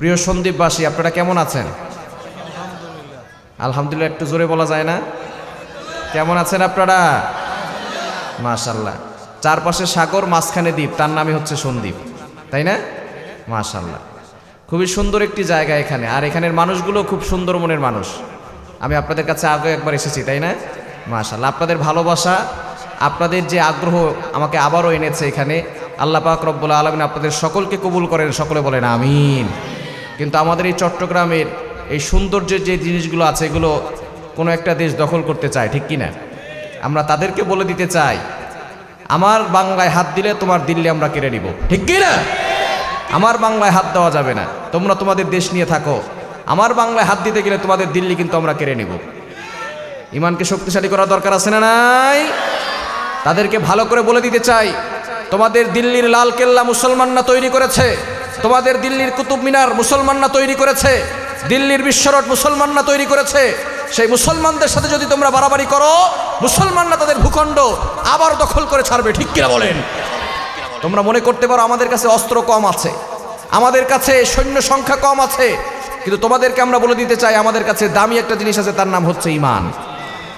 প্রিয় সন্দ্বীপবাসী, আপনারা কেমন আছেন? আলহামদুলিল্লাহ একটু জোরে বলা যায় না? কেমন আছেন আপনারা? মাশাআল্লাহ। চারপাশে সাগর, মাঝখানে দ্বীপ, তার নামই হচ্ছে সন্দ্বীপ, তাই না? মাশাআল্লাহ, খুবই সুন্দর একটি জায়গা এখানে। আর এখানের মানুষগুলো খুব সুন্দর মনের মানুষ। আমি আপনাদের কাছে আগে একবার এসেছি, তাই না? মাশাআল্লাহ, আপনাদের ভালোবাসা, আপনাদের যে আগ্রহ আমাকে আবারও এনেছে এখানে। আল্লাহ পাক রব্বুল আলামিন আপনাদের সকলকে কবুল করেন, সকলে বলেন আমিন। কিন্তু আমাদের এই চট্টগ্রামের এই সৌন্দর্যের যে জিনিসগুলো আছে, এগুলো কোনো একটা দেশ দখল করতে চায়, ঠিক কি না? আমরা তাদেরকে বলে দিতে চাই, আমার বাংলায় হাত দিলে তোমার দিল্লি আমরা কেড়ে নিব, ঠিক কি না? আমার বাংলায় হাত দেওয়া যাবে না, তোমরা তোমাদের দেশ নিয়ে থাকো। আমার বাংলায় হাত দিতে গেলে তোমাদের দিল্লি কিন্তু আমরা কেড়ে নিব। ইমানকে শক্তিশালী করা দরকার আছে না নাই? তাদেরকে ভালো করে বলে দিতে চাই, তোমাদের দিল্লির লাল কেল্লা মুসলমানরা তৈরি করেছে, তোমাদের দিল্লির কুতুব মিনার মুসলমানরা তৈরি করেছে, দিল্লির বিশ্বরোড মুসলমানরা তৈরি করেছে। সেই মুসলমানদের সাথে যদি তোমরা বাড়াবাড়ি করো, মুসলমানরা তাদের ভূখণ্ড আবার দখল করে ছাড়বে, ঠিক কিনা বলেন? তোমরা মনে করতে পারো আমাদের কাছে অস্ত্র কম আছে, আমাদের কাছে সৈন্য সংখ্যা কম আছে, কিন্তু তোমাদেরকে আমরা বলে দিতে চাই, আমাদের কাছে দামি একটা জিনিস আছে, তার নাম হচ্ছে ইমান।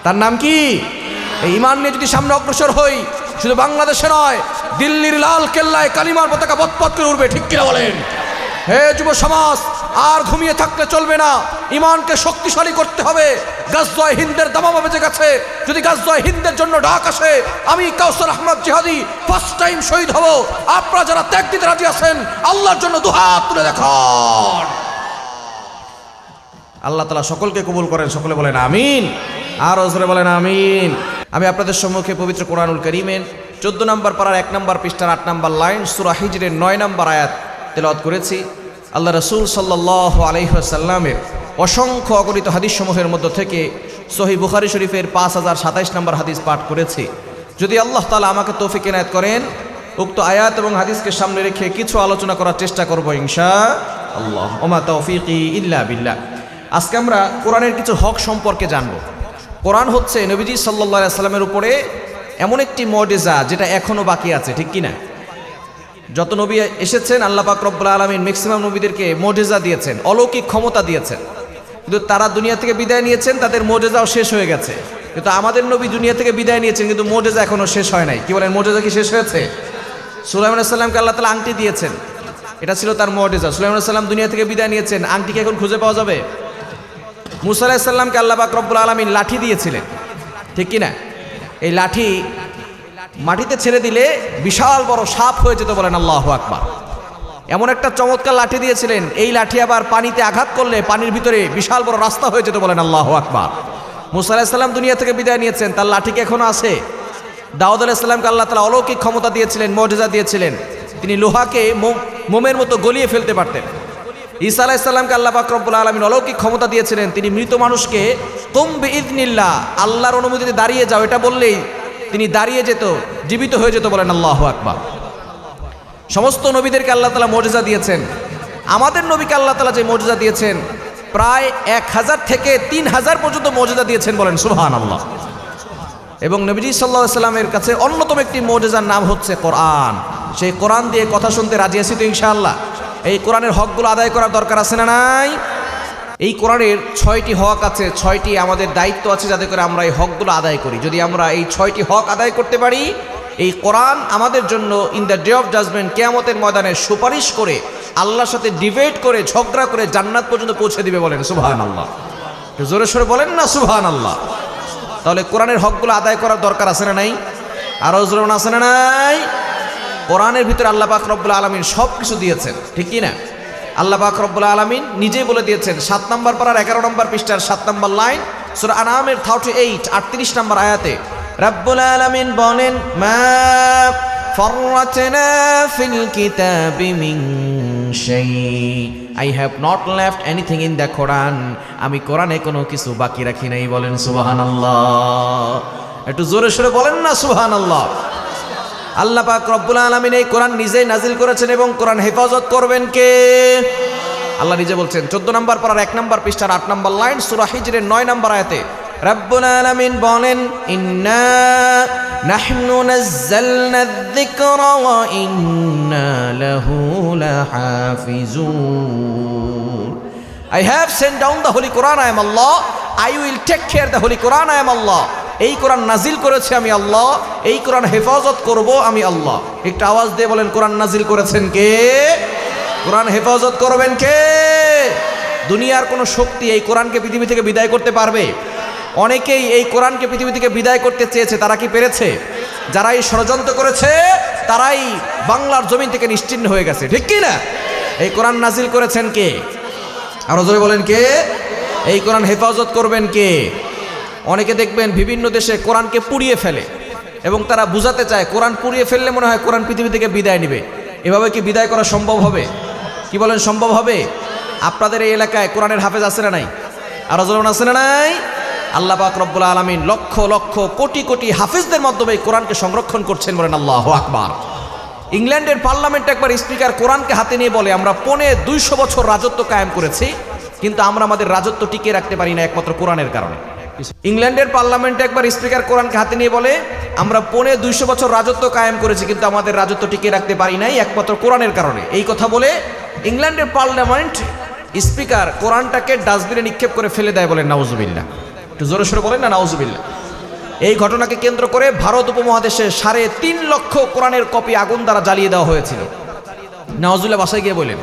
তার নাম কি? এই ইমান নিয়ে যদি সামনে অগ্রসর হই, শুধু বাংলাদেশে নয়, দিল্লির লাল কেল্লায় কালিমার পতাকা বৎপত করে উঠবে, ঠিক কিনা বলেন? হে যুব সমাজ, আর ঘুমিয়ে থাকলে চলবে না, ইমানকে শক্তিশালী করতে হবে। গাজওয়ায়ে হিন্দের দামামা বেজে গেছে, যদি গাজওয়ায়ে হিন্দের জন্য ডাক আসে, আমি কাউসার আহমদ জিহাদি ফার্স্ট টাইম শহীদ হব। আপনারা যারা ত্যাগ দিতে রাজি আছেন, আল্লাহর জন্য দুহাত তুলে দেখান। আল্লাহ তাআলা সকলকে কবুল করেন, সকলে বলেন আমিন। আর জোরে বলেন আমিন। আমি আপনাদের সম্মুখে পবিত্র কোরআনুল কারীমের 14 নম্বর পারার 1 নম্বর পৃষ্ঠার 8 নম্বর লাইন, সূরা হিজরের 9 নম্বর আয়াত তেলাওয়াত করেছি। আল্লাহ রাসূল সাল্লাল্লাহু আলাইহি ওয়াসাল্লামের অসংখ্য অগণিত হাদিস সমূহের মধ্য থেকে সহিহ বুখারী শরীফের 5027 নম্বর হাদিস পাঠ করেছি। যদি আল্লাহ তাআলা আমাকে তৌফিক এনায়েত করেন, উক্ত আয়াত এবং হাদিসকে সামনে রেখে কিছু আলোচনা করার চেষ্টা করব ইনশাআল্লাহ। ওমা তাওফীকি ইল্লা বিল্লাহ। আজকে আমরা কোরআনের কিছু হক সম্পর্কে জানব। কোরআন হচ্ছে নবীজি সাল্লাল্লাহু আলাইহি সাল্লামের উপরে এমন একটি মুজিজা, যেটা এখনো বাকি আছে, ঠিক কি না? যত নবী এসেছেন, আল্লাহ পাক রব্বুল আলামিন ম্যাক্সিমাম নবীদেরকে মুজিজা দিয়েছেন, অলৌকিক ক্ষমতা দিয়েছেন, কিন্তু তারা দুনিয়া থেকে বিদায় নিয়েছেন, তাদের মুজিজাও শেষ হয়ে গেছে। কিন্তু আমাদের নবী দুনিয়া থেকে বিদায় নিয়েছেন, কিন্তু মুজিজা এখনো শেষ হয় নাই। কি বলেন, মুজিজা কি শেষ হয়েছে? সুলাইমান আলাইহিস সালামকে আল্লাহ তাআলা আংটি দিয়েছেন, এটা ছিল তার মুজিজা। সুলাইমান আলাইহিস সালাম দুনিয়া থেকে বিদায় নিয়েছেন, আংটিকে এখন খুঁজে পাওয়া যাবে? মুসা আলাইহিস সালামকে আল্লাহ পাক রব্বুল আলামিন লাঠি দিয়েছিলেন, ঠিক কি না? এই লাঠি মাটিতে ছেড়ে দিলে বিশাল বড় সাপ হয়ে যেত, বলেন আল্লাহু আকবার। এমন একটা চমৎকার লাঠি দিয়েছিলেন, এই লাঠি আবার পানিতে আঘাত করলে পানির ভিতরে বিশাল বড় রাস্তা হয়ে যেত, বলেন আল্লাহু আকবার। মুসা আলাইহিস সালাম দুনিয়া থেকে বিদায় নিয়েছেন, তার লাঠি কি এখনো আছে? দাউদ আলাইহিস সালামকে আল্লাহ তাআলা অলৌকিক ক্ষমতা দিয়েছিলেন, মুজিজা দিয়েছিলেন, তিনি লোহাকে মোমের মতো গলিয়ে ফেলতে পারতেন। ঈসা আলাইহিস সালামকে আল্লাহ পাক রব্বুল আলামিন অলৌকিক ক্ষমতা দিয়েছিলেন, তিনি মৃত মানুষকে কুম বিইذনিল্লাহ, আল্লাহর অনুমতিতে দাঁড়িয়ে যাও, এটা বললেই তিনি দাঁড়িয়ে যেত, জীবিত হয়ে যেত, বলেন আল্লাহু আকবার। সমস্ত নবীদেরকে আল্লাহ তাআলা মুজিজা দিয়েছেন। আমাদের নবীকে আল্লাহ তাআলা যে মুজিজা দিয়েছেন, প্রায় 1000 থেকে 3000 পর্যন্ত মুজিজা দিয়েছেন, বলেন সুবহানাল্লাহ। এবং নবীজি সাল্লাল্লাহু আলাইহি সাল্লামের কাছে অন্যতম একটি মুজিজার নাম হচ্ছে কোরআন। সেই কোরআন দিয়ে কথা শুনতে রাজি আছি তো ইনশাআল্লাহ? এই কোরআনের হকগুলো আদায় করার দরকার আছে না নাই? এই কোরআনের 6টি হক আছে, 6টি আমাদের দায়িত্ব আছে, যাতে করে আমরা এই হকগুলো আদায় করি। যদি আমরা এই 6টি হক আদায় করতে পারি, এই কোরআন আমাদের জন্য in the day of judgement, কিয়ামতের ময়দানে সুপারিশ করে, আল্লাহর সাথে ডিবেট করে, ঝগড়া করে জান্নাত পর্যন্ত পৌঁছে দিবে, বলেন সুবহানাল্লাহ। জোরে সোরে বলেন না সুবহানাল্লাহ। তাহলে কোরআনের হকগুলো আদায় করার দরকার আছে না নাই? আরো জোরে আছে না নাই? কোরআনের ভিতরে আল্লাহ পাক রব্বুল আলামিন সব কিছু দিয়েছেন, ঠিক কি না? আল্লাহ পাক রব্বুল আলামিন নিজেই বলে দিয়েছেন, 7 নম্বর পারার 11 নম্বর পৃষ্ঠার 7 নম্বর লাইন, সূরা আনামের 38 নম্বর আয়াতে রব্বুল আলামিন বলেন, মা ফাররাতনা ফিল কিতাবি মিন শাই, I have not left anything in the Quran, আমি কোরআনে কোনো কিছু বাকি রাখি নাই, বলেন সুবহানাল্লাহ। একটু জোরে সোরে বলেন না সুবহানাল্লাহ। আল্লাহ পাক রব্বুল আলামিন এই কোরআন নিজেই নাজিল করেছেন, এবং কোরআন হেফাজত করবেন কে? আল্লাহ নিজে বলছেন। 14 নম্বর পারার 1 নম্বর পৃষ্ঠার 8 নম্বর লাইন, সূরা হিজরের 9 নম্বর আয়াতে রব্বুল আলামিন বলেন, ইন্না নাহনু নাযালনা যিকরা ওয়া ইন্না লাহু লাহাফিজুন, I have sent down the Holy Quran, I am Allah. I will take care the Holy Quran, I am Allah. এই কোরআন নাজিল করেছে আমি আল্লাহ, এই কোরআন হেফাজত করব আমি আল্লাহ। একটা আওয়াজ দিয়ে বলেন, কোরআন নাজিল করেছেন কে? কোরআন হেফাজত করবেন কে? দুনিয়ার কোনো শক্তি এই কোরআনকে পৃথিবী থেকে বিদায় করতে পারবে? অনেকেই এই কোরআনকে পৃথিবী থেকে বিদায় করতে চেয়েছে, তারা কি পেরেছে? যারা এই ষড়যন্ত্র করেছে তারাই বাংলার জমিন থেকে নিশ্চিহ্ন হয়ে গেছে, ঠিক কি না? এই কোরআন নাজিল করেছেন কে? আরো জোরে বলেন কে? এই কোরআন হেফাজত করবেন কে? অনেকে দেখবেন বিভিন্ন দেশে কোরআনকে পুড়িয়ে ফেলে এবং তারা বুঝাতে চায় কোরআন পুড়িয়ে ফেললে মনে হয় কোরআন পৃথিবী থেকে বিদায় নেবে। এভাবে কি বিদায় করা সম্ভব হবে? কি বলেন, সম্ভব হবে? আপনাদের এই এলাকায় কোরআনের হাফেজ আছে না নাই? আরো জোরে আছে না নাই? আল্লাহ পাক রব্বুল আলামিন লক্ষ লক্ষ কোটি কোটি হাফেজদের মাধ্যমে কোরআনকে সংরক্ষণ করছেন, বলেন আল্লাহু আকবার। ইংল্যান্ডের পার্লামেন্টে একবার স্পিকার কোরআনকে হাতে নিয়ে বলে, আমরা 250 বছর রাজত্ব কায়েম করেছি, কিন্তু আমরা আমাদের রাজত্ব টিকিয়ে রাখতে পারি না একমাত্র কোরআনের কারণে। ইংল্যান্ডের পার্লামেন্টে একবার স্পিকার কোরআনকে হাতে নিয়ে বলে, আমরা 250 বছর রাজত্ব কায়েম করেছি, কিন্তু আমাদের রাজত্ব টিকিয়ে রাখতে পারি নাই একমাত্র কোরআনের কারণে। এই কথা বলে ইংল্যান্ডের পার্লামেন্ট স্পিকার কোরআনটাকে ডাস্টবিনে নিক্ষেপ করে ফেলে দেয়, বলেন নাউজুবিল্লাহ। একটু জোরে সোরে বলেন না, নাউজুবিল্লাহ। এই ঘটনাকে কেন্দ্র করে ভারত উপমহাদেশে 3.5 লক্ষ কোরআনের কপি আগুন দ্বারা জ্বালিয়ে দেওয়া হয়েছিল। নাউজুবিল্লাহ বাসায় গিয়ে বলেন।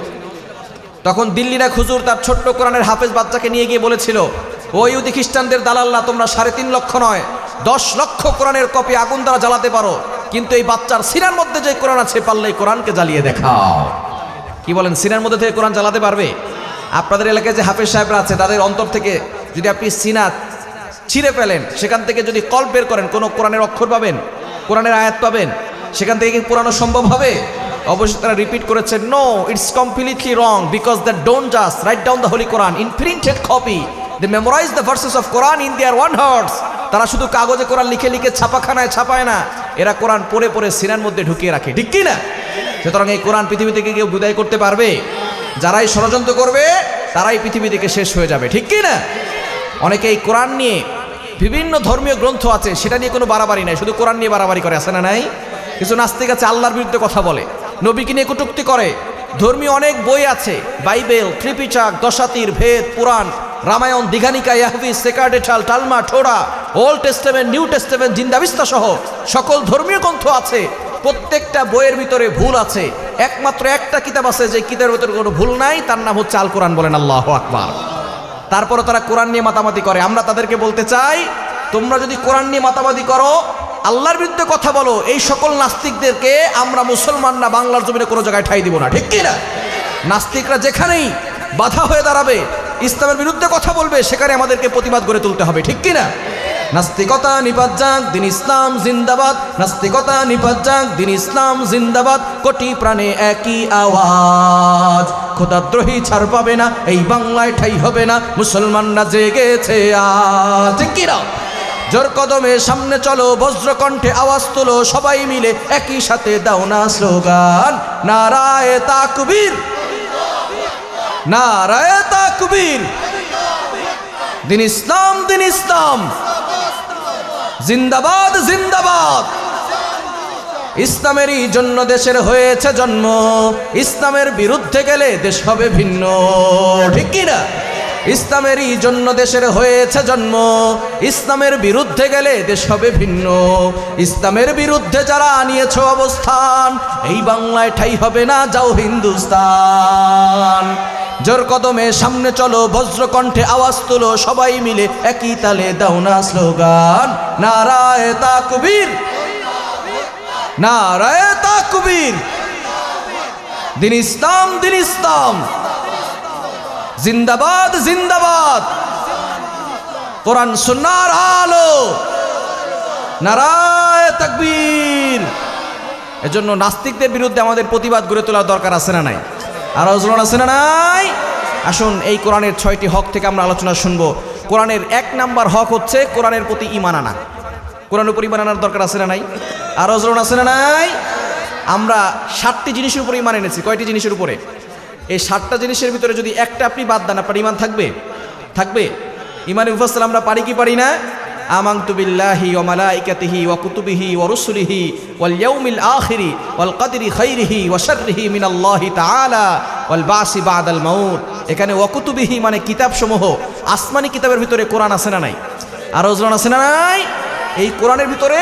তখন দিল্লির এক হুজুর তার ছোট্ট কোরআনের হাফেজ বাচ্চাকে নিয়ে গিয়ে বলেছিল, ও ইহুদি খ্রিস্টানদের দালাল্লা, তোমরা 3.5 লক্ষ নয় 10 লক্ষ কোরআনের কপি আগুন দ্বারা জ্বালাতে পারো, কিন্তু এই বাচ্চার সিনার মধ্যে যে কোরআন আছে, পারলে এই কোরআনকে জ্বালিয়ে দেখাও। কি বলেন, সিনার মধ্যে থেকে কোরআন জ্বালাতে পারবে? আপনাদের এলাকায় যে হাফেজ সাহেবরা আছে, তাদের অন্তর থেকে যদি আপনি সিনা ছিঁড়ে ফেলেন, সেখান থেকে যদি কল বের করেন, কোনো কোরআনের অক্ষর পাবেন, কোরআনের আয়াত পাবেন, সেখান থেকে কি পুরানো সম্ভব হবে? অবশ্যই তারা রিপিট করেছেন, no, it's completely wrong, because the don't just write down the holy Quran in printed copy, they memorise the verses of Quran in their one hearts. তারা শুধু কাগজে কোরআন লিখে লিখে ছাপাখানায় ছাপায় না, এরা কোরআন পড়ে পড়ে সিনার মধ্যে ঢুকিয়ে রাখে, ঠিক কি না? সুতরাং এই কোরআন পৃথিবী থেকে কেউ বিদায় করতে পারবে? যারাই ষড়যন্ত্র করবে তারাই পৃথিবী থেকে শেষ হয়ে যাবে, ঠিক কি না? অনেকে এই কোরআন নিয়ে বিভিন্ন ধর্মীয় গ্রন্থ আছে, সেটা নিয়ে কোনো বাড়াবাড়ি নাই, শুধু কোরআন নিয়ে বাড়াবাড়ি করে, আছে না নাই? কিছু নাস্তিক আছে আল্লাহর বিরুদ্ধে কথা বলে, নবীকে নিয়ে কটূক্তি করে। ধর্মীয় অনেক বই আছে, Bible, Tripitaka, Dasatir, Ved, Puran, Ramayan, Dighanikaya, Yahwist, sacerdotal, Talmud, Torah, Old Testament, New Testament, Zend Avesta সহ সকল ধর্মীয় গ্রন্থ আছে। প্রত্যেকটা বইয়ের ভিতরে ভুল আছে, একমাত্র একটা কিতাব আছে যে কিতাবের ভিতরে কোনো ভুল নাই, তার নাম হচ্ছে আল কোরআন, বলেন আল্লাহু আকবার। তারপরে তারা কোরআন নিয়ে মাতামাতি করে। আমরা তাদেরকে বলতে চাই, তোমরা যদি কোরআন নিয়ে মাতামাতি করো, আল্লাহর বিরুদ্ধে কথা বলো, এই সকল নাস্তিকদেরকে আমরা মুসলমানরা বাংলার জমিনে কোনো জায়গায় ঠাঁই দিব না, ঠিক কি না? নাস্তিকরা যেখানেই বাধা হয়ে দাঁড়াবে, ইসলামের বিরুদ্ধে কথা বলবে, সেখানে আমাদেরকে প্রতিবাদ গড়ে তুলতে হবে, ঠিক কি না? নাস্তিকতা নিপাত যাক, দিন ইসলাম জিন্দাবাদ। নাস্তিকতা নিপাত যাক, দিন ইসলাম জিন্দাবাদ। কোটি প্রাণে একই আওয়াজ, খোদাদ্রোহী ছাড় পাবে না, এই বাংলায় ঠাই হবে না, মুসলমানরা জেগেছে আজ, ঠিক কি না? জোর কদমে সামনে চলো, বজ্রকণ্ঠে আওয়াজ তোলো, সবাই মিলে একই সাথে দাও না স্লোগান, নারায়ে তাকবীর, নারায়ে তাকবীর। দিন ইসলাম, দিন ইসলাম জিন্দাবাদ, জিন্দাবাদ। ইসলামেরই জন্য দেশের হয়েছে জন্ম, ইসলামের বিরুদ্ধে গেলে দেশ হবে ভিন্ন, ঠিক কি না? ইসলামেরই জন্য দেশের হয়েছে জন্ম, ইসলামের বিরুদ্ধে গেলে দেশ হবে ভিন্ন। ইসলামের বিরুদ্ধে যারা নিয়েছ অবস্থান, এই বাংলায় ঠাই হবে না, যাও হিন্দুস্তান। জোর কদমে সামনে চলো, বজ্রকণ্ঠে আওয়াজ তোলো, সবাই মিলে একই তালে দাও না স্লোগান, নারায়ে তাকবীর, নারায়ে তাকবীর। দিন ইসলাম, দিন ইসলাম জিন্দাবাদ, জিন্দাবাদ। কোরআন সুন্নাহর আলো, নারায়ে তাকবীর। এজন্য নাস্তিকদের বিরুদ্ধে আমাদের প্রতিবাদ গড়ে তোলার দরকার আছে না নাই? আর আলোচনা আছে না নাই? আসুন এই কোরআনের 6টি হক থেকে আমরা আলোচনা শুনবো। কোরআনের 1 নাম্বার হক হচ্ছে কোরআনের প্রতি ঈমান আনা। কোরআনের উপর ঈমান আনার দরকার আছে না নাই? আর আলোচনা আছে না নাই? আমরা 7টি জিনিসের উপরে ঈমান এনেছি। কয়টি জিনিসের উপরে? এই 7টা জিনিসের ভিতরে যদি একটা আপনি বাদ দেন, আপনার ঈমান থাকবে? থাকবে। ঈমানের মুফাসসাল আমরা পারি কি পারি না? আমানতু বিল্লাহি ওয়া মালাইকাতিহি ওয়া কুতুবিহি ওয়া রুসুলিহি ওয়াল ইয়াউমিল আখিরি ওয়াল কদরি খাইরিহি ওয়া শাররিহি মিনাল্লাহি তাআলা ওয়াল বাসি বাদাল মাউত। এখানে ওয়াকুতুবিহি মানে কিতাব সমূহ, আসমানি কিতাবের ভিতরে কোরআন আছে না নাই? আর ওজরান আছে না নাই? এই কোরআনের ভিতরে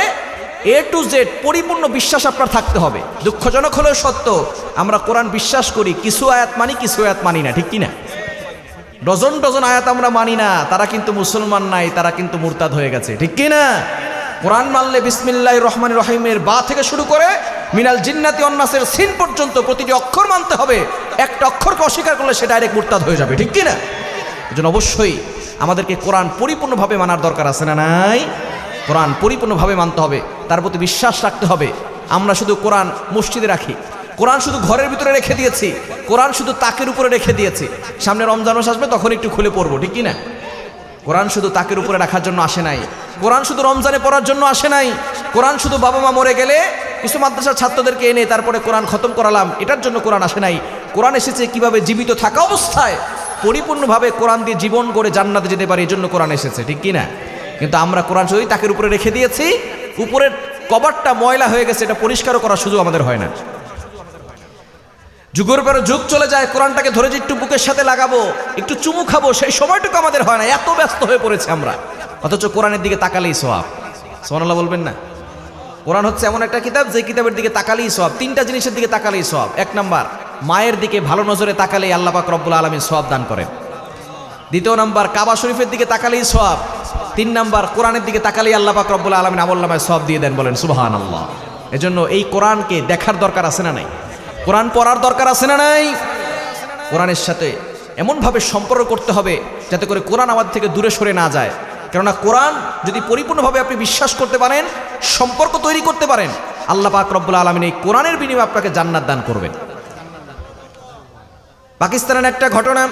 A to Z পরিপূর্ণ বিশ্বাস আপনার থাকতে হবে। দুঃখজনক হলেও সত্য, আমরা কোরআন বিশ্বাস করি, কিছু আয়াত মানি, কিছু আয়াত মানি না, ঠিক কিনা? ডজন ডজন আয়াত আমরা মানি না, তারা কিন্তু মুসলমান নাই, তারা কিন্তু মুরতাদ হয়ে গেছে, ঠিক কিনা? কোরআন মানলে বিসমিল্লাহির রহমানির রহিমের বা থেকে শুরু করে মিনাল জিন্নাতি ওয়ান নাসের সিন পর্যন্ত প্রতিটি অক্ষর মানতে হবে। একটা অক্ষরকে অস্বীকার করলে সে ডাইরেক্ট মুরতাদ হয়ে যাবে, ঠিক কিনা? এজন্য অবশ্যই আমাদেরকে কোরআন পরিপূর্ণভাবে মানার দরকার আছে না নাই? কোরআন পরিপূর্ণভাবে মানতে হবে, তার প্রতি বিশ্বাস রাখতে হবে। আমরা শুধু কোরআন মসজিদে রাখি, কোরআন শুধু ঘরের ভিতরে রেখে দিয়েছি, কোরআন শুধু তাকের উপরে রেখে দিয়েছি। সামনে রমজান মাস আসবে, তখন একটু খুলে পড়বো, ঠিক কিনা? কোরআন শুধু তাকের উপরে রাখার জন্য আসে নাই, কোরআন শুধু রমজানে পড়ার জন্য আসে নাই, কোরআন শুধু বাবা মা মরে গেলে কিছু মাদ্রাসার ছাত্রদেরকে এনে তারপরে কোরআন খতম করালাম, এটার জন্য কোরআন আসে নাই। কোরআন এসেছে কিভাবে জীবিত থাকা অবস্থায় পরিপূর্ণভাবে কোরআন দিয়ে জীবন গড়ে জান্নাতে যেতে পারে, এই জন্য কোরআন এসেছে, ঠিক কিনা? কিন্তু আমরা কোরআন শুধু তাকের উপরে রেখে দিয়েছি, উপরের কভারটা ময়লা হয়ে গেছে, এটা পরিষ্কারও করার সুযোগ আমাদের হয় না। যুগের পরে যুগ চলে যায়, কোরআনটাকে ধরে যে একটু বুকের সাথে লাগাবো, একটু চুমু খাবো, সেই সময়টুকু আমাদের হয় না, এত ব্যস্ত হয়ে পড়েছে আমরা। অথচ কোরআনের দিকে তাকালেই সওয়াব। সুবহানাল্লাহ বলবেন না? কোরআন হচ্ছে এমন একটা কিতাব, যে কিতাবের দিকে তাকালেই সওয়াব। তিনটা জিনিসের দিকে তাকালেই সওয়াব। এক নাম্বার, মায়ের দিকে ভালো নজরে তাকালেই আল্লাহ পাক রব্বুল আলামিন সওয়াব দান করেন। দ্বিতীয় নাম্বার, কাবা শরীফের দিকে তাকালেই সওয়াব। তিন নাম্বার, কোরআনের দিকে তাকালেই আল্লাহ পাক রব্বুল আলামিন আমলনামায় সওয়াব দিয়ে দেন, বলেন সুবহানাল্লাহ। এজন্য এই কোরআনকে দেখার দরকার আছে না নাই? কোরআন পড়ার দরকার আছে না নাই? কোরআনের সাথে এমনভাবে সম্পর্ক করতে হবে যাতে করে কোরআন আমাদের থেকে দূরে সরে না যায়। কেননা কোরআন যদি পরিপূর্ণভাবে আপনি বিশ্বাস করতে পারেন, সম্পর্ক তৈরি করতে পারেন, আল্লাহ পাক রব্বুল আলামিন এই কোরআনের বিনিময়ে আপনাকে জান্নাত দান করবেন। পাকিস্তানের একটা ঘটনা,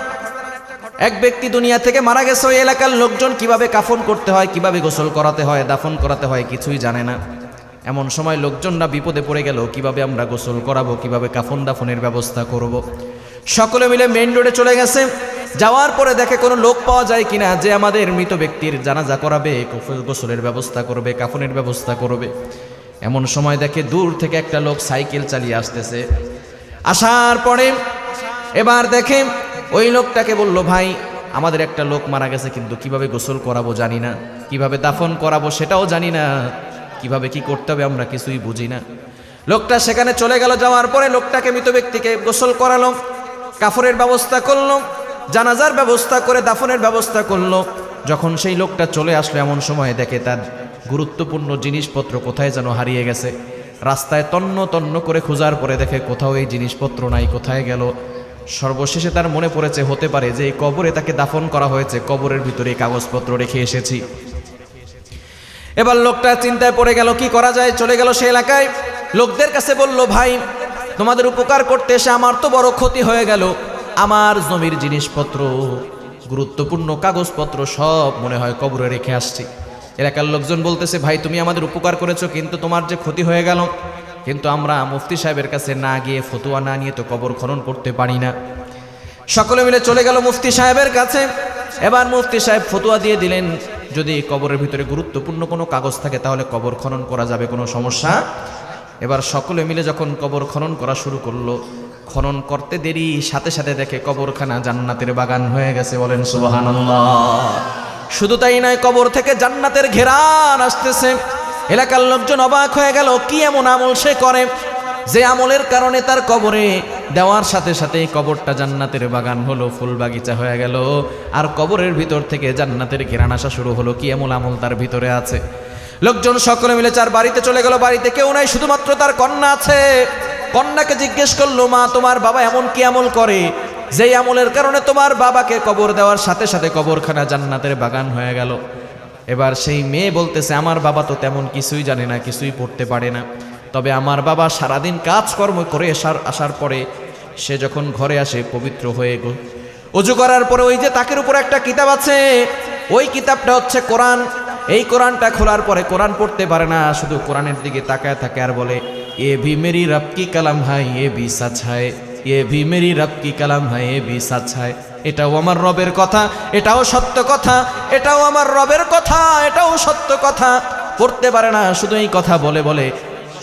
এক ব্যক্তি দুনিয়া থেকে মারা গেছে, ওই এলাকার লোকজন কিভাবে কাফন করতে হয়, কিভাবে গোসল করাতে হয়, দাফন করাতে হয় কিছুই জানে না। এমন সময় লোকজনরা বিপদে পড়ে গেল, কিভাবে আমরা গোসল করাবো, কিভাবে কাফন দাফনের ব্যবস্থা করব। সকলে মিলে মেইন রোডে চলে গেছে। যাওয়ার পরে দেখে কোনো লোক পাওয়া যায় কিনা যে আমাদের মৃত ব্যক্তির জানাজা করাবে, গোসলের ব্যবস্থা করবে, কাফনের ব্যবস্থা করবে। এমন সময় দেখে দূর থেকে একটা লোক সাইকেল চালিয়ে আসতেছে। আসার পরে এবার দেখে ওই লোকটাকে বলল, ভাই আমাদের একটা লোক মারা গেছে, কিন্তু কিভাবে গোসল করাবো জানি না, কিভাবে দাফন করাবো সেটাও জানি না, কিভাবে কি করতে হবে আমরা কিছুই বুঝি না। লোকটা সেখানে চলে গেল। যাওয়ার পরে লোকটাকে, মৃত ব্যক্তিকে গোসল করালো, কাফনের ব্যবস্থা করলো, জানাজার ব্যবস্থা করে দাফনের ব্যবস্থা করলো। যখন সেই লোকটা চলে আসলো, এমন সময় দেখে তার গুরুত্বপূর্ণ জিনিসপত্র কোথায় যেন হারিয়ে গেছে। রাস্তায় তন্ন তন্ন করে খোঁজার পরে দেখে কোথাও এই জিনিসপত্র নাই, কোথায় গেল। সর্বশেষে তার মনে পড়েছে, হতে পারে যে এই কবরে তাকে দাফন করা হয়েছে, কবরের ভিতরে এই কাগজপত্র রেখে এসেছি। এবার লোকটা চিন্তায় পড়ে গেল, কি করা যায়। চলে গেল সে এলাকায়, লোকদের কাছে বলল, ভাই তোমাদের উপকার করতে এসে আমার তো বড় ক্ষতি হয়ে গেল, আমার জমির জিনিসপত্র, গুরুত্বপূর্ণ কাগজপত্র সব মনে হয় কবরে রেখে আসছি। এলাকার লোকজন বলতেছে, ভাই তুমি আমাদের উপকার করেছো, কিন্তু তোমার যে ক্ষতি হয়ে গেল, কিন্তু আমরা মুফতি সাহেবের কাছে না গিয়ে, ফতোয়া না নিয়ে তো কবর খনন করতে পারি না। সকলে মিলে চলে গেল মুফতি সাহেবের কাছে। এবার মুফতি সাহেব ফতোয়া দিয়ে দিলেন, যদি কবরের ভিতরে গুরুত্বপূর্ণ কোনো কাগজ থাকে তাহলে কবর খনন করা যাবে, কোনো সমস্যা। এবার সকলে মিলে যখন কবর খনন করা শুরু করলো, খনন করতে দেরি, সাথে সাথে দেখে কবরখানা জান্নাতের বাগান হয়ে গেছে, বলেন সুবহানাল্লাহ। শুধু তাই নয়, কবর থেকে জান্নাতের ঘেরান আসতেছে। এলাকার লোকজন অবাক হয়ে গেল, কি এমন আমল সে করে যে আমলের কারণে তার কবরে দেওয়ার সাথে সাথে কবরটা জান্নাতের বাগান হলো, ফুল বাগিচা হয়ে গেল, আর কবরের ভিতর থেকে জান্নাতের ঘেরান আসা শুরু হলো। কি এমন আমল তার ভিতরে আছে? লোকজন সকলে মিলে তার বাড়িতে চলে গেল। বাড়িতে কেউ নাই, শুধুমাত্র তার কন্যা আছে। কন্যাকে জিজ্ঞেস করলো, মা তোমার বাবা এমন কি আমল করে যেই আমলের কারণে তোমার বাবাকে কবর দেওয়ার সাথে সাথে কবরখানা জান্নাতের বাগান হয়ে গেল? এবার সেই মেয়ে বলতেছে, আমার বাবা তো তেমন কিছুই জানে না, কিছুই পড়তে পারে না, তবে আমার বাবা সারাদিন কাজকর্ম করে আসার পরে সে যখন ঘরে আসে, পবিত্র হয়ে ওযু করার পরে ওই যে তাকের উপর একটা কিতাব আছে, ওই কিতাবটা হচ্ছে কোরআন। এই কোরআনটা খোলার পরে কোরআন পড়তে পারে না, শুধু কোরআনের দিকে তাকায় থাকে আর বলে, এ ভি মেরি রব কি কালাম হায়, A V Sach hi, A V Mary রব কি কালাম হায়, এ ভি সচ হায়। এটাও আমার রবের কথা, এটাও সত্য কথা, এটাও আমার রবের কথা, এটাও সত্য কথা। পড়তে পারে না, শুধু এই কথা বলে বলে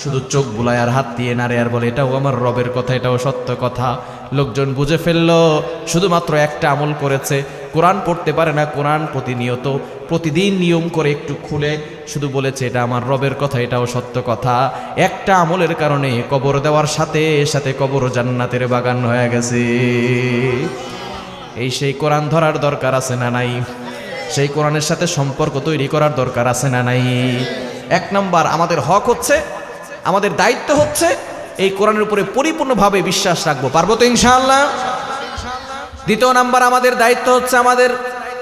শুধু চোখ বুলায় আর হাত দিয়ে নাড়ে আর বলে, এটাও আমার রবের কথা, এটাও সত্য কথা। লোকজন বুঝে ফেললো শুধুমাত্র একটা আমল করেছে, কোরআন পড়তে পারে না, কোরআন প্রতিনিয়ত প্রতিদিন নিয়ম করে একটু খুলে শুধু বলেছে এটা আমার রবের কথা, এটাও সত্য কথা। একটা আমলের কারণে কবর দেওয়ার সাথে সাথে কবর জান্নাতের বাগান হয়ে গেছে। এই সেই কোরআন ধরার দরকার আছে না নাই? সেই কোরআনের সাথে সম্পর্ক তৈরি করার দরকার আছে না নাই? এক নাম্বার আমাদের হক হচ্ছে, আমাদের দায়িত্ব হচ্ছে এই কোরআনের উপরে পরিপূর্ণভাবে বিশ্বাস রাখবো। পারবো তো ইনশাআল্লাহ? দ্বিতীয় নাম্বার আমাদের দায়িত্ব হচ্ছে, আমাদের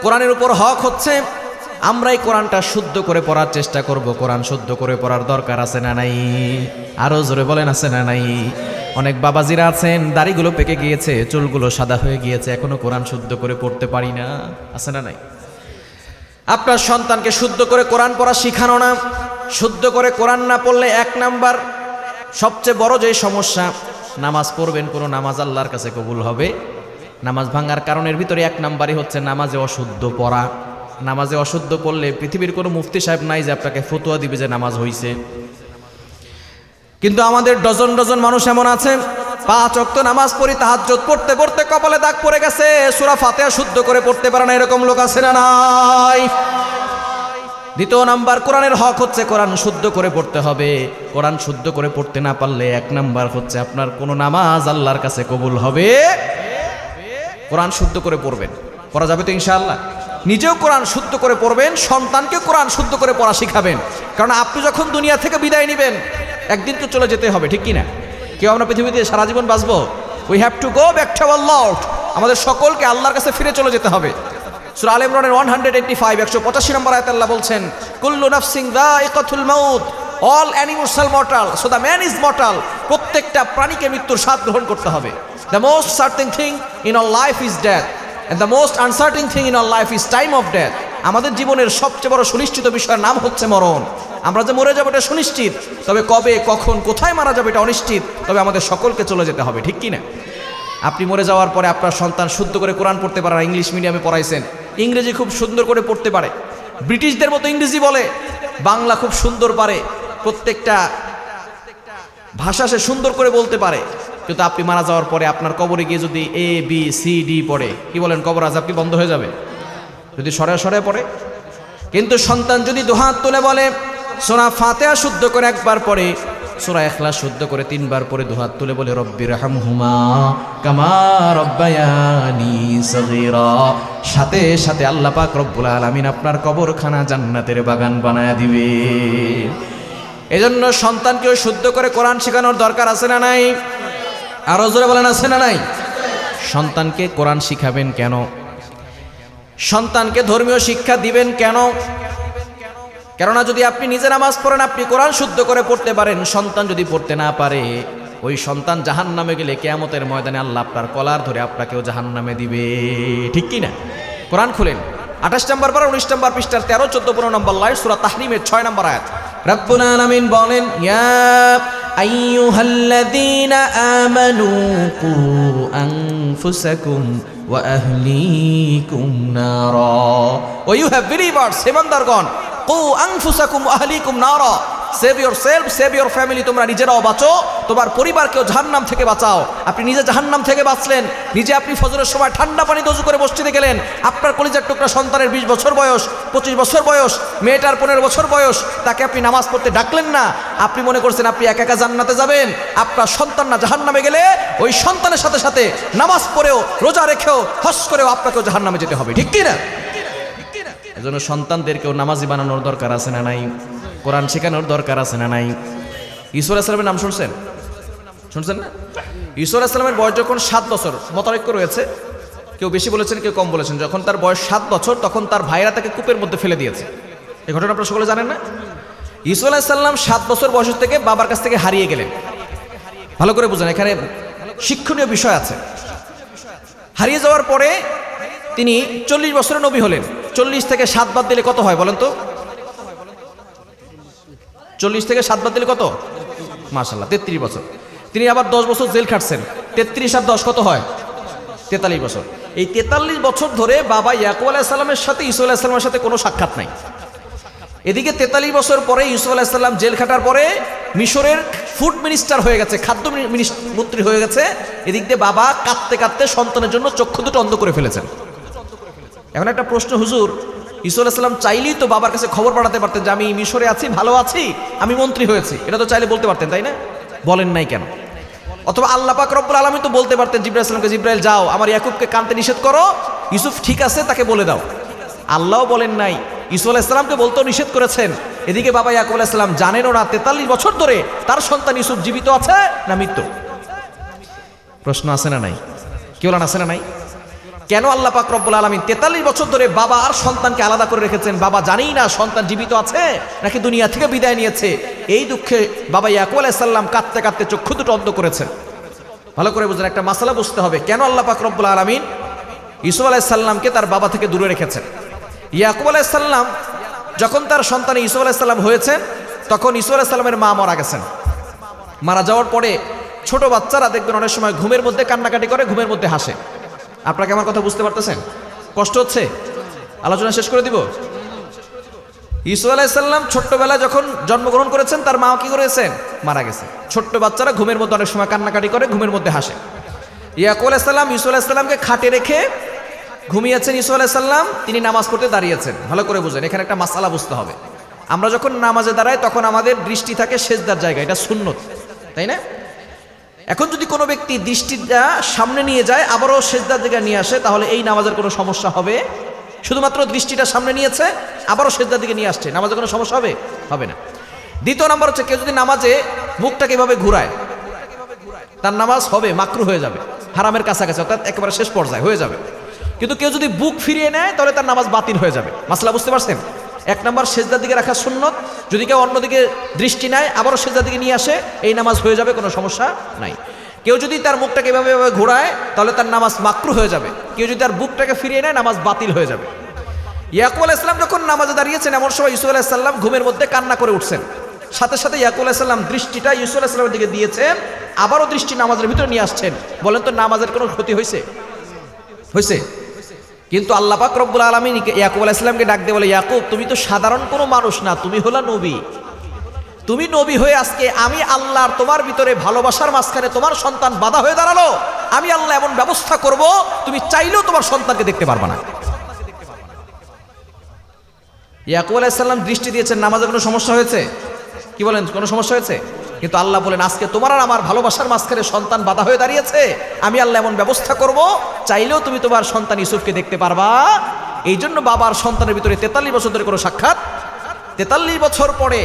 কোরআনের উপর হক হচ্ছে আমরা এই কোরআনটা শুদ্ধ করে পড়ার চেষ্টা করব। কোরআন শুদ্ধ করে পড়ার দরকার আছে না নাই? আরো জোরে বলেন আছে না নাই? অনেক বাবাজিরা আছেন দাড়িগুলো পেকে গিয়েছে, চুলগুলো সাদা হয়ে গিয়েছে, এখনো কোরআন শুদ্ধ করে পড়তে পারি না, আছে না নাই? আপনার সন্তানকে শুদ্ধ করে কোরআন পড়া শিখানো না, শুদ্ধ করে কোরআন না পড়লে এক নাম্বার সবচেয়ে বড় যে সমস্যা, নামাজ পড়বেন, কোনো নামাজ আল্লাহর কাছে কবুল হবে? নামাজ ভাঙার কারণের ভিতরে এক নাম্বারই হচ্ছে নামাজে অশুদ্ধ পড়া। নামাজে অশুদ্ধ পড়লে পৃথিবীর কোনো মুফতি সাহেব নাই যে আপনাকে ফতোয়া দিবে যে নামাজ হইছে। কিন্তু আমাদের ডজন ডজন মানুষ এমন আছে 5 ওয়াক্ত নামাজ পড়ি, তাহাজ্জুদ পড়তে পড়তে কপালে দাগ পড়ে গেছে, সূরা ফাতিহা শুদ্ধ করে পড়তে পারে না, এরকম লোক আছে না নাই? দ্বিতীয় নাম্বার কোরআনের হক হচ্ছে কোরআন শুদ্ধ করে পড়তে হবে। কোরআন শুদ্ধ করে পড়তে না পারলে এক নাম্বার হচ্ছে আপনার কোনো নামাজ আল্লাহর কাছে কবুল হবে? কোরআন শুদ্ধ করে পড়বেন, পড়া যাবে তো ইনশাআল্লাহ? নিজেও কোরআন শুদ্ধ করে পড়বেন, সন্তানকে কোরআন শুদ্ধ করে পড়া শিখাবেন। কারণ আপনি যখন দুনিয়া থেকে বিদায় নেবেন একদিন তো চলে যেতে হবে, ঠিক কিনা? কেউ আমরা পৃথিবীতে সারা জীবন বাঁচবো? We have to go back to our Lord. আমাদের সকলকে আল্লাহর কাছে ফিরে চলে যেতে হবে। সূরা আলে ইমরানের 185 185 নম্বর আয়াতে আল্লাহ বলছেন, কুল্লু নাফসিন যায়িকাতুল মাউত, all animals R mortal, so the man is mortal. প্রত্যেকটা প্রাণীকে মৃত্যুর স্বাদ গ্রহণ করতে হবে। The most certain thing in our life is death and the most uncertain thing in our life is time of death. আমাদের জীবনের সবচেয়ে বড় সুনিশ্চিত বিষয়ের নাম হচ্ছে মরণ। আমরা যে মরে যাবো এটা সুনিশ্চিত, তবে কবে, কখন, কোথায় মারা যাবে এটা অনিশ্চিত। তবে আমাদের সকলকে চলে যেতে হবে, ঠিক কি না? আপনি মরে যাওয়ার পরে আপনার সন্তান শুদ্ধ করে কোরআন পড়তে পারে না, ইংলিশ মিডিয়ামে পড়াইছেন, ইংরেজি খুব সুন্দর করে পড়তে পারে, ব্রিটিশদের মতো ইংরেজি বলে, বাংলা খুব সুন্দর পারে, প্রত্যেকটা ভাষা সে সুন্দর করে বলতে পারে, কিন্তু আপনি মারা যাওয়ার পরে আপনার কবরে গিয়ে যদি ABCD পড়ে, কি বলেন, কবর আযাব কি বন্ধ হয়ে যাবে? যদি সরে সরে পড়ে। কিন্তু সন্তান যদি দুহাত তুলে বলে, সূরা ফাতিহা শুদ্ধ করে একবার পড়ে, সূরা ইখলাস শুদ্ধ করে 3 বার পড়ে, দুহাত তুলে বলে রব্বিরহামহুমা কামা রব্বায়ানি সগীরা, সাথে সাথে আল্লাহ পাক রব্বুল আলামিন আপনার কবরখানা জান্নাতের বাগান বানায়া দিবে। এজন্য সন্তানকেও শুদ্ধ করে কোরআন শেখানোর দরকার আছে না নাই? আরো জোরে বলেন আছে না নাই? সন্তানকে কোরআন শিখাবেন কেন? সন্তানকে ধর্মীয় শিক্ষা দিবেন কেন? কেননা যদি আপনি নিজে নামাজ পড়েন, আপনি কোরআন শুদ্ধ করে পড়তে পারেন, সন্তান যদি পড়তে না পারে, ওই সন্তান জাহান্নামে গেলে কিয়ামতের ময়দানে আল্লাহ আপনার কলার ধরে আপনাকেও জাহান্নামে দিবে, ঠিক কি না? কোরআন খুলেন 28 নম্বর পারা 19 নম্বর পৃষ্ঠার 13, 14, 15 নম্বর লাইন, সূরা তাহরিমের 6 নম্বর আয়াত। রব্বুল আলামিন বলেন, ইয়া আইয়ুহাল্লাযীনা আমানু কু আনফুসাকুম ওয়া আহলিকুম নারা। ও ইউ হ্যাভ বিলিভার্স, ইমানদারগণ, কু আনফুসাকুম ওয়া আহলিকুম নারা, save yourself, save your family, তোমরা নিজেরাও বাঁচো, তোমার পরিবারকেও জাহান্নাম থেকে বাঁচাও। আপনি নিজে জাহান্নাম থেকে বাঁচলেন, নিজে আপনি ফজরের সময় ঠান্ডা পানি ওযু করে মসজিদে গেলেন, আপনার কলিজার টুকরা সন্তানের 20 বছর বয়স, 25 বছর বয়স, মেয়েটার 15 বছর বয়স, তাকে আপনি নামাজ পড়তে ডাকলেন না, আপনি মনে করছেন আপনি একা একা জান্নাতে যাবেন। আপনার সন্তান না জাহান্নামে গেলে ওই সন্তানের সাথে সাথে নামাজ পড়েও, রোজা রেখেও, হজ করেও আপনাকেও জাহান্নামে যেতে হবে, ঠিক কি না? এজন্য সন্তানদেরকেও নামাজি বানানোর দরকার আছে না নাই? কোরআন শেখানোর দরকার আছে না নাই? ঈসা আলাইহিস সালামের নাম শুনছেন? শুনছেন না? ঈসা আলাইহিস সালামের বয়স যখন 7 বছর, মতানৈক্য রয়েছে, কেউ বেশি বলেছেন কেউ কম বলেছেন, যখন তার বয়স 7 বছর তখন তার ভাইরা তাকে কূপের মধ্যে ফেলে দিয়েছে। এই ঘটনা আপনারা সকলে জানেন না? ঈসা আলাইহিস সালাম 7 বছর বয়স থেকে বাবার কাছ থেকে হারিয়ে গেলেন। ভালো করে বুঝেন, এখানে শিক্ষণীয় বিষয় আছে। হারিয়ে যাওয়ার পরে তিনি 40 বছরের নবী হলেন। 40 থেকে 7 বাদ দিলে কত হয় বলেন তো? 40 থেকে 7 বাদ দিলে কত? মাশাআল্লাহ 33 বছর। তিনি আবার 10 বছর জেল খাটছেন। 33 আর 10 কত হয়? 43 বছর। এই 43 বছর ধরে বাবা ইয়াকুব আলাইহিস সালামের সাথে ঈসা আলাইহিস সালামের সাথে কোনো সাক্ষাৎ নাই। এদিকে 43 বছর পরে ঈসা আলাইহিস সালাম জেল খাটার পরে মিশরের ফুড মিনিস্টার হয়ে গেছে, খাদ্য মন্ত্রী হয়ে গেছে, এদিক দিয়ে বাবা কাঁদতে কাঁদতে সন্তানের জন্য চক্ষু দুটো অন্ধ করে ফেলেছেন। এখন একটা প্রশ্ন, হুজুর ঈসা আলাইহিস সালাম চাইলেই তো বাবার কাছে খবর পাঠাতে পারতেন যে আমি মিশরে আছি, ভালো আছি, আমি মন্ত্রী হয়েছি, এটা তো চাইলে বলতে পারতেন, তাই না? বলেন নাই কেন? অথবা আল্লাহ পাক রব্বুল আলামিন তো বলতে পারতেন জিবরাইল সালামকে, জিবরাইল যাও আমার ইয়াকুবকে কানতে নিষেধ করো, ইউসুফ ঠিক আছে তাকে বলে দাও। আল্লাহও বলেন নাই, ঈসা আলাইহিস সালামকে বলতেও নিষেধ করেছেন। এদিকে বাবা ইয়াকুব আলাইহিস সালাম জানেনও না 43 বছর ধরে তার সন্তান ইউসুফ জীবিত আছে না মৃত্যু। প্রশ্ন আছে না নাই? কি বলেন, আছে না নাই? কেন আল্লাহ পাক রব্বুল আলামিন 43 বছর ধরে বাবা আর সন্তানকে আলাদা করে রেখেছেন? বাবা জানেই না সন্তান জীবিত আছে নাকি দুনিয়া থেকে বিদায় নিয়েছে। এই দুঃখে বাবা ইয়াকুব আলাইহিস সালাম কাঁদতে কাঁদতে চক্ষু দুটো অন্ধ করেছেন। ভালো করে বুঝেন, একটা মাসালা বুঝতে হবে কেন আল্লাহ পাক রব্বুল আলামিন ইউসুফ আলাইহিস সালামকে তার বাবা থেকে দূরে রেখেছেন। ইয়াকুব আলাইহিস সালাম যখন তার সন্তান ইউসুফ আলাইহিস সালাম হয়েছেন, তখন ইউসুফ আলাইহিস সালামের মা মারা গেছেন। মারা যাওয়ার পরে ছোট বাচ্চারা দেখবেন অনেক সময় ঘুমের মধ্যে কান্নাকাটি করে, ঘুমের মধ্যে হাসে। আপনাকে আমার কথা বুঝতে পারতেছেন? কষ্ট হচ্ছে? আলোচনা শেষ করে দিব। ইউসুফ আলাইহিস সালাম ছোট্টবেলায় যখন জন্মগ্রহণ করেছেন, তার মা কি করেছেন? মারা গেছে। ছোট্ট বাচ্চারা ঘুমের মধ্যে অনেক সময় কান্নাকাটি করে, ঘুমের মধ্যে হাসে। ইয়াকুব আলাইহিস সালাম ইউসুফ আলাইহিস সালামকে খাটে রেখে ঘুমিয়েছেন। ইউসুফ আলাইহিস সালাম তিনি নামাজ পড়তে দাঁড়িয়েছেন। ভালো করে বুঝেন, এখানে একটা মাসালা বুঝতে হবে। আমরা যখন নামাজে দাঁড়াই তখন আমাদের দৃষ্টি থাকে সেজদার জায়গায়, এটা সুন্নত, তাই না? এখন যদি কোনো ব্যক্তি দৃষ্টিটা সামনে নিয়ে যায় আবারও সেজদার জায়গায় নিয়ে আসে, তাহলে এই নামাজের কোনো সমস্যা হবে? শুধুমাত্র দৃষ্টিটা সামনে নিয়েছে আবারও সেজদার দিকে নিয়ে আসছে, নামাজের কোনো সমস্যা হবে? হবে না। দ্বিতীয় নাম্বার হচ্ছে, কেউ যদি নামাজে মুখটাকে এভাবে ঘুরায়, তার নামাজ হবে মাকরু হয়ে যাবে, হারামের কাছাকাছি, অর্থাৎ একেবারে শেষ পর্যায়ে হয়ে যাবে। কিন্তু কেউ যদি বুক ফিরিয়ে নেয় তাহলে তার নামাজ বাতিল হয়ে যাবে। মাসলা বুঝতে পারছেন? এক নম্বর সেজদার দিকে রাখা সুন্নত, যদি কেউ অন্যদিকে দৃষ্টি নেয় আবারও সেজদার দিকে নিয়ে আসে, এই নামাজ হয়ে যাবে, কোনো সমস্যা নাই। কেউ যদি তার মুখটাকে এভাবে এভাবে ঘোরায় তাহলে তার নামাজ মাকরু হয়ে যাবে। কেউ যদি তার বুকটাকে ফিরিয়ে নেয় নামাজ বাতিল হয়ে যাবে। ইয়াকুব আলাইহিস সালাম যখন নামাজে দাঁড়িয়েছেন, এমন সময় ইউসুফ আলাইহিস সালাম ঘুমের মধ্যে কান্না করে উঠছেন। সাথে সাথে ইয়াকুব আলাইহিস সালাম দৃষ্টিটা ইউসুফ আলাইহিস সালামের দিকে দিয়েছেন, আবারও দৃষ্টি নামাজের ভিতরে নিয়ে আসছেন। বলেন তো নামাজের কোনো ক্ষতি হয়েছে? হয়েছে? কিন্তু আল্লাহ পাক রব্বুল আলামিন ইয়াকুব আলাইহিস সালামকে ডাক দিয়ে বলে, ইয়াকুব তুমি তো সাধারণ কোনো মানুষ না, তুমি হলা নবী। তুমি নবী হয়ে আজকে আমি আল্লাহর তোমার ভিতরে ভালোবাসার মাঝখানে তোমার সন্তান বাধা হয়ে দাঁড়ালো, আমি আল্লাহ এমন ব্যবস্থা করব তুমি চাইলেও তোমার সন্তানকে দেখতে পারবে না। ইয়াকুব আলাইহিস সালাম দৃষ্টি দিয়েছেন, নামাজে কোনো সমস্যা হয়েছে? কি বলেন, কোনো সমস্যা হয়েছে? কিন্তু আল্লাহ বলেন আজকে তোমার আর আমার ভালোবাসার মাঝখানে সন্তান বাধা হয়ে দাঁড়িয়েছে, আমি আল্লাহ এমন ব্যবস্থা করব চাইলেও তুমি তোমার সন্তান ইউসুফকে দেখতে পারবা। এই জন্য বাবার সন্তানের ভিতরে 43 বছর ধরে কোনো সাক্ষাৎ, 43 বছর পরে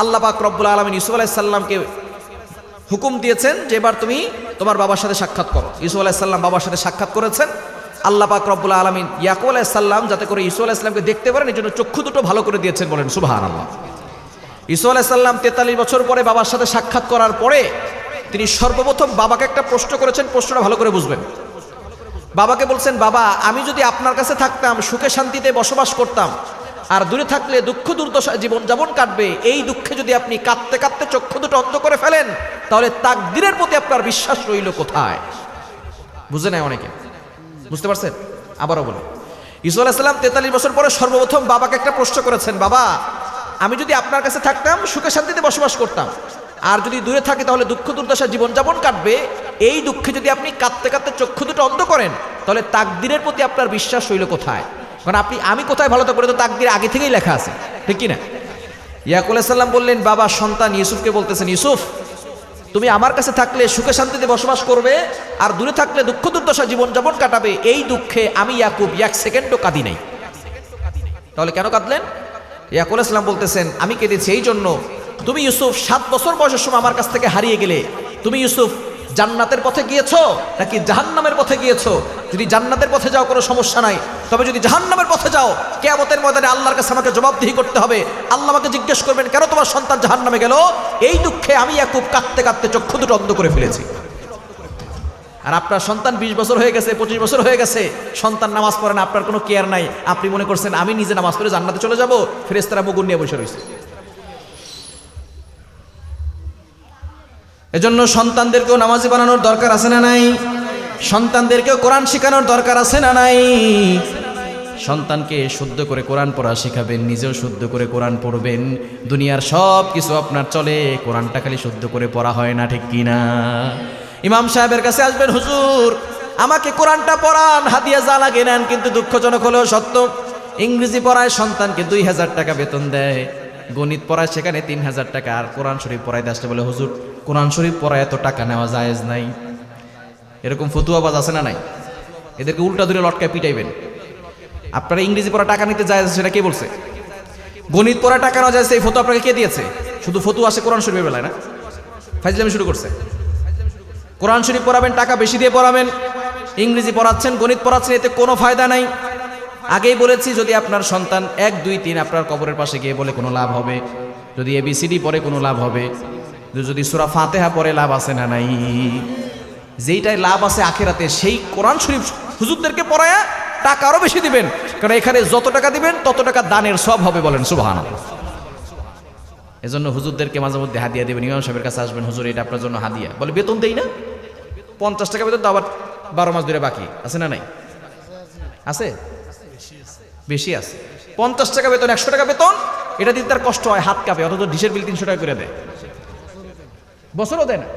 আল্লাহ পাক রব্বুল আলামিন ইউসুফ আলাইহিস সালামকে হুকুম দিয়েছেন যে এবার তুমি তোমার বাবার সাথে সাক্ষাৎ করো। ইউসুফ আলাইহিস সালাম বাবার সাথে সাক্ষাৎ করেছেন। আল্লাহ পাক রব্বুল আলামিন ইয়াকুব আলাইহিস সালাম যাতে করে ইউসুফ আলাইহিস সালামকে দেখতে পারেন এই জন্য চক্ষু দুটো ভালো করে দিয়েছেন। বলেন সুবহানাল্লাহ। ইউসুফ আলাইহিস সালাম 43 বছর পরে বাবার সাথে সাক্ষাৎ করার পরে তিনি সর্বপ্রথম বাবাকে একটা প্রশ্ন করেছেন, প্রশ্নটা ভালো করে বুঝবেন। বাবাকে বলছেন, বাবা আমি যদি আপনার কাছে থাকতাম সুখে শান্তিতে বসবাস করতাম, আর দূরে থাকলে দুঃখ দুর্দশা জীবন যাপন কাটবে, এই দুঃখে যদি আপনি কাঁদতে কাঁদতে চক্ষু দুটো অন্ধ করে ফেলেন তাহলে তাকদীরের প্রতি আপনার বিশ্বাস রইল কোথায়? বুঝে নাই অনেকে, বুঝতে পারছেন? আবারও বলি, ইউসুফ আলাইহিস সালাম 43 বছর পরে সর্বপ্রথম বাবাকে একটা প্রশ্ন করেছেন, বাবা আমি যদি আপনার কাছে থাকতাম সুখে শান্তিতে বসবাস করতাম, আর যদি দূরে থাকি তাহলে দুঃখ দুর্দশা জীবন যাপন কাটবে, এই দুঃখে যদি আপনি কাঁদতে কাঁদতে চক্ষু দুটো অন্ধ করেন তাহলে তাকদীরের প্রতি আপনার বিশ্বাস রইল কোথায়? কারণ আমি কোথায় ভালো থাকবো তো তাকদীর আগে থেকেই লেখা আছে, ঠিক কি না? ইয়াকুব আলাইহিস সালাম বললেন, বাবা সন্তান ইউসুফকে বলতেছেন, ইউসুফ তুমি আমার কাছে থাকলে সুখে শান্তিতে বসবাস করবে, আর দূরে থাকলে দুঃখ দুর্দশা জীবন যাপন কাটাবে, এই দুঃখে আমি ইয়াকুব 1 সেকেন্ডও কাঁদি নাই। তাহলে কেন কাঁদলেন? ইয়াকুব আলাইহিস সালাম বলতেছেন, আমি কেঁদেছি এই জন্য, তুমি ইউসুফ 7 বছর বয়সের সময় আমার কাছ থেকে হারিয়ে গেলে। তুমি ইউসুফ জান্নাতের পথে গিয়েছো নাকি জাহান্নামের পথে গিয়েছো? যদি জান্নাতের পথে যাও কোনো সমস্যা নাই, তবে যদি জাহান্নামের পথে যাও কিয়ামতের ময়দানে আল্লাহর কাছে আমাকে জবাবদিহি করতে হবে। আল্লাহ আমাকে জিজ্ঞেস করবেন কেন তোমার সন্তান জাহান্নামে গেল? এই দুঃখে আমি ইয়াকুব কাঁদতে কাঁদতে চক্ষু দুটো অন্ধ করে ফেলেছি। আর আপনার সন্তান 20 বছর হয়ে গেছে, 25 বছর হয়ে গেছে, সন্তান নামাজ পড়ে না, আপনার কোনো কেয়ার নাই। আপনি মনে করছেন আমি নিজে নামাজ পড়ে জান্নাতে চলে যাব, ফেরেশতারা মুগুর নিয়ে বসে রয়েছে। এজন্য সন্তানদেরকেও নামাজি বানানোর দরকার আছে না নাই? সন্তানদেরকেও কোরআন শেখানোর দরকার আছে না নাই? সন্তানকে শুদ্ধ করে কোরআন পড়া শেখাবেন, নিজেও শুদ্ধ করে কোরআন পড়বেন। দুনিয়ার সব কিছু আপনার চলে, কোরআনটা খালি শুদ্ধ করে পড়া হয় না, ঠিক কিনা? ইমাম সাহেবের কাছে আসবেন, হুজুর আমাকে কোরআনটা পড়ান, হাদিয়া যা লাগে নেন, কিন্তু দুঃখজনক হলেও সত্য ইংরেজি পড়ায় সন্তানকে 2000 টাকা বেতন দেয়, গণিত পড়ায় সেখানে 3000 টাকা, আর কোরআন শরীফ পড়ায় আসতে বলে হুজুর কোরআন শরীফ পড়ায় এত টাকা নেওয়া জায়েজ নাই। এরকম ফতুয়াবাজ আছে না নাই? এদেরকে উল্টা ধরে লটকায় পিটাইবেন। আপনারা ইংরেজি পড়া টাকা নিতে যায় সেটা কে বলছে? গণিত পড়া টাকা নেওয়া যায়, এই ফতোয়া আপনাকে কে দিয়েছে? শুধু ফতুয়া আসে কোরআন শরীফের বেলায় না, ফাইজলামি শুরু করছে। কোরআন শরীফ পড়াবেন, টাকা বেশি দিয়ে পড়াবেন, ইংরেজি পড়াচ্ছেন, গণিত পড়াচ্ছেন, এতে কোনো ফায়দা নাই। আগেই বলেছি, যদি আপনার সন্তান 1, 2, 3 আপনার কবরের পাশে গিয়ে বলে কোনো লাভ হবে, যদি ABCD পড়ে কোনো লাভ হবে, যদি সূরা ফাতিহা পড়ে লাভ আছে না নাই? যেইটাই লাভ আছে আখিরাতে, সেই কোরআন শরীফ হুজুরদেরকে পড়ায়া টাকা আরো বেশি দিবেন, কারণ এখানে যত টাকা দিবেন তত টাকা দানের সব হবে, বলেন সুবহানাল্লাহ। এজন্য হুজুরদেরকে মাঝে মধ্যে হাদিয়া দিবেন। ইমাম সাহেবের কাছে আসবেন, হুজুর এটা আপনার জন্য হাদিয়া, বলে বেতন দেই না, 50 টাকা বেতন তো আবার 12 মাস ধরে বাকি আছে না নাই? আছে, বেশি আছে। 50 টাকা বেতন, 100 টাকা বেতন, এটা দিতে তার কষ্ট হয়, হাত কাঁপে, অথচ ডিশের বিল 300 টাকা করে দেয়, বছরও দেয় না।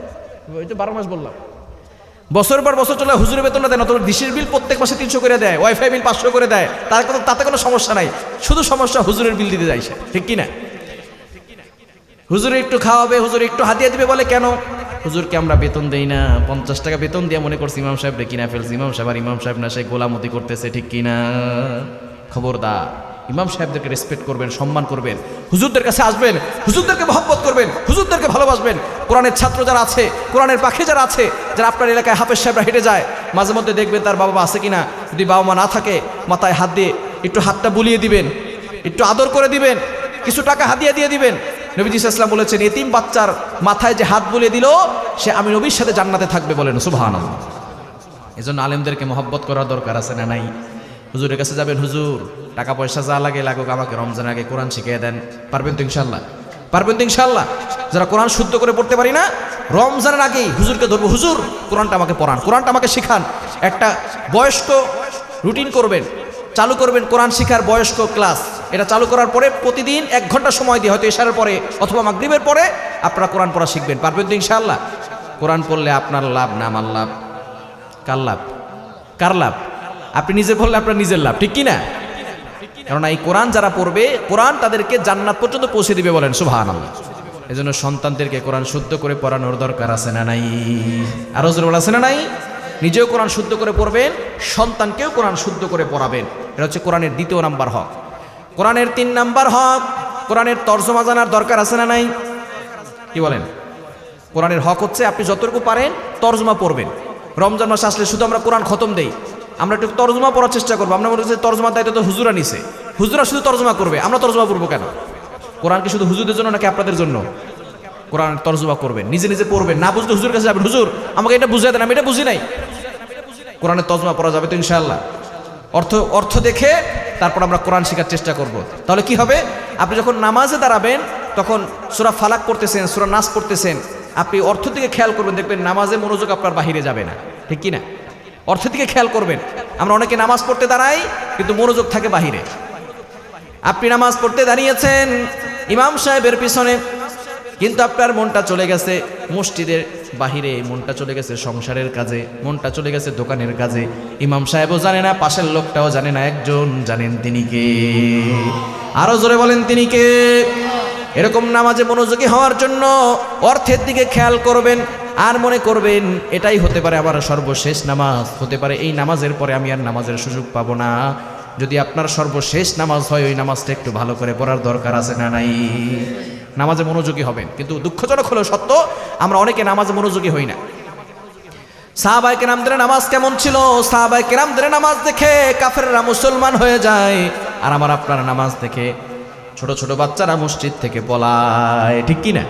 ওই তো 12 মাস বললাম, বছর পর বছর চলে, হুজুরের বেতনটা দেয় না, অথচ ডিশের বিল প্রত্যেক মাসে 300 করে দেয়, ওয়াইফাই বিল 500 করে দেয়, তাতে কোনো সমস্যা নাই, শুধু সমস্যা হুজুরের বিল দিতে যায় সে, ঠিক কিনা? হুজুরে একটু খাওয়াবে, হুজুর একটু হাদিয়া দিবে, বলে কেন? হুজুরকে আমরা বেতন দেই না, 50 টাকা বেতন দিয়ে মনে করছি ইমাম সাহেব কিনা ফেলছি, ইমাম সাহেব আর ইমাম সাহেব না, সে গোলামতি করতেছে, ঠিক কিনা? খবরদার, ইমাম সাহেবদেরকে রেসপেক্ট করবেন, সম্মান করবেন, হুজুরদের কাছে আসবেন, হুজুরদেরকে মহব্বত করবেন, হুজুরদেরকে ভালোবাসবেন। কোরআনের ছাত্র যারা আছে, কোরআনের পাখি যারা আছে, যারা আপনার এলাকায় হাফেজ সাহেবরা হেঁটে যায়, মাঝে মধ্যে দেখবেন তার বাবা আছে কিনা, যদি বাবা মা না থাকে মাথায় হাত দিয়ে একটু হাতটা বুলিয়ে দিবেন, একটু আদর করে দিবেন, কিছু টাকা হাদিয়া দিয়ে দিবেন। নবীজি সাল্লাল্লাহু আলাইহি ওয়াসাল্লাম বলেছেন, এতিম বাচ্চার মাথায় যে হাত বুলিয়ে দিল, সে আমি নবীর সাথে জান্নাতে থাকবে, বলেন সুবহানাল্লাহ। এজন্য আলেমদেরকে মহব্বত করার দরকার আছে না নাই? হুজুরের কাছে যাবেন, হুজুর টাকা পয়সা যা লাগে লাগুক, আমাকে রমজানের আগে কোরআন শিখিয়ে দেন। পারবেন তো ইনশাল্লাহ? পারবেন তো ইনশাল্লাহ? যারা কোরআন শুদ্ধ করে পড়তে পারি না, রমজানের আগেই হুজুরকে ধরবো, হুজুর কোরআনটা আমাকে পড়ান, কোরআনটা আমাকে শিখান। একটা বয়স্ক রুটিন করবেন, চালু করবেন কোরআন শিখার বয়স্ক ক্লাস। এটা চালু করার পরে প্রতিদিন 1 ঘন্টা সময় দিয়ে, হয়তো এশারের পরে অথবা মাগরিবের পরে আপনারা কোরআন পড়া শিখবেন। পারবেন তো ইনশাআল্লাহ? কোরআন পড়লে আপনার লাভ না আমার লাভ? কার লাভ? কার লাভ? আপনি নিজে পড়লে আপনার নিজের লাভ, ঠিক কিনা? কেননা এই কোরআন যারা পড়বে, কোরআন তাদেরকে জান্নাত পর্যন্ত পৌঁছে দিবে, বলেন সুবহানাল্লাহ। এজন্য সন্তানদেরকে কোরআন শুদ্ধ করে পড়ানোর দরকার আছে না নাই? আরো জোরে বলা আছে না নাই? নিজেও কোরআন শুদ্ধ করে পড়বেন, সন্তানকেও কোরআন শুদ্ধ করে পড়াবেন। এটা হচ্ছে কোরআনের 2 নাম্বার হক। কোরআনের 3 নাম্বার হক, কোরআনের তর্জমা জানার দরকার আছে না নাই? কি বলেন? কোরআনের হক হচ্ছে আপনি যতটুকু পারেন তর্জমা পড়বেন। রমজান মাস আসলে শুধু আমরা কোরআন খতম দেই, আমরা একটু তর্জমা পড়ার চেষ্টা করবো। আমরা মনে করছি তর্জমার দায়িত্ব তো হুজুরা নিছে, হুজুরা শুধু তর্জমা করবে, আমরা তর্জমা পড়বো কেন? কোরআন কি শুধু হুজুরদের জন্য নাকি আপনাদের জন্য? কোরআন তর্জমা করবেন, নিজে নিজে পড়বেন, না বুঝলে হুজুর কাছে যাবেন, হুজুর আমাকে এটা বুঝিয়ে দেন, আমি এটা বুঝি নাই। কোরআনের তর্জমা পড়া যাবে তো ইনশাআল্লাহ? অর্থ দেখে তারপর আমরা কোরআন শেখার চেষ্টা করব। তাহলে কি হবে? আপনি যখন নামাজে দাঁড়াবেন, তখন সূরা ফালাক পড়তেছেন, সূরা নাস পড়তেছেন, আপনি অর্থ দিকে খেয়াল করবেন, দেখবেন নামাজে মনোযোগ আপনার বাহিরে যাবে না, ঠিক কি না? অর্থের দিকে খেয়াল করবেন। আমরা অনেকে নামাজ পড়তে দাঁড়াই কিন্তু মনোযোগ থাকে বাহিরে। আপনি নামাজ পড়তে দাঁড়িয়েছেন ইমাম সাহেবের পিছনে, কিন্তু আপনার মনটা চলে গেছে মসজিদের বাহিরে, মনটা চলে গেছে সংসারের কাজে, মনটা চলে গেছে দোকানের কাজে। ইমাম সাহেবও জানে না, পাশের লোকটাও জানে না, একজন জানেন, তিনি কে? আরো জোরে বলেন, তিনি কে? এরকম নামাজে মনোযোগী হওয়ার জন্য অর্থের দিকে খেয়াল করবেন, আর মনে করবেন এটাই হতে পারে আমার সর্বশেষ নামাজ, হতে পারে এই নামাজের পরে আমি আর নামাজের সুযোগ পাবো না। যদি আপনার সর্বশেষ নামাজ হয়, ওই নামাজটা একটু ভালো করে পড়ার দরকার আছে না নাই? নামাজে মনোযোগী হবেন। কিন্তু দুঃখজনক হলেও সত্য, আমরা অনেকে নামাজে মনোযোগী হই না। সাহাবায়ে কেরামদের নামাজ কেমন ছিল? সাহাবায়ে কেরামদের নামাজ দেখে কাফেররা মুসলমান হয়ে যায়, আর আমার আপনার নামাজ দেখে ছোট ছোট বাচ্চারা মসজিদ থেকে পলায়, ঠিক কি না?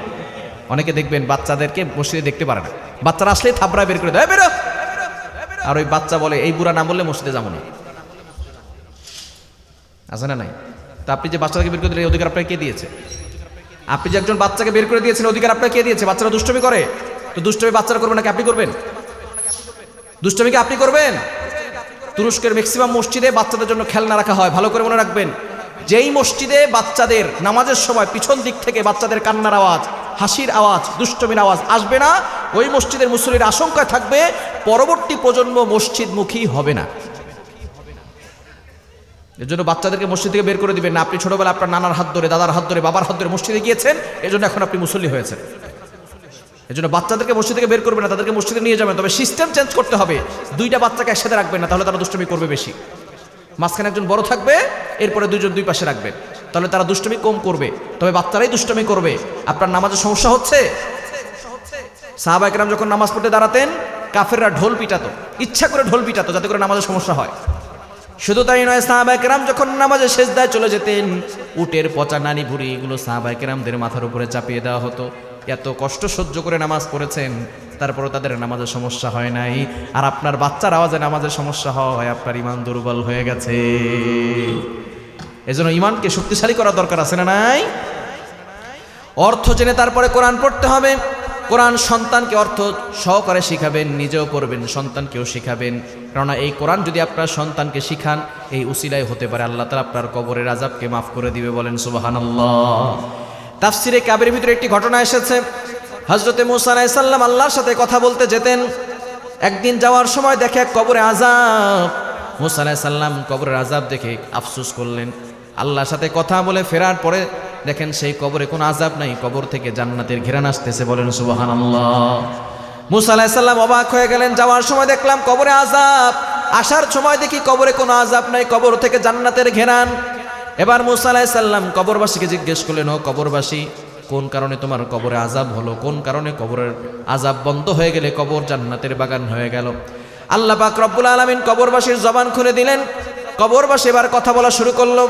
অনেকে দেখবেন বাচ্চাদেরকে মসজিদে দেখতে পারে না, বাচ্চারা আসলেই থাবড়ায় বের করে দেয়, বেরো। আর ওই বাচ্চা বলে এই বুড়া না বললে মসজিদে যাবো না, আছে না নাই? তা আপনি যে বাচ্চাকে বের করে দিলেন, এই অধিকার আপনাকে কে দিয়েছে? আপনি যে একজন বাচ্চাকে বের করে দিয়েছেন, অধিকার আপনাকে কে দিয়েছে? বাচ্চারা দুষ্টমি করে, তো দুষ্টমি বাচ্চারা করবেন নাকি আপনি করবেন? দুষ্টমি কি আপনি করবেন? তুরস্কের ম্যাক্সিমাম মসজিদে বাচ্চাদের জন্য খেলনা রাখা হয়, ভালো করে মনে রাখবেন। যেই মসজিদে বাচ্চাদের নামাজের সময় পিছন দিক থেকে বাচ্চাদের কান্নার আওয়াজ, হাসির আওয়াজ, দুষ্টমির আওয়াজ আসবে না, ওই মসজিদের মুসল্লির আশঙ্কায় থাকবে পরবর্তী প্রজন্ম মসজিদমুখী হবে না। এর জন্য বাচ্চাদেরকে মসজিদ থেকে বের করে দিবেন না। আপনি ছোটবেলা আপনার নানার হাত ধরে, দাদার হাত ধরে, বাবার হাত ধরে মসজিদে গিয়েছেন, এজন্য এখন আপনি মুসল্লি হয়েছেন। এজন্য বাচ্চাদেরকে মসজিদ থেকে বের করবেন না, তাদেরকে মসজিদে নিয়ে যাবেন। তবে সিস্টেম চেঞ্জ করতে হবে, দুইটা বাচ্চাকে একসাথে রাখবেন না, তাহলে তারা দুষ্টমি করবে বেশি। মাঝখানে একজন বড় থাকবে, এরপরে দুইজন দুই পাশে রাখবেন, তাহলে তারা দুষ্টমি কম করবে। তবে বাচ্চারাই দুষ্টমি করবে। আপনার নামাজের সমস্যা হচ্ছে, সাহাবা একরাম যখন নামাজ পড়তে দাঁড়াতেন কাফেররা ঢোল পিটাতো, ইচ্ছা করে ঢোল পিটাতো যাতে করে নামাজের সমস্যা হয়। শুধু তাই নয়, সাহাবা একরাম যখন নামাজে সেজদায় চলে যেতেন, উটের পচা নানি ভুড়ি এগুলো সাহাবা একরামদের মাথার উপরে চাপিয়ে দেওয়া হতো। এত কষ্ট সহ্য করে নামাজ পড়েছেন, তারপরে তাদের নামাজের সমস্যা হয় নাই। আর আপনার বাচ্চার আওয়াজে নামাজের সমস্যা হয়, আপনার ইমান দুর্বল হয়ে গেছে। এজন্য ইমানকে শক্তিশালী করা দরকার আছে না নাই? অর্থ জেনে তারপরে কোরআন পড়তে হবে। কোরআন সন্তানকে অর্থ সহকারে শিখাবেন, নিজেও পড়বেন, সন্তানকেও শিখাবেন। কেননা এই কোরআন যদি আপনার সন্তানকে শিখান, এই উসিলায় হতে পারে আল্লাহ তাআলা আপনার কবরের আযাবকে মাফ করে দিবে। বলেন সুবহানাল্লাহ। তাফসিরে কাবের ভিতরে একটি ঘটনা এসেছে, হযরতে মূসা আলাইহিস সালাম আল্লাহর সাথে কথা বলতে যেতেন। একদিন যাওয়ার সময় দেখে কবরে আযাব। মূসা আলাইহিস সালাম কবরের আযাব দেখে আফসোস করলেন। আল্লাহর সাথে কথা বলে ফেরার পরে দেখেন সেই কবরে কোনো আযাব নাই, কবর থেকে জান্নাতের ঘেরান আসতেছে। বলেন সুবহানাল্লাহ। মূসা আলাইহিস সালাম অবাক হয়ে গেলেন, যাওয়ার সময় দেখলাম কবরে আযাব, আসার সময় দেখি কবরে কোনো আযাব নাই, কবর থেকে জান্নাতের ঘেরান। এবার মূসা আলাইহিস সালাম কবরবাসীকে জিজ্ঞেস করলেন, ও কবরবাসী, কোন কারণে তোমার কবরে আযাব হলো? কোন কারণে কবরের আযাব বন্ধ হয়ে গেলে কবর জান্নাতের বাগান হয়ে গেল? আল্লাহ পাক রব্বুল আলামিন কবরবাসীর জবান খুলে দিলেন। কবরবাসী এবার কথা বলা শুরু করলো।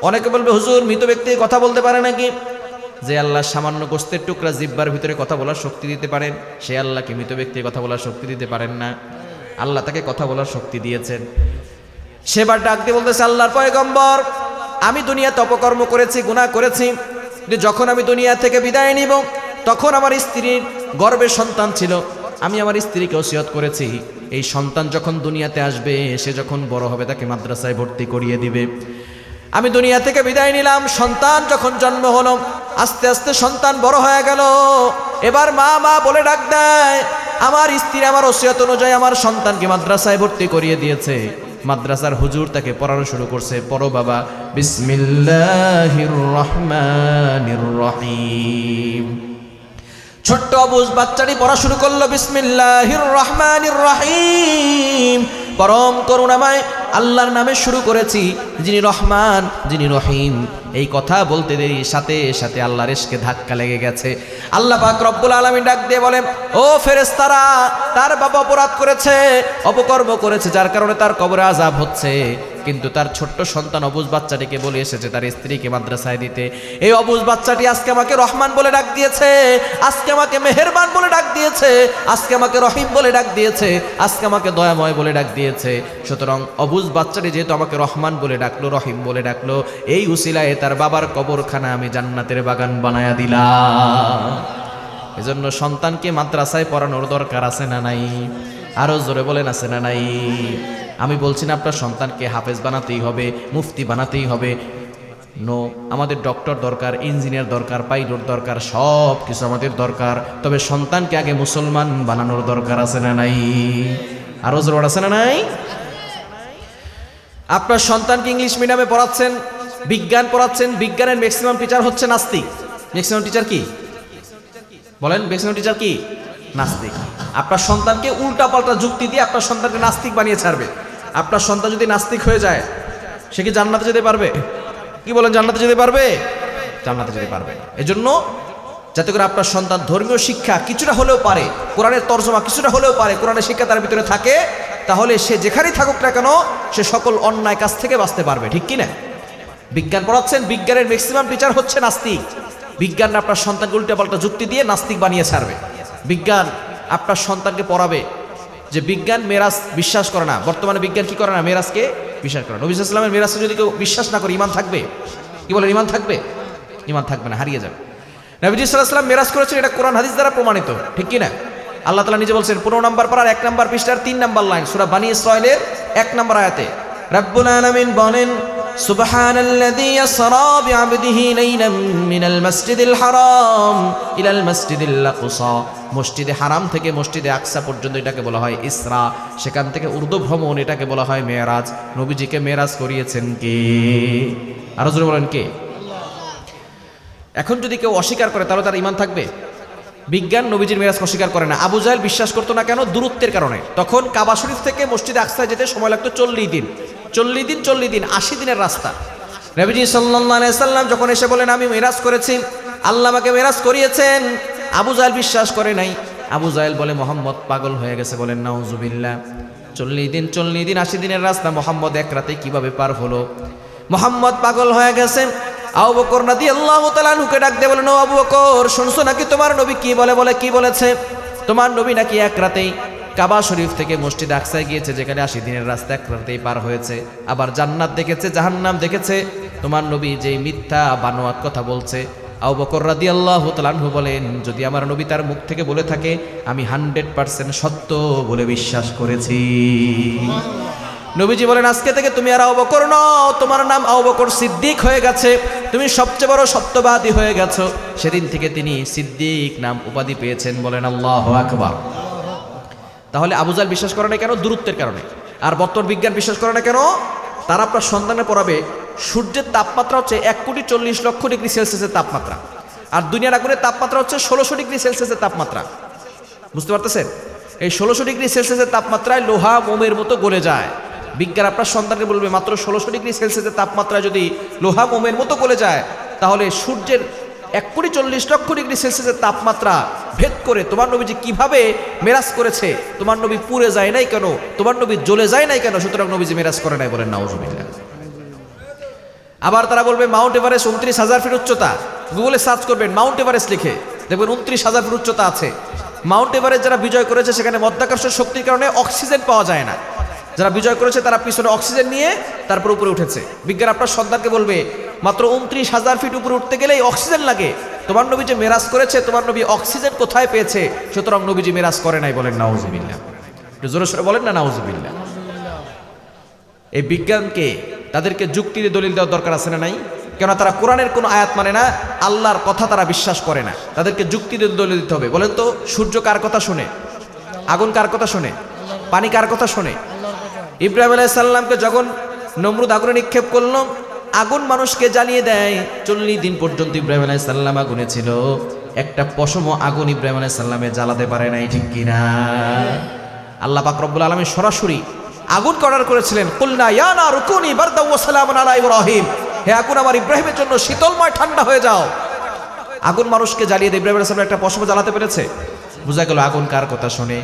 অনেকে বলবে, হুজুর মৃত ব্যক্তি কথা বলতে পারে নাকি? যে আল্লাহ সামান্য গোস্তের টুকরা জিহ্বার ভিতরে কথা বলার শক্তি দিতে পারেন, সে আল্লাহকে মৃত ব্যক্তি কথা বলার শক্তি দিতে পারেন না? আল্লাহ তাকে কথা বলার শক্তি দিয়েছেন। সেবার ডাক দিয়ে বলতেছে, আল্লাহর পয়গম্বর, আমি দুনিয়াতে অপকর্ম করেছি, গুনাহ করেছি, কিন্তু যখন আমি দুনিয়া থেকে বিদায় নিব, তখন আমার স্ত্রীর গর্ভে সন্তান ছিল। আমি আমার স্ত্রীকে ওসিয়ত করেছি, এই সন্তান যখন দুনিয়াতে আসবে, সে যখন বড় হবে তাকে মাদ্রাসায় ভর্তি করিয়ে দিবে। আমি দুনিয়া থেকে বিদায় নিলাম, সন্তান যখন জন্ম হলো, আস্তে আস্তে সন্তান বড় হয়ে গেল। এবার মা মা বলে ডাক দেয়। আমার স্ত্রী আমার ওসিয়ত অনুযায়ী আমার সন্তানকে মাদ্রাসায় ভর্তি করিয়ে দিয়েছে। মাদ্রাসার হুজুর তাকে পড়ানো শুরু করছে, পড়ো বাবা, বিসমিল্লাহির রহমানির রহিম। ছোট্ট অবুঝ বাচ্চাটি পড়া শুরু করলো, বিসমিল্লাহির রহমানির রহিম। পরম করুণাময় আল্লাহর নামে শুরু করেছি, যিনি রহমান, যিনি রহিম। এই কথা বলতে দেরি সাথে সাথে আল্লাহর ইশকে ধাক্কা লেগে গেছে। আল্লাহ পাক রব্বুল আলামিন ডাক দিয়ে বলেন, ও ফেরেশতারা, তার বাবা অপরাধ করেছে, অপকর্ম করেছে, যার কারণে তার কবরে আযাব হচ্ছে। কিন্তু তার ছোট্ট সন্তান অবুঝ বাচ্চাটিকে বলে এসেছে তার স্ত্রীকে মাদ্রাসায় দিতে। এই অবুঝ বাচ্চাটি আজকে আমাকে রহমান বলে ডাক দিয়েছে, আজকে আমাকে মেহেরবান বলে ডাক দিয়েছে, আজকে আমাকে রহিম বলে ডাক দিয়েছে, আজকে আমাকে দয়াময় বলে ডাক দিয়েছে। সুতরাং অবুঝ বাচ্চাটি যেহেতু আমাকে রহমান বলে ডাকলো, রহিম বলে ডাকলো, এই উসিলায় তার বাবার কবরখানা আমি জান্নাতের বাগান বানায়া দিলাম। এজন্য সন্তানকে মাদ্রাসায় পড়ানোর দরকার আছে না নাই? আরো জোরে বলেন, আছে না নাই? আমি বলছি না আপনার সন্তানকে হাফেজ বানাতেই হবে, মুফতি বানাতেই হবে। নো, আমাদের ডক্টর দরকার, ইঞ্জিনিয়ার দরকার, পাইলট দরকার, সব কিছু আমাদের দরকার। তবে সন্তানকে আগে মুসলমান বানানোর দরকার আছে না নাই? আরো জোর আছে না নাই? আপনার সন্তানকে ইংলিশ মিডিয়ামে পড়াচ্ছেন, বিজ্ঞান পড়াচ্ছেন, বিজ্ঞানের ম্যাক্সিমাম টিচার হচ্ছে নাস্তিক। ম্যাক্সিমাম টিচার কি বলেন? ম্যাক্সিমাম টিচার কি? নাস্তিক। আপনার সন্তানকে উল্টা পাল্টা যুক্তি দিয়ে আপনার সন্তানকে নাস্তিক বানিয়ে ছাড়বে। আপনার সন্তান যদি নাস্তিক হয়ে যায়, সে কি জান্নাতে যেতে পারবে? কি বলেন, জান্নাতে যেতে পারবে? জান্নাতে যেতে পারবে না। এজন্য যাতে করে আপনার সন্তান ধর্মীয় শিক্ষা কিছুটা হলেও পারে, কোরআনের তর্জমা কিছুটা হলেও পারে, কোরআনের শিক্ষা তার ভিতরে থাকে, তাহলে সে যেখানেই থাকুক না কেন সে সকল অন্যায় কাজ থেকে বাঁচতে পারবে। ঠিক কি না? বিজ্ঞান পড়াচ্ছেন, বিজ্ঞানের ম্যাক্সিমাম টিচার হচ্ছে নাস্তিক। বিজ্ঞান আপনার সন্তানকে উল্টা পাল্টা যুক্তি দিয়ে নাস্তিক বানিয়ে ছাড়বে। বিজ্ঞান আপনার সন্তানকে পড়াবে যে বিজ্ঞান মেরাজ বিশ্বাস করে না। বর্তমানে বিজ্ঞান কি করে না? মেরাজকে বিশ্বাস করে না। নবী সাল্লাল্লাহু আলাইহি ওয়াসাল্লামের মেরাজকে যদি কেউ বিশ্বাস না করে, ঈমান থাকবে? কি বলেন, ঈমান থাকবে? ঈমান থাকবে না, হারিয়ে যাবে। নবী সাল্লাল্লাহু আলাইহি ওয়াসাল্লাম মেরাজ করেছেন, এটা কোরআন হাদিস দ্বারা প্রমাণিত। ঠিক কি না? আল্লাহ তাআলা নিজে বলছেন 15 নম্বর পারার 1 নম্বর পৃষ্ঠার 3 নম্বর লাইন সূরা বানী ইসরাঈলের 1 নম্বর আয়াতে রব্বুল আলামিন বলেন সুবহানাল্লাযী ইসরা বিআবদিহি লাইলাম মিনাল মাসজিদিল হারাম ইলাল মাসজিদিল আকসা। মসজিদে হারাম থেকে মসজিদে আকসা পর্যন্ত এটাকে বলা হয় ইসরা, সেখান থেকে উর্দু ভ্রমণ এটাকে বলা হয় মেরাজ। নবীজিকে মেরাজ করিয়েছেন কে? আরো জোরে বলেন কে? এখন যদি কেউ অস্বীকার করে তাহলে তার ঈমান থাকবে? বিজ্ঞান নবীজির মেরাজকে অস্বীকার করে না। আবু জাহেল বিশ্বাস করতো না কেন? দূরত্বের কারণে। তখন কাবা শরীফ থেকে মসজিদে আকসায় যেতে সময় লাগতো 40 দিন, 80 দিনের রাস্তা। নবীজি সাল্লাল্লাহু আলাইহি সাল্লাম যখন এসে বলেন আমি মেরাজ করেছি, আল্লাহ আমাকে মেরাজ করিয়েছেন, আবু জাহেল বিশ্বাস করে নাই। আবু জাহেল বলে মুহাম্মদ পাগল হয়ে গেছে। বলেন নাউজুবিল্লাহ। 40 দিন 80 দিনের রাস্তা মুহাম্মদ এক রাতে কিভাবে পার হলো? মুহাম্মদ পাগল হয়ে গেছে। আবু বকর রাদিয়াল্লাহু তাআলা আনহুকে ডাক দিয়ে বলেন, ও আবু বকর, শুনছো নাকি তোমার নবী কি বলে? বলে কি বলেছে? তোমার নবী নাকি এক রাতেই কাবা শরীফ থেকে মসজিদ আকসায় গিয়েছে, যেখানে 80 দিনের রাস্তা এক রাতেই পার হয়েছে। আবার জান্নাত দেখেছে, জাহান্নাম দেখেছে। তোমার নবী যে মিথ্যা বানোয়াত কথা বলছে। আবু বকর রাদিয়াল্লাহু তাআলা আনহু বলেন, যদি আমার নবী তার মুখ থেকে বলে থাকে আমি 100% সত্য বলে বিশ্বাস করেছি। নবীজি বলেন, আজকে থেকে তুমি আর আবু বকর নও, তোমার নাম আবু বকর সিদ্দিক হয়ে গেছে, তুমি সবচেয়ে বড় সত্যবাদী হয়ে গেছো। সেদিন থেকে তিনি সিদ্দিক নাম উপাধি পেয়েছেন। বলেন আল্লাহু আকবার। তাহলে আবু জাহেল বিশ্বাস করে না কেন? দূরত্বের কারণে। আর বর্তমান বিজ্ঞান বিশ্বাস করে না কেন? তারা আপনার সন্তানে পড়াবে সূর্যের তাপমাত্রা হচ্ছে 1,40,00,000 ডিগ্রি সেলসিয়াসের তাপমাত্রা, আর দুনিয়ার আগুনের তাপমাত্রা হচ্ছে 1600 ডিগ্রি সেলসিয়াসের তাপমাত্রা। বুঝতে পারতেছেন? এই 1600 ডিগ্রি সেলসিয়াসের তাপমাত্রায় লোহা মোমের মতো গলে যায়। বিজ্ঞান আপনার সন্তানকে বলবে মাত্র 1600 ডিগ্রি সেলসিয়াসের তাপমাত্রায় যদি লোহা মোমের মতো গলে যায়, তাহলে সূর্যের 1,40,00,000 ডিগ্রি সেলসিয়াসের তাপমাত্রা ভেদ করে তোমার নবী যে কিভাবে মেরাজ করেছে, তোমার নবী পুড়ে যায় নাই কেন? তোমার নবী জ্বলে যায় নাই কেন? সুতরাং নবীজি মেরাজ করে নাই। বলেন নাউজুবিল্লাহ। আবার তারা বলবে মাউন্ট এভারেস্ট 29,000 ফিট উচ্চতা। গুগলে সার্চ করবেন মাউন্ট এভারেস্ট লিখে, দেখবেন 29,000 ফিট উচ্চতা আছে। মাউন্ট এভারেস্ট যারা বিজয় করেছে সেখানে মধ্যাকর্ষণ শক্তির কারণে অক্সিজেন পাওয়া যায় না। যারা বিজয় করেছে তারা পিছনে অক্সিজেন নিয়ে তারপর উপরে উঠেছে। বিজ্ঞান আপনার সন্তানকে বলবে মাত্র 29,000 ফিট উপরে উঠতে গেলেই অক্সিজেন লাগে। তোমার নবী যে মেরাজ করেছে, তোমার নবী অক্সিজেন কোথায় পেয়েছে? সুতরাং নবীজি মেরাজ করে নাই। বলেন নাউজুবিল্লাহ। জোরে সোরে বলেন না নাউজুবিল্লাহ। এই বিজ্ঞানকে তাদেরকে যুক্তি দিয়ে দলিল দেওয়ার দরকার আছে না নাই? কেন? তারা কোরআনের কোনো আয়াত মানে না, আল্লাহর কথা তারা বিশ্বাস করে না। তাদেরকে যুক্তি দিয়ে দলিল দিতে হবে। বলেন তো, সূর্য কার কথা শোনে? আগুন কার কথা শোনে? পানি কার কথা শোনে? ইব্রাহিম আলাইহিস সালামকে যখন নমরুদ আগুনে নিক্ষেপ করলো, আগুন মানুষকে জ্বালিয়ে দেয়। 40 দিন পর্যন্ত ইব্রাহিম আলাইহিস সালাম আগুনে ছিল, একটা পশম আগুন ইব্রাহিম আলাইহিস সালামে জ্বালাতে পারে নাই। ঠিক কিনা? আল্লাহ পাক রব্বুল আলামিন সরাসরি আগুনকে অর্ডার করেছিলেন, কুলনা ইয়া নারু কুনি বারদাও ওয়া সালামান আলা ইব্রাহিম, হে আগুন আমার ইব্রাহিমের জন্য শীতলময় ঠান্ডা হয়ে যাও। আগুন মানুষকে জ্বালিয়ে দেয়। ইব্রাহিম আলাইহিস সালাম একটা পশম জ্বালাতে পেরেছে? বোঝা গেল আগুন কার কথা শোনে।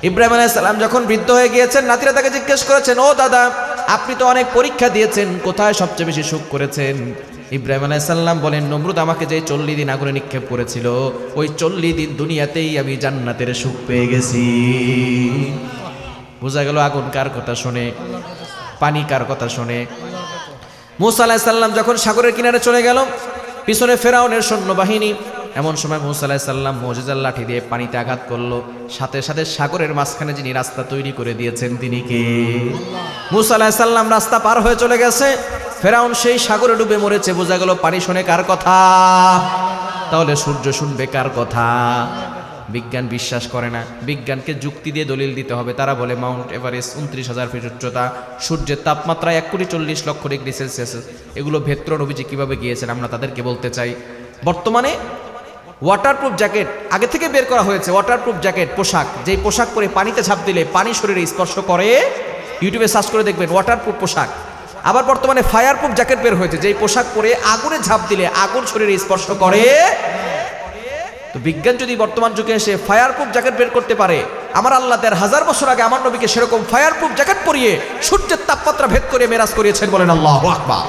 ইব্রাহিম আলাইহিস সালাম যখন বৃদ্ধ হয়ে গিয়েছেন, নাতিরা তাকে জিজ্ঞেস করেছেন, ও দাদা, আপনি তো অনেক পরীক্ষা দিয়েছেন, কোথায় সবচেয়ে বেশি সুখ করেছেন? ইব্রাহিম আলাইহিস সালাম বলেন, নমরুদ আমাকে যে 40 দিন আগুনে নিক্ষেপ করেছিল, ওই 40 দিন দুনিয়াতেই আমি জান্নাতের সুখ পেয়ে গেছি। বোঝা গেল আগুন কার কথা শোনে, পানি কার কথা শোনে। মূসা আলাইহিস সালাম যখন সাগরের কিনারে চলে গেল, পিছনে ফেরাউনের সৈন্যবাহিনী। এমন সময় মূসা আলাইহিস সালাম মুজিজার লাঠি দিয়ে পানিতে আঘাত করলো, সাথে সাথে সাগরের মাঝখানে যিনি রাস্তা তৈরি করে দিয়েছেন তিনি কে? মূসা আলাইহিস সালাম রাস্তা পার হয়ে চলে গেছে, ফেরাউন সেই সাগরে ডুবে মরেছে। বোঝা গেল পানি শোনে কার কথা? তাহলে সূর্য শুনবে কার কথা? বিজ্ঞান বিশ্বাস করে না। বিজ্ঞানকে যুক্তি দিয়ে দলিল দিতে হবে। তারা বলে মাউন্ট এভারেস্ট 29,000 ফিট উচ্চতা, সূর্যের তাপমাত্রা 1,40,00,000 ডিগ্রি সেলসিয়াস। এগুলো ভেত্র নবীজি কিভাবে গিয়েছেন আমরা তাদেরকে বলতে চাই। বর্তমানে ওয়াটারপ্রুফ জ্যাকেট আগে থেকে বের করা হয়েছে। ওয়াটারপ্রুফ জ্যাকেট পোশাক, যেই পোশাক পরে পানিতে ঝাঁপ দিলে পানি শরীরে স্পর্শ করে। ইউটিউবে সার্চ করে দেখবেন ওয়াটারপ্রুফ পোশাক। আবার বর্তমানে ফায়ারপ্রুফ জ্যাকেট বের হয়েছে, যেই পোশাক পরে আগুনে ঝাঁপ দিলে আগুন শরীরে স্পর্শ করে। তো বিজ্ঞান যদি বর্তমান যুগে এসে ফায়ারপ্রুফ জ্যাকেট বের করতে পারে, আমার আল্লাহ 1000 বছর আগে আমার নবীকে সেরকম ফায়ারপ্রুফ জ্যাকেট পরিয়ে সূর্যের তাপমাত্রা ভেদ করে মেরাজ করিয়েছেন। বলেন আল্লাহু আকবার।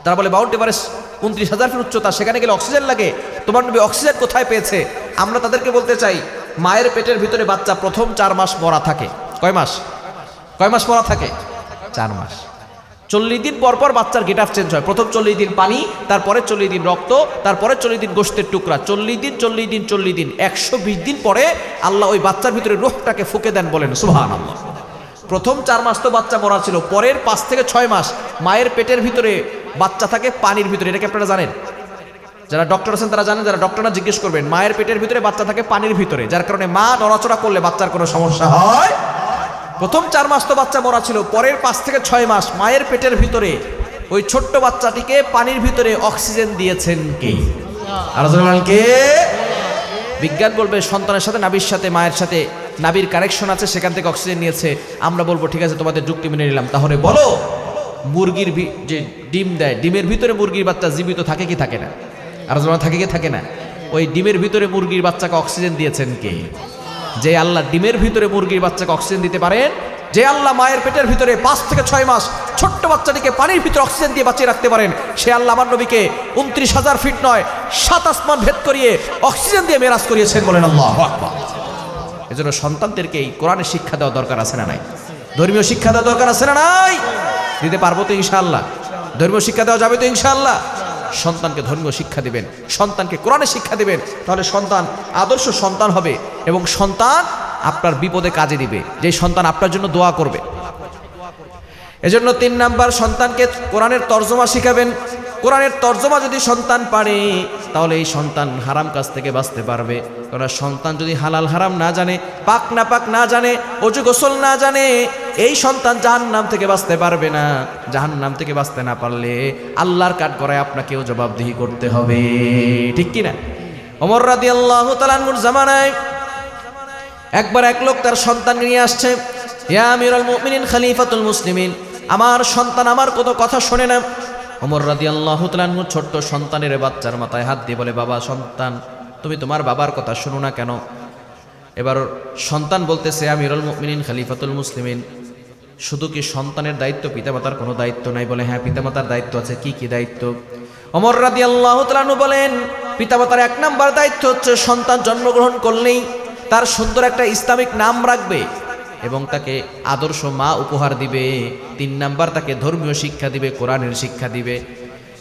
তারা বলে মাউন্ট এভারেস্ট 29,000 ফিট উচ্চতা, সেখানে গেলে অক্সিজেন লাগে। তোমার নবী অক্সিজেন কোথায় পেয়েছে? আমরা তাদেরকে বলতে চাই, মায়ের পেটের ভিতরে বাচ্চা প্রথম 4 মাস মরা থাকে। কয় মাস? কয় মাস মরা থাকে? 4 মাস। 40 দিন পর পর বাচ্চার গেট আপ চেঞ্জ হয়। প্রথম 40 দিন পানি, তারপরে 40 দিন রক্ত, তারপরে 40 দিন গোশতের টুকরা, 40 দিন 40 দিন 40 দিন 120 দিন পরে আল্লাহ ওই বাচ্চার ভিতরে রূহটাকে ফুঁকে দেন, বলেন সুবহানাল্লাহ। প্রথম 4 মাস তো বাচ্চা মরা ছিল, পরের 5 থেকে 6 মাস মায়ের পেটের ভিতরে বাচ্চা থাকে পানির ভিতরে। এটা কি আপনারা জানেন? যারা ডক্টর আছেন তারা জানেন, যারা ডক্টর না জিজ্ঞেস করবেন। মায়ের পেটের ভিতরে বাচ্চা থাকে পানির ভিতরে, যার কারণে মা নড়াচড়া করলে বাচ্চার কোনো সমস্যা হয়। প্রথম 4 মাস তো বাচ্চা মরা ছিল, পরের 5 থেকে 6 মাস মায়ের পেটের ভিতরে ওই ছোট্ট বাচ্চাটিকে পানির ভিতরে অক্সিজেন দিয়েছেন কে? আর কে? বিজ্ঞান বলবে সন্তানের সাথে নাভির সাথে মায়ের সাথে নাভির কানেকশন আছে, সেখান থেকে অক্সিজেন নিয়েছে। আমরা বলবো ঠিক আছে, তোমাদের যুক্তি মেনে নিলাম। তাহলে বলো, মুরগির যে ডিম দেয়, ডিমের ভিতরে মুরগির বাচ্চা জীবিত থাকে কি থাকে না? আর থাকে কি থাকে না? ওই ডিমের ভিতরে মুরগির বাচ্চাকে অক্সিজেন দিয়েছেন কে? যে আল্লাহ ডিমের ভিতরে মুরগির বাচ্চাকে অক্সিজেন দিতে পারেন, যে আল্লাহ মায়ের পেটের ভিতরে 5 থেকে 6 মাস ছোট্ট বাচ্চাটিকে পানির ভিতরে অক্সিজেন দিয়ে বাঁচিয়ে রাখতে পারেন, সে আল্লাহ আমার নবীকে 29,000 ফিট নয় 7 আসমান ভেদ করিয়ে অক্সিজেন দিয়ে মেরাজ করিয়েছেন, বলেন আল্লাহু আকবার। এজন্য সন্তানদেরকে এই কোরআনের শিক্ষা দেওয়া দরকার আছে না নাই? ধর্মীয় শিক্ষা দেওয়া দরকার আছে না নাই? দিতে পারবো তো ইনশাআল্লাহ? ধর্মীয় শিক্ষা দেওয়া যাবে তো ইনশাআল্লাহ? সন্তানকে ধর্মীয় শিক্ষা দিবেন, সন্তানকে কোরআনের শিক্ষা দিবেন, তাহলে সন্তান আদর্শ সন্তান হবে এবং সন্তান আপনার বিপদে কাজে দিবে, যে সন্তান আপনার জন্য দোয়া করবে। এজন্য 3 নাম্বার, সন্তানকে কোরআনের তর্জমা শিখাবেন। কোরআনের তর্জমা যদি সন্তান পারে, তাহলে এই সন্তান হারাম কাজ থেকে বাঁচতে পারবে। কারণ সন্তান যদি হালাল হারাম না জানে, পাক না পাক না জানে, অজু গোসল না জানে, এই সন্তান জাহান্নাম থেকে বাঁচতে পারবে না। জাহান্নাম থেকে বাঁচতে না পারলে আল্লাহর কাঠগড়ায় আপনাকেও জবাবদিহি করতে হবে, ঠিক কি না? ওমর রাদিয়াল্লাহু তাআলা আনহুর জামানায় একবার এক লোক তার সন্তান নিয়ে আসছে, ইয়া আমিরুল মুমিনিন খলিফাতুল মুসলিমিন, আমার সন্তান আমার কত কথা শোনে না। ওমর রাদিয়াল্লাহু তাআলা আনহু ছোট্ট সন্তানের বাচ্চার মাথায় হাত দিয়ে বলে, বাবা সন্তান, তুমি তোমার বাবার কথা শোনো না কেন? এবার সন্তান বলতেছে, আমিরুল মুমিনিন খলিফাতুল মুসলিমিন, শুধু কি সন্তানের দায়িত্ব, পিতামাতার কোনো দায়িত্ব নাই? বলে, হ্যাঁ পিতামাতার দায়িত্ব আছে। কি কি দায়িত্ব? ওমর রাদিয়াল্লাহু তাআলা আনহু বলেন, পিতামাতার 1 নাম্বার দায়িত্ব হচ্ছে সন্তান জন্মগ্রহণ করলেই তার সুন্দর একটা ইসলামিক নাম রাখবে এবং তাকে আদর্শ মা উপহার দিবে। 3 নাম্বার, তাকে ধর্মীয় শিক্ষা দিবে, কোরআনের শিক্ষা দিবে।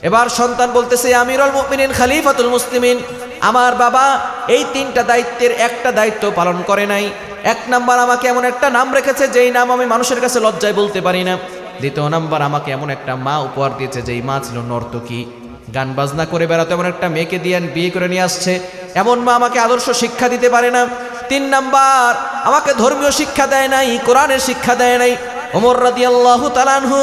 এবার সন্তান বলতেছে, আমিরুল মুমিনিন খলিফাতুল মুসলিমিন, আমার বাবা এই 3টা দায়িত্বের একটা দায়িত্ব পালন করে নাই। 1 নাম্বার, আমাকে এমন একটা নাম রেখেছে যেই নাম আমি মানুষের কাছে লজ্জায় বলতে পারি না। 2 নাম্বার, আমাকে এমন একটা মা উপহার দিয়েছে যেই মা ছিল নর্তকী, গান বাজনা করে বেড়াতো, এমন একটা মেয়েকে দিয়ে বিয়ে করে নিয়ে আসছে, এমন মা আমাকে আদর্শ শিক্ষা দিতে পারে না। 3 নাম্বার, আমাকে ধর্মীয় শিক্ষা দেয় নাই, কোরআনের শিক্ষা দেয় নাই। ওমর রাদিয়াল্লাহু তাআলা আনহু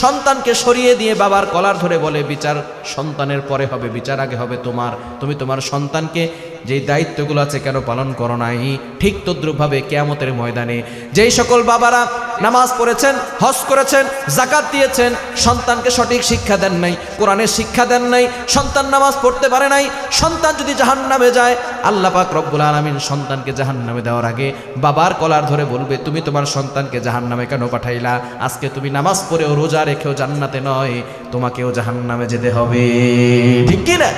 সন্তানকে সরিয়ে দিয়ে বাবার কলার ধরে বলে, বিচার সন্তানের পরে হবে, বিচার আগে হবে তোমার। তুমি তোমার সন্তানকে যেই দায়িত্বগুলো আছে কেন পালন করো নাই? ঠিক তদ্রুপভাবে কিয়ামতের ময়দানে যেই সকল বাবারা নামাজ পড়েছেন, হজ করেছেন, যাকাত দিয়েছেন, সন্তানকে সঠিক শিক্ষা দেন নাই, কোরআনের শিক্ষা দেন নাই, সন্তান নামাজ পড়তে পারে নাই, সন্তান যদি জাহান্নামে যায়, আল্লাহ পাক রব্বুল আলামিন সন্তানকে জাহান্নামে দেওয়ার আগে বাবার কলার ধরে বলবে, তুমি তোমার সন্তানকে জাহান্নামে কেন পাঠাইলা? আজকে তুমি নামাজ পড়েও রোজা রেখেও জান্নাতে নয়, তোমাকেও জাহান্নামে যেতে হবে, ঠিক কি না?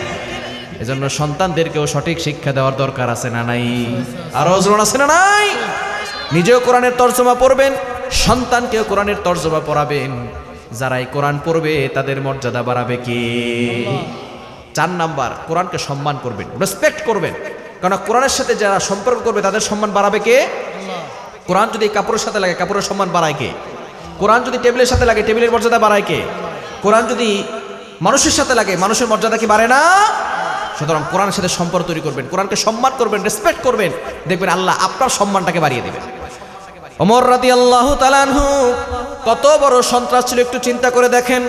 এজন্য সন্তানদেরকেও সঠিক শিক্ষা দেওয়ার দরকার আছে না নাই? আরো জোর আছে না নাই? নিজেও কোরআনের তর্জমা পড়বেন, সন্তানকেও কোরআনের তর্জমা পড়াবেন। যারাই কোরআন পড়বে তাদের মর্যাদা বাড়াবে কে? 4 নাম্বার, কোরআনকে সম্মান করবেন, রেসপেক্ট করবেন। কারণ কোরআনের সাথে যারা সম্পর্ক করবে তাদের সম্মান বাড়াবে কে? কোরআন যদি কাপড়ের সাথে লাগে, কাপড়ের সম্মান বাড়ায় কে? কোরআন যদি টেবিলের সাথে লাগে, টেবিলের মর্যাদা বাড়ায় কে? কোরআন যদি মানুষের সাথে লাগে, মানুষের মর্যাদা কি বাড়ে না? সুতরাং কোরআনের সাথে সম্পর্ক তৈরি করবেন, কোরআনকে সম্মান করবেন, রেসপেক্ট করবেন, দেখবেন আল্লাহ আপনার সম্মানটাকে বাড়িয়ে দেবেন। ওমর রাদিয়াল্লাহু তাআলা আনহু কত বড় সন্ত্রাস ছিল একটু চিন্তা করে দেখেন।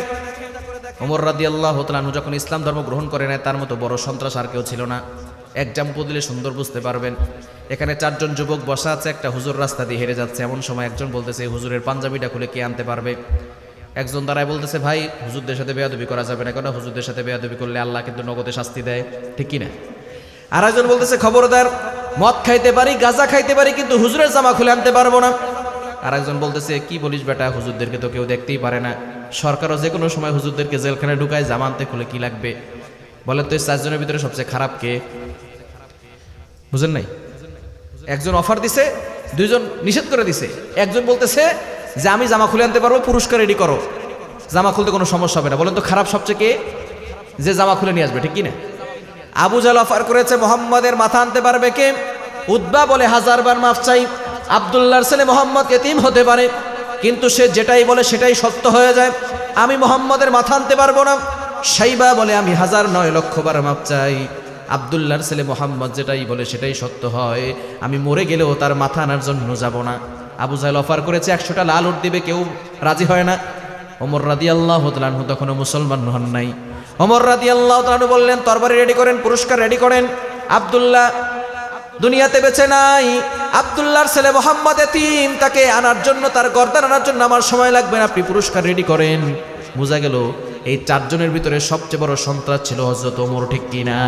ওমর রাদিয়াল্লাহু তাআলা আনহু যখন ইসলাম ধর্ম গ্রহণ করে নেয়, তার মতো বড় সন্ত্রাস আর কেউ ছিল না। এক্সাম্পল দিলে সুন্দর বুঝতে পারবেন। এখানে 4 জন যুবক বসা আছে, একটা হুজুর রাস্তা দিয়ে হেরে যাচ্ছে। এমন সময় একজন বলতেছে, হুজুরের পাঞ্জাবিটা খুলে কে আনতে পারবে? একজন দাঁড়ায় বলতেছে, ভাই হুজুরদের সাথে বেয়াদবি করা যাবে না, কেন হুজুরদের সাথে বেয়াদবি করলে আল্লাহ কিন্তু নগদে শাস্তি দেয়, ঠিক কিনা? আর একজন বলতেছে, খবরদার, মদ খাইতে পারি, গাঁজা খাইতে পারি, কিন্তু হুজুরের জামা খুলে আনতে পারবো না। আর একজন বলতেছে, কি বলিস বেটা, হুজুরদেরকে তো কেউ দেখতেই পারে না, সরকারও যে কোনো সময় হুজুরদেরকে জেলখানায় ঢুকায়, জামা আনতে খুলে কি লাগবে? বলেন তো এই 4 জনের ভিতরে সবচেয়ে খারাপ কে? বুঝেন নাই? একজন অফার দিছে, 2 জন নিষেধ করে দিছে। একজন বলতেছে যে আমি জামা খুলে আনতে পারবো, পুরস্কার রেডি করো। জামা খুলতে কোনো সমস্যা হবে না। বলেন তো খারাপ সবচেয়ে কে? যে জামা খুলে নিয়ে আসবে, ঠিক কি না? আবু জাহল অফার করেছে মোহাম্মদের মাথা আনতে পারবে কে? উতবা বলে 1000বার মাফ চাই, আব্দুল্লাহর ছেলে মোহাম্মদ এতিম হতে পারে, কিন্তু সে যেটাই বলে সেটাই সত্য হয়ে যায়, আমি মোহাম্মদের মাথা আনতে পারবো না। সাইবা বলে আমি 1000-9,00,000 বার মাফ চাই, আব্দুল্লাহর ছেলে মোহাম্মদ যেটাই বলে সেটাই সত্য হয়, আমি মরে গেলেও তার মাথা আনার জন্য যাব না। আবু জাহল অফার করেছে 100টা লাল উট দিবে, কেউ রাজি হয় না। ওমর রাদিয়াল্লাহু তাআলা আনহু তখনও মুসলমান হন নাই। ওমর রাদিয়াল্লাহু তাআলা আনহু বললেন তরবারি রেডি করেন, পুরস্কার রেডি করেন। আব্দুল্লাহ দুনিয়াতে বেঁচে নাই, আব্দুল্লাহর ছেলে মোহাম্মদ এতিম, তাকে আনার জন্য, তার গর্দান আনার জন্য আমার সময় লাগবে না, আপনি পুরস্কার রেডি করেন। বোঝা গেল এই 4 জনের ভিতরে সবচেয়ে বড় সন্ত্রাস ছিল হযরত ওমর, ঠিক কিনা?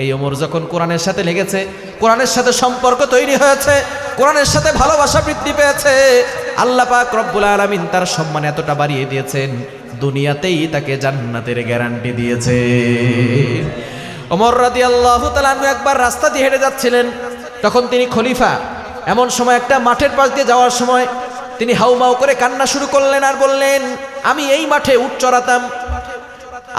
এই ওমর যখন কোরআনের সাথে লেগেছে, কোরআনের সাথে সম্পর্ক তৈরি হয়েছে, কোরআনের সাথে ভালোবাসা বৃদ্ধি পেয়েছে, আল্লাহ পাক রব্বুল আলামিন তার সম্মান এতটা বাড়িয়ে দিয়েছেন, দুনিয়াতেই তাকে জান্নাতের গ্যারান্টি দিয়েছে। ওমর রাদিয়াল্লাহু তাআলা আনহু একবার রাস্তা দিয়ে হেঁটে যাচ্ছিলেন, তখন তিনি খলিফা। এমন সময় একটা মাঠের পাশ দিয়ে যাওয়ার সময় তিনি হাউমাউ করে কান্না শুরু করলেন আর বললেন, আমি এই মাঠে উট চড়াতাম,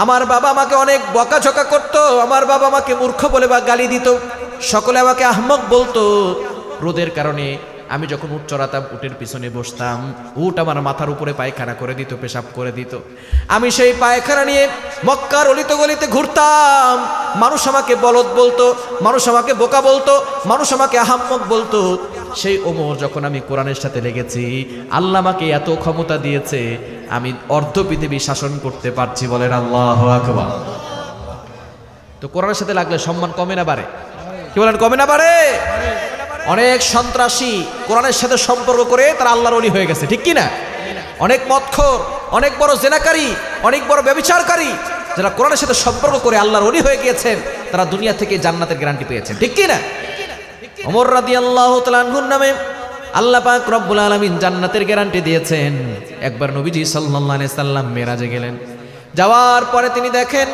আমার বাবা আমাকে অনেক বকাঝকা করতো, আমার বাবা আমাকে মূর্খ বলে বা গালি দিত, সকলে আমাকে আহমক বলতো। রোদের কারণে আমি যখন উট চড়াতাম, উটের পিছনে বসতাম, উট আমার মাথার উপরে পায়খানা করে দিত, পেশাব করে দিত, আমি সেই পায়খানা নিয়ে মক্কার অলিতে গলিতে ঘুরতাম, মানুষ আমাকে বলদ বলতো, মানুষ আমাকে বোকা বলতো, মানুষ আমাকে আহাম্মক বলতো। সেই ওমর যখন আমি কোরআনের সাথে লেগেছি, আল্লাহ আমাকে এত ক্ষমতা দিয়েছে, আমি অর্ধ পৃথিবী শাসন করতে পারছি, বলেন আল্লাহু আকবার। তো কোরআনের সাথে লাগলে সম্মান কমে না বাড়ে? কি বলেন, কমে না বাড়ে? অনেক সন্ত্রাসী কোরআনের সাথে সম্পর্ক করে তারা আল্লাহর ওলি হয়ে গেছে, ঠিক কি না? অনেক মদখোর, অনেক বড় জেনাকারী, অনেক বড় ব্যভিচারকারী, যারা কোরআনের সাথে সম্পর্ক করে আল্লাহর ওলি হয়ে গিয়েছেন, তারা দুনিয়া থেকে জান্নাতের গ্যারান্টি পেয়েছেন, ঠিক কি না? ওমর রাদিয়াল্লাহু তাআলা আনহুর নামে আল্লাহ পাক রব্বুল আলামিন জান্নাতের গ্যারান্টি দিয়েছেন। একবার নবীজি সাল্লাল্লাহু আলাইহি সাল্লাম মেরাজে গেলেন, যাওয়ার পরে তিনি দেখেন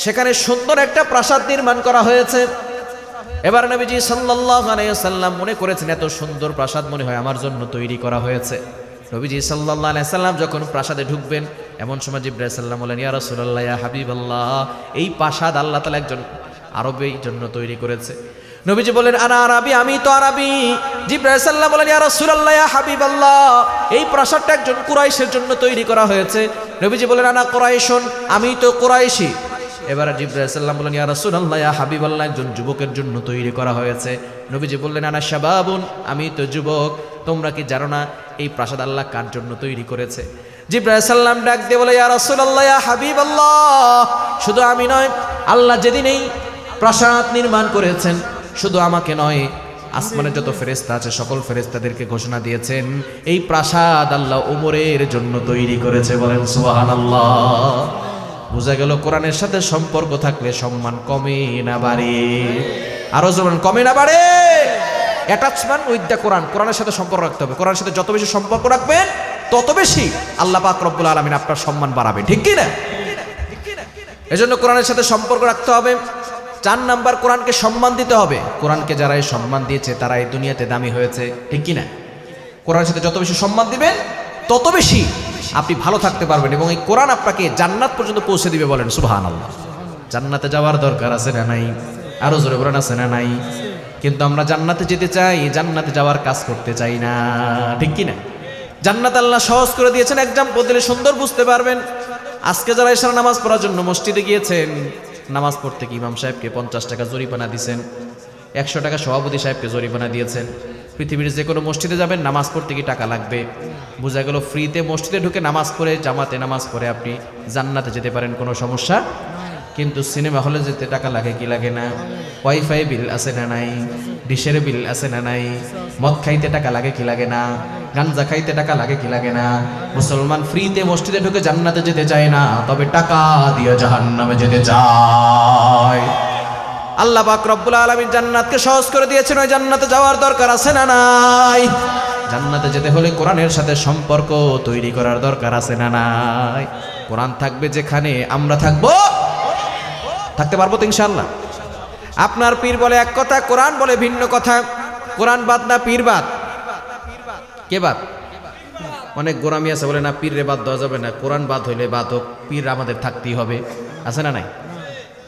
সেখানে সুন্দর একটা প্রাসাদ নির্মাণ করা হয়েছে। এবার নবীজি সাল্লাল্লাহু আলাইহি সাল্লাম মনে করেছেন এত সুন্দর প্রাসাদ মনে হয় আমার জন্য তৈরি করা হয়েছে। নবীজি সাল্লাল্লাহু আলাইহি সাল্লাম যখন প্রাসাদে ঢুকবেন, এমন সময় জিবরাইল সাল্লাম বলেন, ইয়া রাসূলুল্লাহ, ইয়া হাবিবাল্লাহ, এই প্রাসাদ আল্লাহ তাআলা একজন আরবের জন্য তৈরি করেছে। নবীজি বলেন, আনা আরবি, আমি তো আরবি। জিবরাইল সাল্লাম বলেন, ইয়া রাসূলুল্লাহ, ইয়া হাবিবাল্লাহ, এই প্রাসাদটা একজন কুরাইশের জন্য তৈরি করা হয়েছে। নবীজি বলেন, আনা কুরাইশুন, আমি তো কুরাইশি। এবার জিবরাইল সাল্লাম বলেন, ইয়া রাসূলুল্লাহ, ইয়া হাবিবাল্লাহ, একজন যুবকের জন্য তৈরি করা হয়েছে। নবীজি বললেন, আনা শাবাবুন, আমি তো যুবক। তোমরা কি জানো না এই প্রাসাদ আল্লাহ কার জন্য তৈরি করেছে? জিবরাইল সাল্লাম ডাক দিয়ে বলে, ইয়া রাসূলুল্লাহ, ইয়া হাবিবাল্লাহ, শুধু আমি নয়, আল্লাহ যেদিন এই প্রাসাদ নির্মাণ করেছেন, শুধু আমাকে নয়, আসমানের যত ফেরেশতা আছে সকল ফেরেশতাদেরকে ঘোষণা দিয়েছেন এই প্রাসাদ আল্লাহ ওমরের জন্য তৈরি করেছে, বলেন সুবহানাল্লাহ। বোঝা গেল কোরআনের সাথে সম্পর্ক থাকলে সম্মান কমে না বাড়ে? আরো যেমন কমে না বাড়ে? অ্যাটাচমেন্ট উইথ দ্য কোরআন, কোরআনের সাথে সম্পর্ক রাখতে হবে। কোরআনের সাথে যত বেশি সম্পর্ক রাখবেন তত বেশি আল্লাহ পাক রব্বুল আলামিন আপনার সম্মান বাড়াবে, ঠিক কি না? এজন্য কোরআনের সাথে সম্পর্ক রাখতে হবে। 4 নাম্বার, কোরআনকে সম্মান দিতে হবে। কোরআনকে যারা এই সম্মান দিয়েছে তারা এই দুনিয়াতে দামি হয়েছে, ঠিক কি না? কোরআনের সাথে যত বেশি সম্মান দিবেন তত বেশি আপনি ভালো থাকতে পারবেন এবং এই কোরআন আপনাকে জান্নাত পর্যন্ত পৌঁছে দিবে, বলেন সুবহানাল্লাহ। জান্নাতে যাওয়ার দরকার আছে না নাই? আরো জোরে বলেন, আছে না নাই? কিন্তু আমরা জান্নাতে যেতে চাই, জান্নাতে যাওয়ার কাজ করতে চাই না, ঠিক কি না? জান্নাত আল্লাহ সহজ করে দিয়েছেন, এক্সাম্পল দিলে সুন্দর বুঝতে পারবেন। আজকে যারা এশার নামাজ পড়ার জন্য মসজিদে গিয়েছেন, নামাজ পড়তে কি ইমাম সাহেবকে 50 টাকা জরিমানা দিয়েছেন, 100 টাকা সভাপতি সাহেবকে জরিমানা দিয়েছেন। পৃথিবীর যে কোনো মসজিদে যাবেন, নামাজ পড়তে কি টাকা লাগবে? বোঝা গেল ফ্রিতে মসজিদে ঢুকে নামাজ পড়ে, জামাতে নামাজ পড়ে আপনি জান্নাতে যেতে পারেন, কোনো সমস্যা। কিন্তু সিনেমা হলে যেতে টাকা লাগে কি লাগে না? ওয়াইফাই বিল আছে না নাই? ডিশের বিল আছে না নাই? মদ খাইতে টাকা লাগে কি লাগে না? গাঞ্জা খাইতে টাকা লাগে কি লাগে না? মুসলমান ফ্রিতে মসজিদে ঢুকে জান্নাতে যেতে চায় না, তবে টাকা দিয়ে জাহান্নামে যেতে চায়। আল্লাহ পাক রব্বুল আলামিন জান্নাতকে সহজ করে দিয়েছেন, ওই জান্নাতে যাওয়ার দরকার আছে না নাই? জান্নাতে যেতে হলে কোরআনের সাথে সম্পর্ক তৈরি করার দরকার আছে না নাই? কোরআন থাকবে যেখানে, আমরা থাকতে পারবো তো ইনশাআল্লাহ। আপনার পীর বলে এক কথা, কোরআন বলে ভিন্ন কথা। কোরআন বাদ না পীর বাদ? কে বাদ? অনেক গোরামি আছে, বলে না পীর রে বাদ দেওয়া যাবে না, কোরআন বাদ হইলে বাদ হোক, পীর আমাদের থাকতেই হবে, আছে না নাই?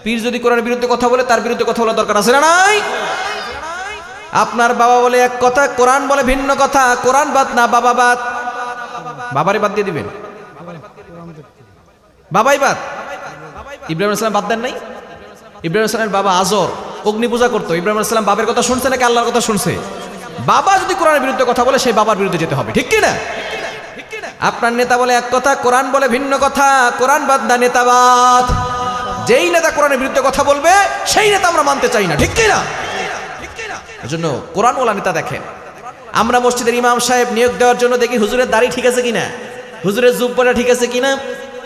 পীর যদি কোরআনের বিরুদ্ধে কথা বলে তার বিরুদ্ধে কথা বলা দরকার আছে না নাই? আপনার বাবা বলে এক কথা, কোরআন বলে ভিন্ন কথা, কোরআন বাদ না বাবা বাদ, বাবারে বাদ দিয়ে দিবেন, বাবাই বাদ। ইব্রাহিম আলাইহিস সালাম বাদ দেন নাই? ইব্রাহিম আলাইহিস সালামের বাবা আজর অগ্নি পূজা করতো, ইব্রাহিম আলাইহিস সালাম বাবার কথা শুনছে নাকি আল্লাহর কথা শুনছে? বাবা যদি কোরআনের বিরুদ্ধে কথা বলে সেই বাবার বিরুদ্ধে যেতে হবে, ঠিক কি না? আপনার নেতা বলে এক কথা, কোরআন বলে ভিন্ন কথা, কোরআন বাদ না নেতাবাদ। যেই নেতা কোরআনের বিরুদ্ধে কথা বলবে সেই নেতা আমরা মানতে চাই না, ঠিক কি না? এজন্য কোরআনওয়ালা নেতা দেখেন। আমরা মসজিদের ইমাম সাহেব নিয়োগ দেওয়ার জন্য দেখি হুজুরের দাড়ি ঠিক আছে কিনা, হুজুরের জুব্বাটা ঠিক আছে কিনা,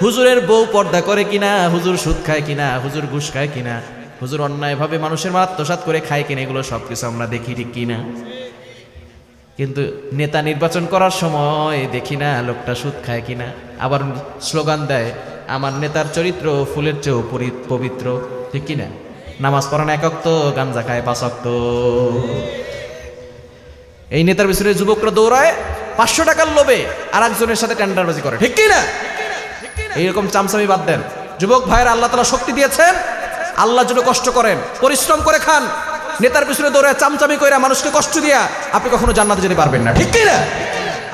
হুজুরের বউ পর্দা করে কিনা, হুজুর সুদ খায় কিনা, হুজুর ঘুষ খায় কিনা, হুজুর অন্যায়ভাবে মানুষের আত্মসাৎ করে খায় কিনা, এগুলো সবকিছু আমরা দেখি, ঠিক কিনা? কিন্তু নেতা নির্বাচন করার সময় দেখি না লোকটা সুদ খায় কিনা। আবার স্লোগান দেয়, আমার নেতার চরিত্র ফুলের চেয়েও পবিত্র, ঠিক কিনা? নামাজ পড়ানো 1 ওয়াক্ত, গাঞ্জা খায় 5 ওয়াক্ত। এই নেতার পিছনে যুবকরা দৌড়ায় 500 টাকার লোভে আর একজনের সাথে টেন্ডারবাজি করে, ঠিক কিনা? এইরকম চামচামি বাদ দেন। যুবক ভাইয়ের আল্লাহ তাআলা শক্তি দিয়েছেন, আল্লাহর জন্য কষ্ট করেন, পরিশ্রম করে খান। নেতার পিছনে দৌড়ে চামচামি কইরা মানুষকে কষ্ট দিয়া আপনি কখনো জান্নাতে যেতে পারবেন না, ঠিক কি না?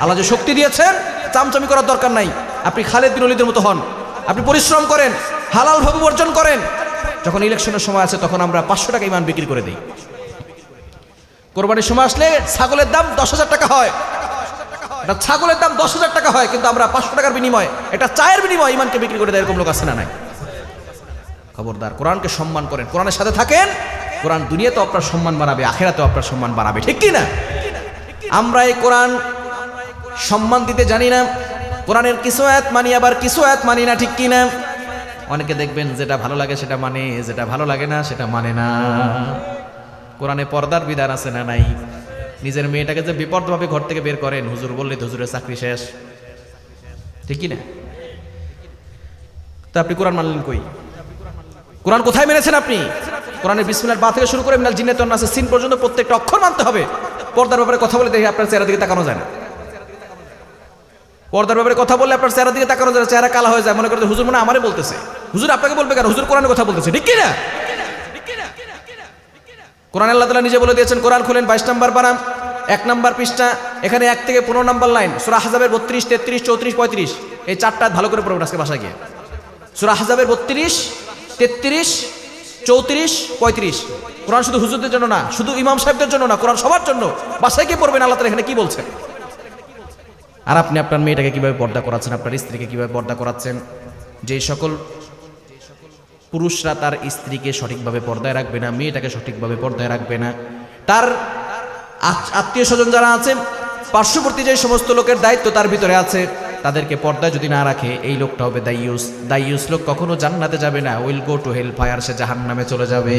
আল্লাহ যে শক্তি দিয়েছেন, চামচামি করার দরকার নাই। আপনি খালেদ বিন ওলীদের মতো হন, আপনি পরিশ্রম করেন, হালাল ভাবে উপার্জন করেন। যখন ইলেকশনের সময় আছে তখন আমরা 500 টাকা ইমান বিক্রি করে দিই। কোরবানির সময় আসলে ছাগলের দাম 10,000 টাকা হয়, এটা ছাগলের দাম 10,000 টাকা হয়, কিন্তু আমরা 500 টাকার বিনিময়ে, এটা চায়ের বিনিময়ে ইমানকে বিক্রি করে দেয়। এরকম লোক আছে না নাই? খবরদার, কোরআনকে সম্মান করেন, কোরআনের সাথে থাকেন। কোরআন দুনিয়াতেও আপনার সম্মান বাড়াবে, আখিরাতেও আপনার সম্মান বাড়াবে, ঠিক কি না? আমরা এই কোরআন সম্মান দিতে জানি না, কোরআনের কিছু আয়াত মানি আবার কিছু আয়াত মানি না, ঠিক কি না? অনেকে দেখবেন যেটা ভালো লাগে সেটা মানে, যেটা ভালো লাগে না সেটা মানে না। কোরআনে পর্দার বিধান আছে না নাই? নিজের মেয়েটাকে যে বিপদভাবে ঘর থেকে বের করেন, হুজুর বললে হুজুরের চাকরি শেষ, ঠিক কি না? তা আপনি কোরআন মানলেন কই? কোরআন কোথায় মেনেছেন আপনি? কোরআনের বিসমিল্লাহর বা থেকে শুরু করে মিনাল জিন্নাতি ওয়ান নাসের সিন পর্যন্ত প্রত্যেকটা অক্ষর মানতে হবে। পর্দার ব্যাপারে কথা বলে দেখি আপনার চেহারা দিকে তাকানো যায় না। পর্দার ব্যাপারে কথা বললে আপনার চেহারা দিকে তাকানো যায় না, চেহারা কালা হয়ে যায়, মনে করতে হুজুর মনে আমারে বলতেছে। হুজুর আপনাকে বলবে কেন? হুজুর কোরআনের কথা বলতেছে, ঠিক কি না? কোরআন আল্লাহ তাআলা নিজে বলে দিয়েছেন, কোরআন খুলেন 22 নম্বর পারা 1 নম্বর পৃষ্ঠা, এখানে 1 থেকে 15 নম্বর লাইন, সূরা আহজাবের 32, 33, 34, 35, এই 4টা ভালো করে পড়বেন আজকে বাসায় গিয়ে। সূরা আহজাবের 32, 33, 34, 35। কোরআন শুধু হুজুরদের জন্য না, শুধু ইমাম সাহেবদের জন্য না, কোরআন সবার জন্য। বাসায় গিয়ে পড়বেন আল্লাহ তাআলা এখানে কি বলছেন। আর আপনি আপনার মেয়েটাকে কিভাবে পর্দা করাচ্ছেন, আপনার স্ত্রীকে কিভাবে পর্দা করাচ্ছেন। যেই সকল পুরুষরা তার স্ত্রীকে সঠিকভাবে পর্দায় রাখবে না, মেয়েটাকে সঠিকভাবে পর্দায় রাখবে না, তার আত্মীয় স্বজন যারা আছে, পার্শ্ববর্তী যে সমস্ত লোকের দায়িত্ব তার ভিতরে আছে, তাদেরকে পর্দায় যদি না রাখে, এই লোকটা হবে দাইয়ুস। দাইয়ুস লোক কখনো জান্নাতে যাবে না, will go to hell fire, সে জাহান্নামে চলে যাবে,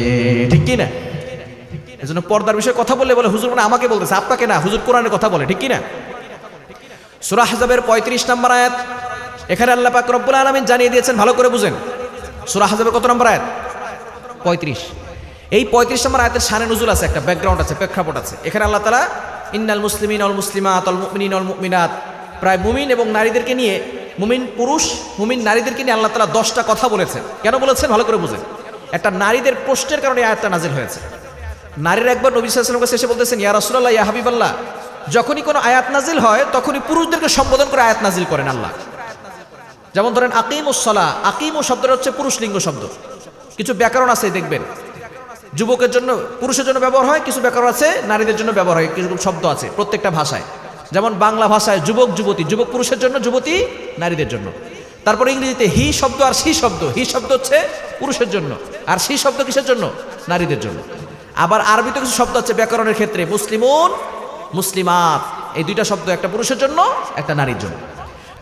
ঠিক কি না? এজন্য পর্দার বিষয়ে কথা বললে বলে হুজুর মানে আমাকে বলতেছে, আপনাকে না, হুজুর কোরআনের কথা বলে, ঠিক কি না? সূরা আহজাবের 35 নম্বর আয়াত, এখানে আল্লাহ পাক রব্বুল আলামিন জানিয়ে দিয়েছেন, ভালো করে বুঝেন। সূরা আহজাবের কত নম্বর আয়াত? 35। এই 35 নম্বর আয়াতের শানে নুজুল আছে, একটা ব্যাকগ্রাউন্ড আছে, প্রেক্ষাপট আছে। এখানে আল্লাহ তাআলা ইন্নাল মুসলিমিনা ওয়াল মুসলিমাত ওয়াল মুমিনিনা ওয়াল মুমিনাত, প্রায় মুমিন এবং নারীদেরকে নিয়ে, মুমিন পুরুষ মুমিন নারীদেরকে নিয়ে আল্লাহ তাআলা 10টা কথা বলেছেন। কেন বলেছেন ভালো করে বুঝেন। একটা নারীদের প্রশ্নের কারণে আয়াতটা নাজিল হয়েছে। নারীরা একবার নবী সাল্লাল্লাহু আলাইহি ওয়াসাল্লামের কাছে এসে বলতেছেন, ইয়া রাসূলুল্লাহ, ইয়া হাবিবাল্লাহ, যখনই কোনো আয়াত নাজিল হয় তখনই পুরুষদেরকে সম্বোধন করে আয়াত নাজিল করেন আল্লাহ। যেমন ধরেন আকিমুস সালাহ, আকিমু শব্দটা হচ্ছে পুরুষ লিঙ্গ শব্দ। কিছু ব্যাকরণ আছে দেখবেন, যুবকের জন্য পুরুষের জন্য ব্যবহার হয়, কিছু ব্যাকরণ আছে নারীদের জন্য ব্যবহার হয়, কিছু শব্দ আছে প্রত্যেকটা ভাষায়। যেমন বাংলা ভাষায় যুবক যুবতী, যুবক পুরুষের জন্য, যুবতী নারীদের জন্য। তারপরে ইংরেজিতে হি শব্দ আর সি শব্দ, হি শব্দ হচ্ছে পুরুষের জন্য, আর সি শব্দ কিসের জন্য? নারীদের জন্য। আবার আরবিতে কিছু শব্দ আছে ব্যাকরণের ক্ষেত্রে, মুসলিমুন, মুসলিমাত, এই দুইটা শব্দ একটা পুরুষের জন্য, একটা নারীর জন্য।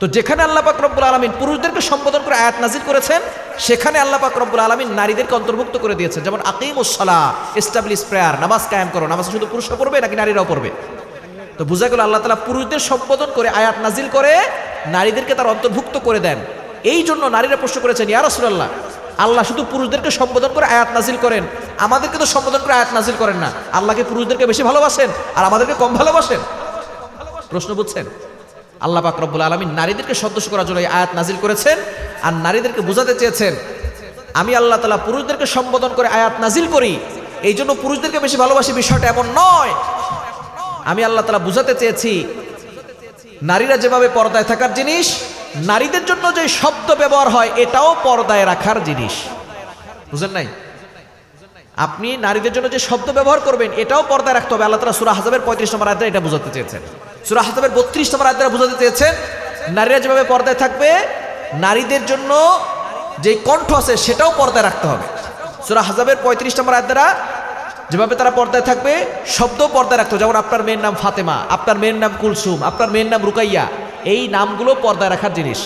তো যেখানে আল্লাহ পাক রব্বুল আলামিন পুরুষদেরকে সম্বোধন করে আয়াত নাজিল করেছেন, সেখানে আল্লাহ পাক রব্বুল আলামিন নারীদেরকে অন্তর্ভুক্ত করে দিয়েছেন। যেমন আকিমুস সালাহ, এস্টাবলিশ প্রেয়ার, নামাজ কায়েম করো। নামাজ শুধু পুরুষরা পড়বে নাকি নারীরাও পড়বে? তো বোঝা গেল আল্লাহ তাআলা পুরুষদের সম্বোধন করে আয়াত নাজিল করে নারীদেরকে তার অন্তর্ভুক্ত করে দেন। এই জন্য নারীরা প্রশ্ন করেছেন, ইয়া রাসূলুল্লাহ, আল্লাহ শুধু পুরুষদেরকে সম্বোধন করে আয়াত নাজিল করেন, আমাদেরকে তো সম্বোধন করে আয়াত নাজিল করেন না। আল্লাহকে পুরুষদেরকে বেশি ভালোবাসেন আর আমাদেরকে কম ভালোবাসেন? প্রশ্ন বুঝছেন? আল্লাহ পাক রব্বুল আলামিন নারীদেরকে সদস্য করার জন্য এই আয়াত নাজিল করেছেন, আর নারীদেরকে বোঝাতে চেয়েছেন আমি আল্লাহ তাআলা পুরুষদেরকে সম্বোধন করে আয়াত নাজিল করি, এই জন্য পুরুষদেরকে বেশি ভালোবাসি বিষয়টা এমন নয়। আমি আল্লাহ তাআলা বুঝাতে চেয়েছি নারীরা যেভাবে পর্দায় থাকার জিনিস, নারীদের জন্য যে শব্দ ব্যবহার হয় এটাও পর্দায় রাখার জিনিস। বুঝেন নাই? আপনি নারীদের জন্য যে শব্দ ব্যবহার করবেন এটাও পর্দায় রাখতে হবে। আল্লাহ তাআলা সূরা আহজাবের 35 নম্বর আয়াতে এটা বোঝাতে চেয়েছেন। সূরা আহজাবের 32 নম্বর আয়াতে বোঝাতে চেয়েছেন নারীরা যেভাবে পর্দায় থাকবে নারীদের জন্য যে কণ্ঠ আছে সেটাও পর্দায় রাখতে হবে। সূরা আহজাবের 35 নম্বর আয়াত দ্বারা যেভাবে তারা পর্দায় থাকবে শব্দ পর্দায় রাখতে হবে। যেমন আপনার মেয়ের নাম ফাতেমা, আপনার মেয়ের নাম কুলসুম, আপনার মেয়ের নাম রুকাইয়া, এই নামগুলো পর্দায় রাখার জিনিস।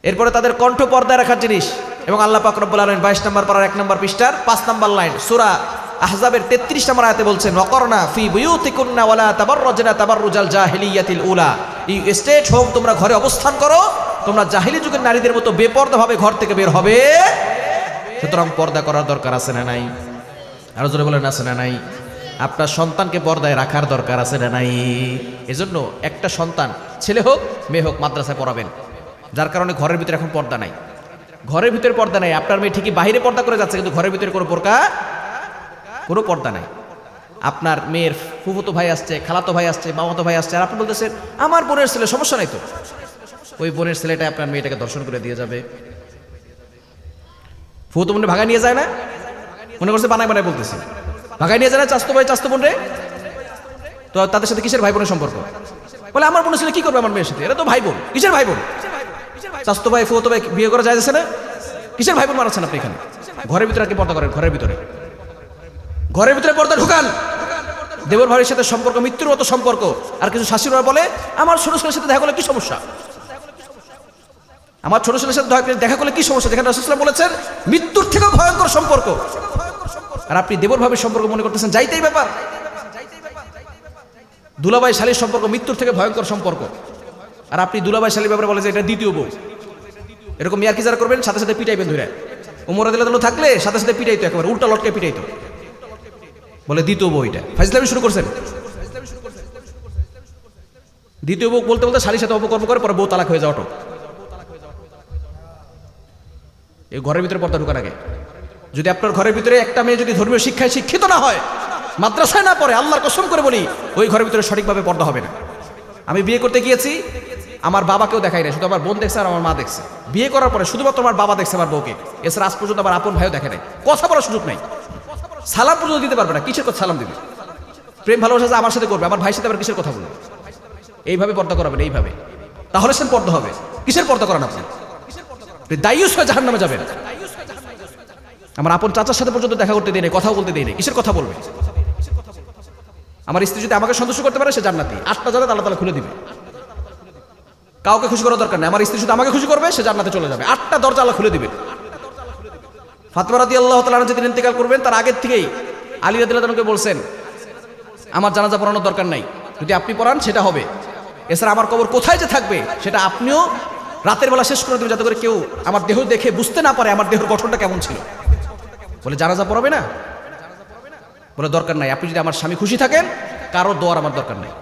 এরপরে তাদের কণ্ঠ পর্দায় রাখার জিনিস। এবং আল্লাহ পাক রব্বুল আলামিন 22 নম্বর পারার 1 নম্বর পৃষ্ঠার 5 নম্বর লাইন সূরা আহজাবের 33 নম্বর আয়াতে বলছেন ওয়াকরনা ফি বুয়ুতিকুন্না ওয়ালা তাবাররাজনা তাবাররুজাল জাহিলিয়াতিল উলা, ইউ স্টেট হোম, তোমরা ঘরে অবস্থান করো, তোমরা জাহিলি যুগের নারীদের মতো বেপরদাভাবে ঘর থেকে বের হবে। সুতরাং পর্দা করার দরকার আছে না নাই? আরো জোরে বলেন আছে না নাই? আপনার সন্তানকে পর্দায় রাখার দরকার আছে না নাই? এজন্য একটা সন্তান ছেলে হোক মেয়ে হোক মাদ্রাসায় পড়াবেন, যার কারণে ঘরের ভিতরে এখন পর্দা নাই। ঘরের ভিতরে পর্দা নাই, আপনার মেয়ে ঠিকই বাইরে পর্দা করে যাচ্ছে কিন্তু ঘরের ভিতরে কোনো কোনো পর্দা নাই। আপনার মেয়ের ফুফুতো ভাই আসছে, খালাতো ভাই আসছে, মামাতো ভাই আসছে, আর আপনি বলতেছেন আমার বোনের ছেলে, সমস্যা নাই তো। ওই বোনের ছেলেটা আপনার মেয়েটাকে দর্শন করে দিয়ে যাবে। ফুফুতো বোনে ভাগায় নিয়ে যায় না? মনে করছে বানায় বানায় বলতেছে, ভাগায় নিয়ে যায় না চাস্তো ভাই চাস্তো বোন রে? তো তাদের সাথে কিসের ভাই বোনের সম্পর্ক? বলে আমার বোনের ছেলে কি করবে আমার মেয়ের সাথে? এরা তো ভাই বোন। কিসের ভাই বোন? চাস্তো ভাই ফুফুতো ভাই বিয়ে করা যায় না? কিসের ভাই বোন মারাচ্ছেন আপনি এখানে? ঘরের ভিতরে কি পর্দা করেন? ঘরের ভিতরে পর্দা ঢুকান। দেবর ভাইয়ের সাথে সম্পর্ক মৃত্যুর মতো সম্পর্ক। আর কিছু শাশুড়িরা বলে আমার ছোট ছেলের সাথে দেখা করলে কি সমস্যা? আমার ছোট ছেলের সাথে দেখা করলে কি সমস্যা? যেখানে রাসূলুল্লাহ বলেছেন মৃত্যুর থেকেও ভয়ঙ্কর সম্পর্ক, আর আপনি দেবর ভাইয়ের সম্পর্ক মনে করতেছেন যাইতেই ব্যাপার। দুলাভাই শালীর সম্পর্ক মৃত্যুর থেকে ভয়ঙ্কর সম্পর্ক, আর আপনি দুলাভাই শালীর ব্যাপারে বলে যে এটা দ্বিতীয় বউ। এরকম ইয়ার্কি যারা করবেন সাথে সাথে পিটাইবেন ধরে। ওমর রাদিয়াল্লাহু থাকলে সাথে সাথে পিটাইতো, একেবারে উল্টা লটকে পিটাইতো, বলে দ্বিতীয় বউ। এটা ফাইজলামি শুরু করছেন। দ্বিতীয় বউ বলতে বলতে শালীর সাথে অপকর্ম করে পরে বউ তালাক হয়ে যাওয়া। এই ঘরের ভিতরে পর্দা ঢুকার আগে যদি আপনার ঘরের ভিতরে একটা মেয়ে যদি ধর্মীয় শিক্ষায় শিক্ষিত না হয়, মাদ্রাসায় না পড়ে, আল্লাহর কসম করে বলি ওই ঘরের ভিতরে সঠিকভাবে পর্দা হবে না। আমি বিয়ে করতে গিয়েছি, আমার বাবাকেও দেখাই না, শুধু আমার বোন দেখছে আর আমার মা দেখছে। বিয়ে করার পরে শুধুমাত্র আমার বাবা দেখছে আমার বউকে, এছাড়া আজ পর্যন্ত আমার আপন ভাইও দেখে নাই। কথা বলার সুযোগ নাই, সালাম পর্যন্ত দিতে পারবে না। কিসের কথা সালাম দিবে? প্রেম ভালোবাসা আমার সাথে করবে, আমার ভাইয়ের সাথে আবার কিসের কথা বলবে? এইভাবে পর্দা করাবেন, এইভাবে, তাহলে সে পর্দা হবে। কিসের পর্দা করান আপনি? দায়ুস হয়ে জাহান্নামে যাবেন। আমার আপন চাচার সাথে পর্যন্ত দেখা করতে দেয় নাই, কথাও বলতে দেয় নাই, কিসের কথা বলবে? আমার স্ত্রী যদি আমাকে সন্তুষ্ট করতে পারে সে জান্নাতি। 8টা জান্নাত আল্লাহ তাআলা খুলে দিবে। কাউকে খুশি করার দরকার নেই, আমার স্ত্রী শুধু আমাকে খুশি করবে সে জান্নাতে চলে যাবে। 8টা দরজা আল্লাহ খুলে দিবে। ফাতেমা রাদিয়াল্লাহু তাআলা যেদিন ইন্তেকাল করবেন তার আগের থেকেই আলী রাদিয়াল্লাহু তাআলাকে বলছেন আমার জানাজা পড়ানোর দরকার নাই, যদি আপনি পড়ান সেটা হবে। এছাড়া আমার কবর কোথায় যে থাকবে সেটা আপনিও রাতের বেলা শেষ করে দেবেন, যাতে করে কেউ আমার দেহ দেখে বুঝতে না পারে আমার দেহের গঠনটা কেমন ছিল। বলে জানাজা পড়াবে না? বলে দরকার নাই, আপনি যদি আমার স্বামী খুশি থাকেন কারো দোয়ার আমার দরকার নাই।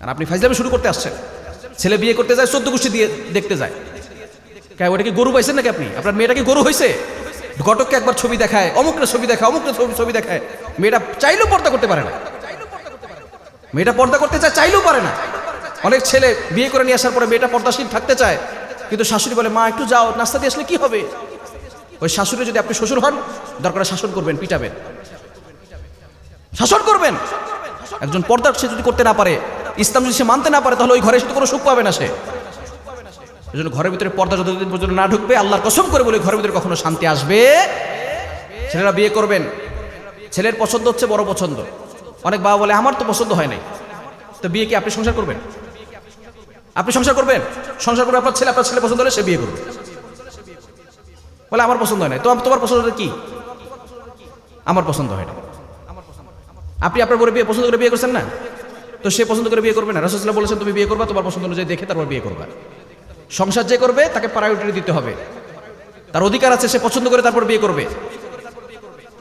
আর আপনি ফাইজলামি শুরু করতে আসছেন। ছেলে বিয়ে করতে যায় 14 গোষ্ঠী দিয়ে দেখতে যায়, ওটা কি গরু পাইছেন নাকি আপনি? আপনার মেয়েটা কি গরু হয়েছে? ঘটককে একবার ছবি দেখায়, অমুকটা ছবি দেখায়, অমুকটা ছবি দেখায়। মেয়েটা চাইলেও পর্দা করতে পারে না। মেয়েটা পর্দা করতে চায়, চাইলেও পারে না। অনেক ছেলে বিয়ে করে নিয়ে আসার পরে মেয়েটা পর্দাশীল থাকতে চায়, কিন্তু শাশুড়ি বলে মা একটু যাও, নাস্তা দিয়ে আসলে কি হবে? ওই শাশুড়ি যদি আপনি শ্বশুর হন দরকার শাসন করবেন, পিটাবেন, শাসন করবেন। একজন পর্দা সে যদি করতে না পারে, ইসলাম যদি সে মানতে না পারে, তাহলে ওই ঘরে এসে তো কোনো সুখ পাবে না সে। এই জন্য ঘরের ভিতরে পর্দা যতদিন পর্যন্ত না ঢুকবে, আল্লাহর কসম করে বলে ঘরের ভিতরে কখনো শান্তি আসবে। ছেলেরা বিয়ে করবেন, ছেলের পছন্দ হচ্ছে বড় পছন্দ। অনেক বাবা বলে আমার তো পছন্দ হয় নাই, তো বিয়ে কি আপনি সংসার করবেন? আপনি সংসার করবেন? সংসার করবে আপনার ছেলে পছন্দ হলে সে বিয়ে করবে। বলে আমার পছন্দ হয় না, তো তোমার পছন্দ কি? আমার পছন্দ হয় না। আপনি আপনার বলে বিয়ে পছন্দ করে বিয়ে করছেন না, তো সে পছন্দ করে বিয়ে করবে না। রাসূলুল্লাহ বলেছেন তুমি বিয়ে করবা তোমার পছন্দ অনুযায়ী দেখে তারপর বিয়ে করবা। সংসার যে করবে তাকে প্রায়োরিটি দিতে হবে, তার অধিকার আছে, সে পছন্দ করে তারপর বিয়ে করবে।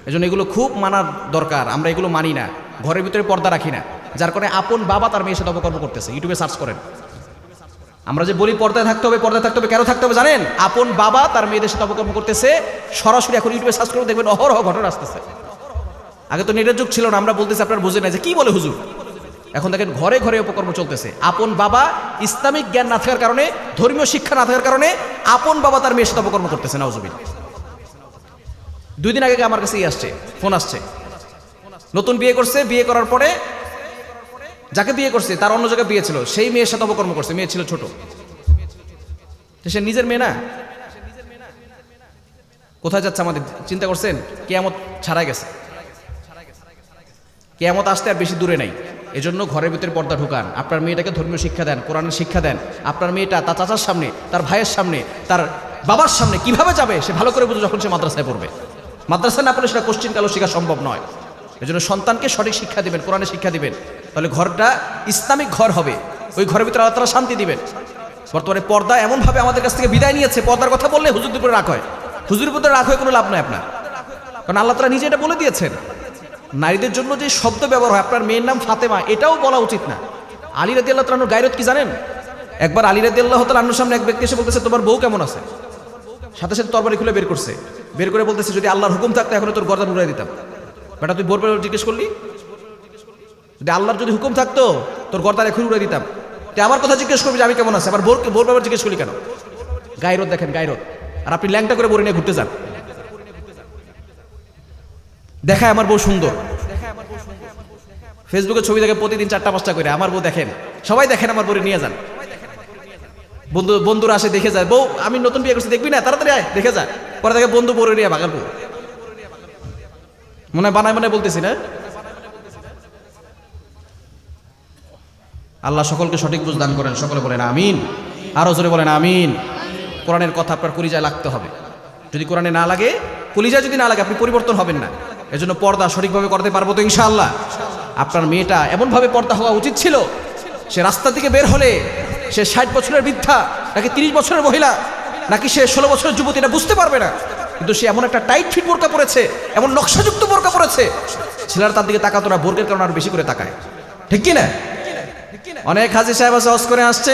এজন্য এগুলো খুব মানার দরকার। আমরা এগুলো মানি না, ঘরের ভিতরে পর্দা রাখি না। যার কারণে আপন বাবা তার মেয়ের সাথে অপকর্ম করতেছে। ইউটিউবে সার্চ করেন। আমরা যে বলি পর্দায় থাকতে হবে, পর্দায় থাকতে হবে, কেন থাকতে হবে জানেন? আপন বাবা তার মেয়েদের সাথে অপকর্ম করতেছে। সরাসরি এখন ইউটিউবে সার্চ করে দেখবেন অহরহ ঘটনা আসতেছে। আগে তো নেটের যুগ ছিল না, আমরা বলতেছি আপনার বুঝে নাই যে কি বলে হুজুর। এখন দেখেন ঘরে ঘরে অপকর্ম চলতেছে। আপন বাবা ইসলামিক জ্ঞান না থাকার কারণে, ধর্মীয় শিক্ষা না থাকার কারণে আপন বাবা তার মেয়ের সাথে অপকর্ম করতেছে। নাউজুবিল্লাহ। 2 দিন আগে আমার কাছে আসছে, ফোন আসছে, নতুন বিয়ে করছে, বিয়ে করার পরে যাকে বিয়ে করছে তার অন্য জায়গায় বিয়ে ছিল, সেই মেয়ের সাথে অপকর্ম করছে। মেয়ে ছিল ছোট, সে নিজের মেয়ে না। কোথায় যাচ্ছে আমাদের চিন্তা করছেন? কিয়ামত ছাড়াই গেছে, কিয়ামত আসতে আর বেশি দূরে নাই। এজন্য ঘরের ভিতরে পর্দা ঢুকান। আপনার মেয়েটাকে ধর্মীয় শিক্ষা দেন, কোরআনের শিক্ষা দেন। আপনার মেয়েটা তার চাচার সামনে, তার ভাইয়ের সামনে, তার বাবার সামনে কিভাবে যাবে সে ভালো করে বুঝে যখন সে মাদ্রাসায় পড়বে। মাদ্রাসায় না পড়লে সেটা কোশ্চিন কালো শেখা সম্ভব নয়। এজন্য সন্তানকে সঠিক শিক্ষা দিবেন, কোরআনের শিক্ষা দিবেন, তাহলে ঘরটা ইসলামিক ঘর হবে। ওই ঘরের ভিতরে আল্লাহ তাআলা শান্তি দিবেন। বর্তমানে পর্দা এমনভাবে আমাদের কাছ থেকে বিদায় নিয়েছে, পর্দার কথা বললে হুজুরদের উপরে রাগ হয়। হুজুরের উপরে রাগ হয়ে কোনো লাভ নাই আপনার, কারণ আল্লাহ তাআলা নিজে এটা বলে দিয়েছেন। নারীদের জন্য যে শব্দ ব্যবহার হয়, আপনার মেয়ের নাম ফাতেমা, এটাও বলা উচিত না। আলী রাদিয়াল্লাহু তাআলার গায়রত কি জানেন? একবার আলী রাদিয়াল্লাহু তাআলার সামনে এক ব্যক্তি এসে বলতেছে, তোমার বউ কেমন আছে? সাথে সাথে তরবারি খুলে বের করছে, বের করে বলতেছে, যদি আল্লাহর হুকুম থাকতো এখন তোর গর্দান উড়াই দিতাম। বেটা তুই বোর পরে জিজ্ঞেস করলি, যদি আল্লাহর যদি হুকুম থাকতো তোর গর্দান এখন উড়াই দিতাম। তুই আমার কথা জিজ্ঞেস করবি যে আমি কেমন আছে, আবার বোর ব্যাপার জিজ্ঞেস করলি কেন? গায়রত দেখেন, গায়রত। আর আপনি ল্যাংটা করে বোরে নিয়ে ঘুরতে যান, দেখায় আমার বউ সুন্দর, ফেসবুকে ছবি দেখে প্রতিদিন 4টা-5টা করে আমার বউ দেখেন, সবাই দেখেন আমার বউরে নিয়ে যান। বন্ধুরা আসে দেখে যায়, বউ আমি নতুন বিয়ে করছি দেখবি না, তাড়াতাড়ি আয় দেখে যা। পরে দেখে বন্ধু বউরে নিয়ে ভাগার বউ, মনে হয় বানায় বানায় বলতেছি না। আল্লাহ সকলকে সঠিক বুঝ দান করেন, সকলে বলেন আমিন, আরো জোরে বলেন আমিন। কোরআনের কথা আপনার কলিজায় লাগতে হবে। যদি কোরআনে না লাগে, কলিজায় যদি না লাগে, আপনি পরিবর্তন হবেন না। এজন্য পর্দা সঠিকভাবে করতে পারবো তো ইনশাআল্লাহ? আপনার মেয়েটা এমনভাবে পর্দা হওয়া উচিত ছিল, সে রাস্তা থেকে বের হলে সে 60 বছরের বৃদ্ধা নাকি 30 বছরের মহিলা নাকি সে 16 বছরের যুবতী এটা বুঝতে পারবে না, কিন্তু সে এমন একটা টাইট ফিট বোরকা পরেছে, এমন নকশাযুক্ত বোরকা পরেছে, ছেলেরা তার দিকে তাকাতো না, বোরকের কারণে আরো বেশি করে তাকায়। ঠিক কি না? অনেক হাজী সাহেব আছে, হজ করে আসছে,